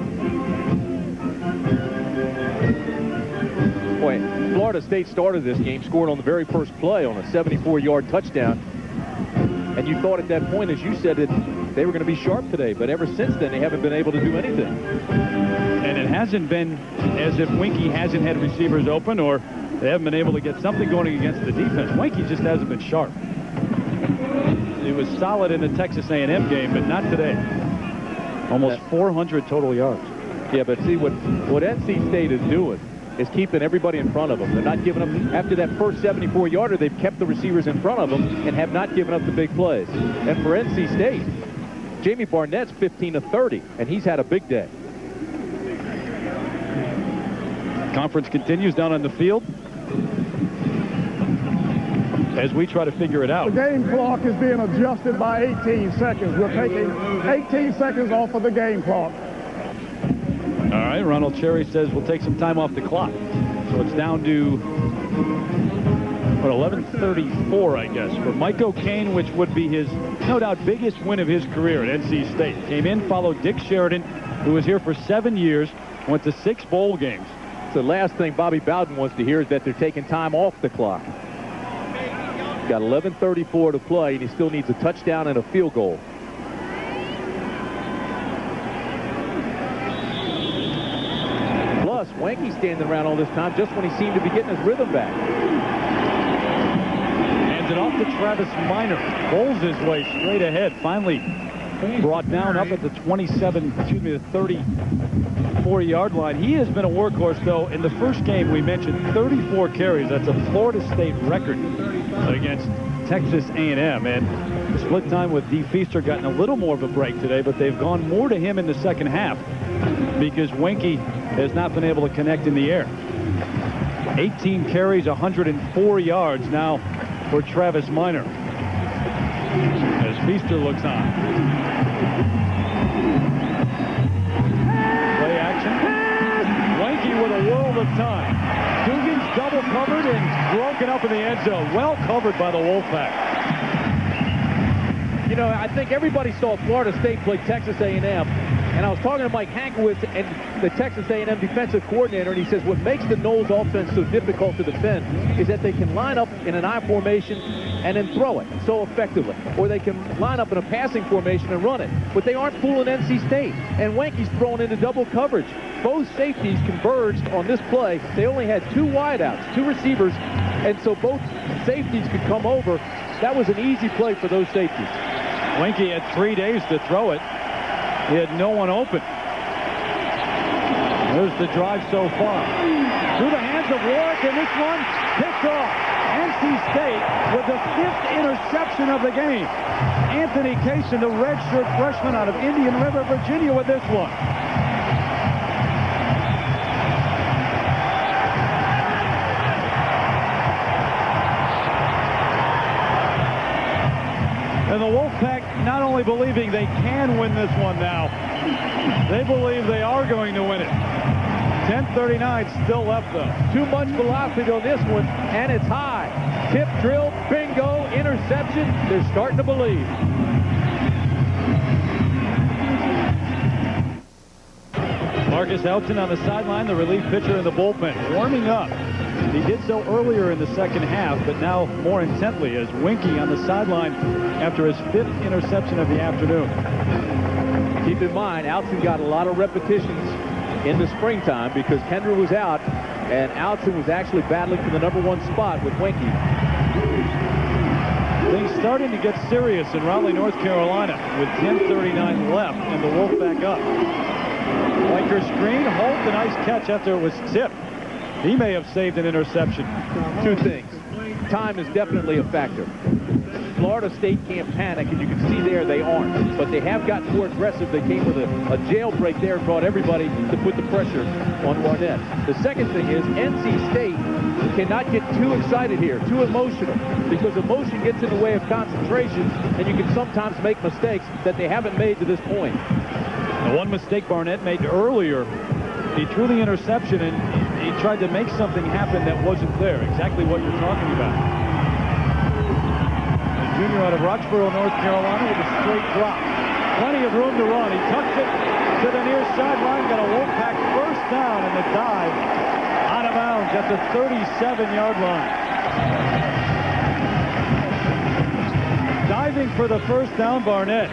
Boy, Florida State started this game, scored on the very first play on a 74-yard touchdown. And you thought at that point, as you said, that they were going to be sharp today. But ever since then, they haven't been able to do anything. And it hasn't been as if Wenke hasn't had receivers open or they haven't been able to get something going against the defense. Wenke just hasn't been sharp. He was solid in the Texas A&M game, but not today. Almost 400 total yards. Yeah, but see, what NC State is doing is keeping everybody in front of them. They're not giving up. After that first 74-yarder, they've kept the receivers in front of them and have not given up the big plays. And for NC State, Jamie Barnett's 15 of 30, and he's had a big day. Conference continues down on the field as we try to figure it out. The game clock is being adjusted by 18 seconds. We're taking 18 seconds off of the game clock. All right, Ronald Cherry says we'll take some time off the clock. So it's down to, what, 11:34, I guess, for Mike O'Kane, which would be his, no doubt, biggest win of his career at NC State. Came in, followed Dick Sheridan, who was here for 7 years, went to 6 bowl games. The last thing Bobby Bowden wants to hear is that they're taking time off the clock. Got 11:34 to play, and he still needs a touchdown and a field goal. Plus, Wanky standing around all this time just when he seemed to be getting his rhythm back. Hands it off to Travis Minor. Bowls his way straight ahead. Finally brought down up at the 34-yard line. He has been a workhorse, though. In the first game, we mentioned 34 carries. That's a Florida State record against Texas A&M. And the split time with D. Feaster gotten a little more of a break today, but they've gone more to him in the second half because Wanky has not been able to connect in the air. 18 carries, 104 yards now for Travis Minor as Feaster looks on. Play action. Wanky with a world of time. Dugan's double covered and broken up in the end zone. Well covered by the Wolfpack. You know, I think everybody saw Florida State play Texas A&M. And I was talking to Mike Hankiewicz, and the Texas A&M defensive coordinator, and he says what makes the Noles offense so difficult to defend is that they can line up in an I formation and then throw it so effectively. Or they can line up in a passing formation and run it. But they aren't fooling NC State. And Wanky's thrown into double coverage. Both safeties converged on this play. They only had 2 wideouts, 2 receivers, and so both safeties could come over. That was an easy play for those safeties. Wanky had 3 days to throw it. He had no one open. There's the drive so far. Through the hands of Warwick, and this one picked off. NC State with the 5th interception of the game. Anthony Cason, the redshirt freshman out of Indian River, Virginia, with this one. And the Wolfpack not only believing they can win this one now, they believe they are going to win it. 10:39 still left, though. Too much velocity on this one, and it's high. Tip drill, bingo, interception. They're starting to believe. Marcus Elton on the sideline, the relief pitcher in the bullpen, warming up. He did so earlier in the second half, but now more intently as Wanky on the sideline after his 5th interception of the afternoon. Keep in mind, Alton got a lot of repetitions in the springtime because Kendra was out, and Alton was actually battling for the #1 spot with Wanky. Things starting to get serious in Raleigh, North Carolina with 10:39 left and the Wolfpack up. Riker screen, Holt, a nice catch after it was tipped. He may have saved an interception. 2 things. Time is definitely a factor. Florida State can't panic, and you can see there they aren't. But they have gotten more aggressive. They came with a jailbreak there and brought everybody to put the pressure on Barnett. The second thing is NC State cannot get too excited here, too emotional, because emotion gets in the way of concentration, and you can sometimes make mistakes that they haven't made to this point. The one mistake Barnett made earlier, he threw the interception and he tried to make something happen that wasn't there. Exactly what you're talking about. The junior out of Roxborough, North Carolina with a straight drop. Plenty of room to run. He tucks it to the near sideline. Got a Wolfpack first down in the dive. Out of bounds at the 37-yard line. Diving for the first down, Barnett.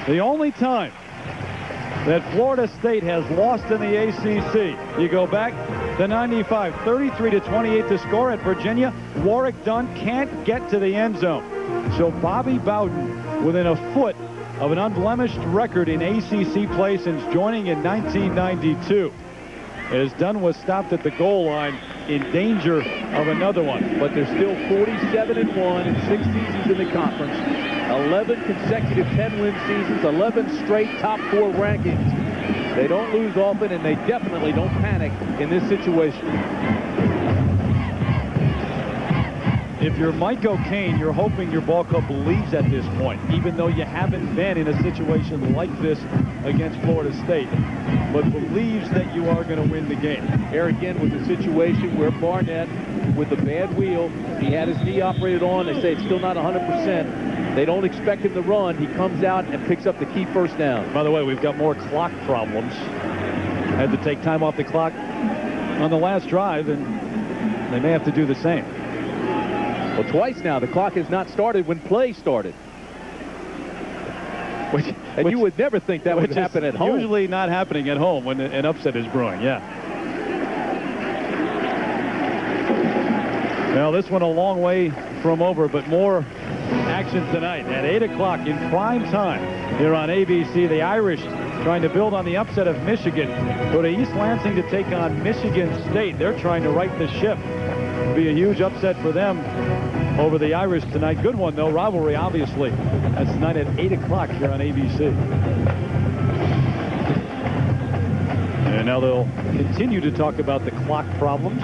The only time that Florida State has lost in the ACC. You go back to 95, 33-28 to score at Virginia. Warwick Dunn can't get to the end zone. So Bobby Bowden within a foot of an unblemished record in ACC play since joining in 1992. As Dunn was stopped at the goal line in danger of another one. But they're still 47-1 in 6 seasons in the conference. 11 consecutive 10-win seasons, 11 straight top 4 rankings. They don't lose often, and they definitely don't panic in this situation. if you're Mike O'Kane, you're hoping your ball club believes at this point, even though you haven't been in a situation like this against Florida State, but believes that you are going to win the game. Here again with the situation where Barnett, with the bad wheel, he had his knee operated on. They say it's still not 100%. They don't expect him to run. He comes out and picks up the key first down. By the way, we've got more clock problems. Had to take time off the clock on the last drive, and they may have to do the same. Well, twice now. The clock has not started when play started. Which you would never think that would happen at home. Usually not happening at home when an upset is brewing, yeah. Now, this one a long way from over, but more action tonight at 8 o'clock in prime time here on ABC. The Irish trying to build on the upset of Michigan. Go to East Lansing to take on Michigan State. They're trying to right the ship. It'll be a huge upset for them over the Irish tonight. Good one, though. Rivalry, obviously. That's tonight at 8 o'clock here on ABC. And now they'll continue to talk about the clock problems.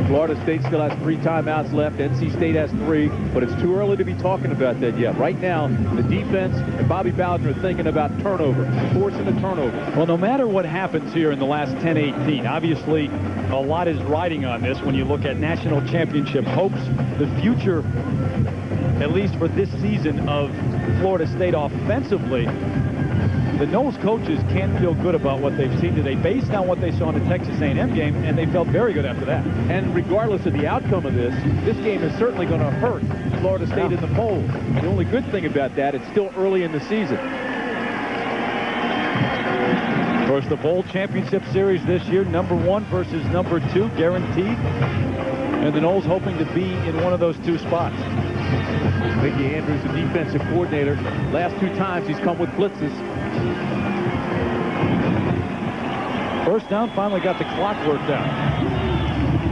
Florida State still has 3 timeouts left. NC State has 3, but it's too early to be talking about that yet. Right now, the defense and Bobby Bowden are thinking about turnover, forcing a turnover. Well, no matter what happens here in the last 10-18, obviously a lot is riding on this when you look at national championship hopes, the future, at least for this season, of Florida State offensively. The Noles coaches can't feel good about what they've seen today based on what they saw in the Texas A&M game, and they felt very good after that. And regardless of the outcome of this game is certainly going to hurt Florida State in the polls. The only good thing about that, it's still early in the season. Of course, the bowl championship series this year, #1 versus #2, guaranteed. And the Noles hoping to be in one of those 2 spots. Mickey Andrews, the defensive coordinator. Last 2 times he's come with blitzes. First down, finally got the clock worked out.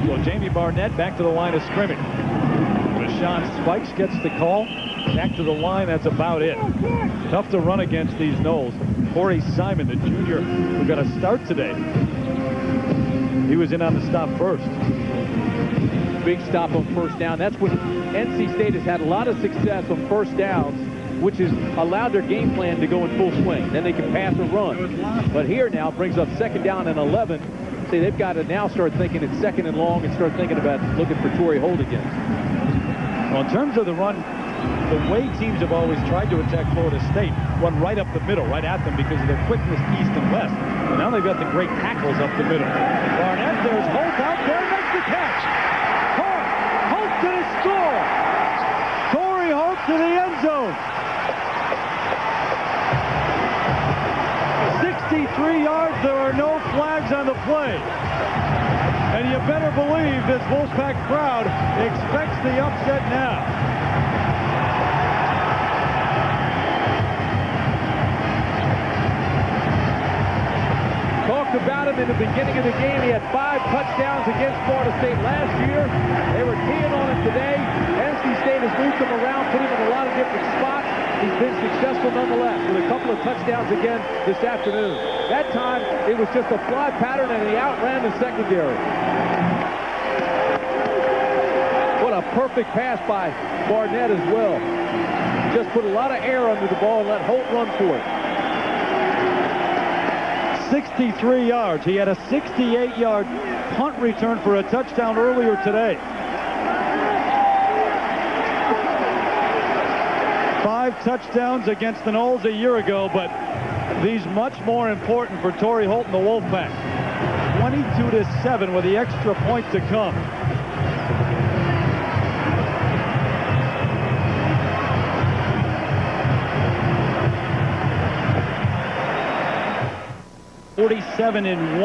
So Jamie Barnett back to the line of scrimmage. Rashawn Spikes gets the call. Back to the line, that's about it. Tough to run against these Noles. Corey Simon, the junior, who got a start today. He was in on the stop first. Big stop on first down. That's when NC State has had a lot of success on first downs, which has allowed their game plan to go in full swing. Then they can pass or run. But here now brings up 2nd down and 11. See, they've got to now start thinking it's 2nd and long and start thinking about looking for Torrey Holt again. Well, in terms of the run, the way teams have always tried to attack Florida State, run right up the middle, right at them because of their quickness east and west. And now they've got the great tackles up the middle. Barnett, there's Holt out there, makes the catch. Holt to the score. Torrey Holt to the end zone. 63 yards, there are no flags on the play. And you better believe this Wolfpack crowd expects the upset now. Talked about him in the beginning of the game. He had 5 touchdowns against Florida State last year. They were keying on him today. NC State has moved him around, put him in a lot of different spots. He's been successful nonetheless with a couple of touchdowns again this afternoon. That time, it was just a fly pattern, and he outran the secondary. What a perfect pass by Barnett as well. Just put a lot of air under the ball and let Holt run for it. 63 yards. He had a 68-yard punt return for a touchdown earlier today. 5 touchdowns against the Noles a year ago, but these much more important for Torrey Holt and the Wolfpack. 22-7 with the extra point to come. .47-1.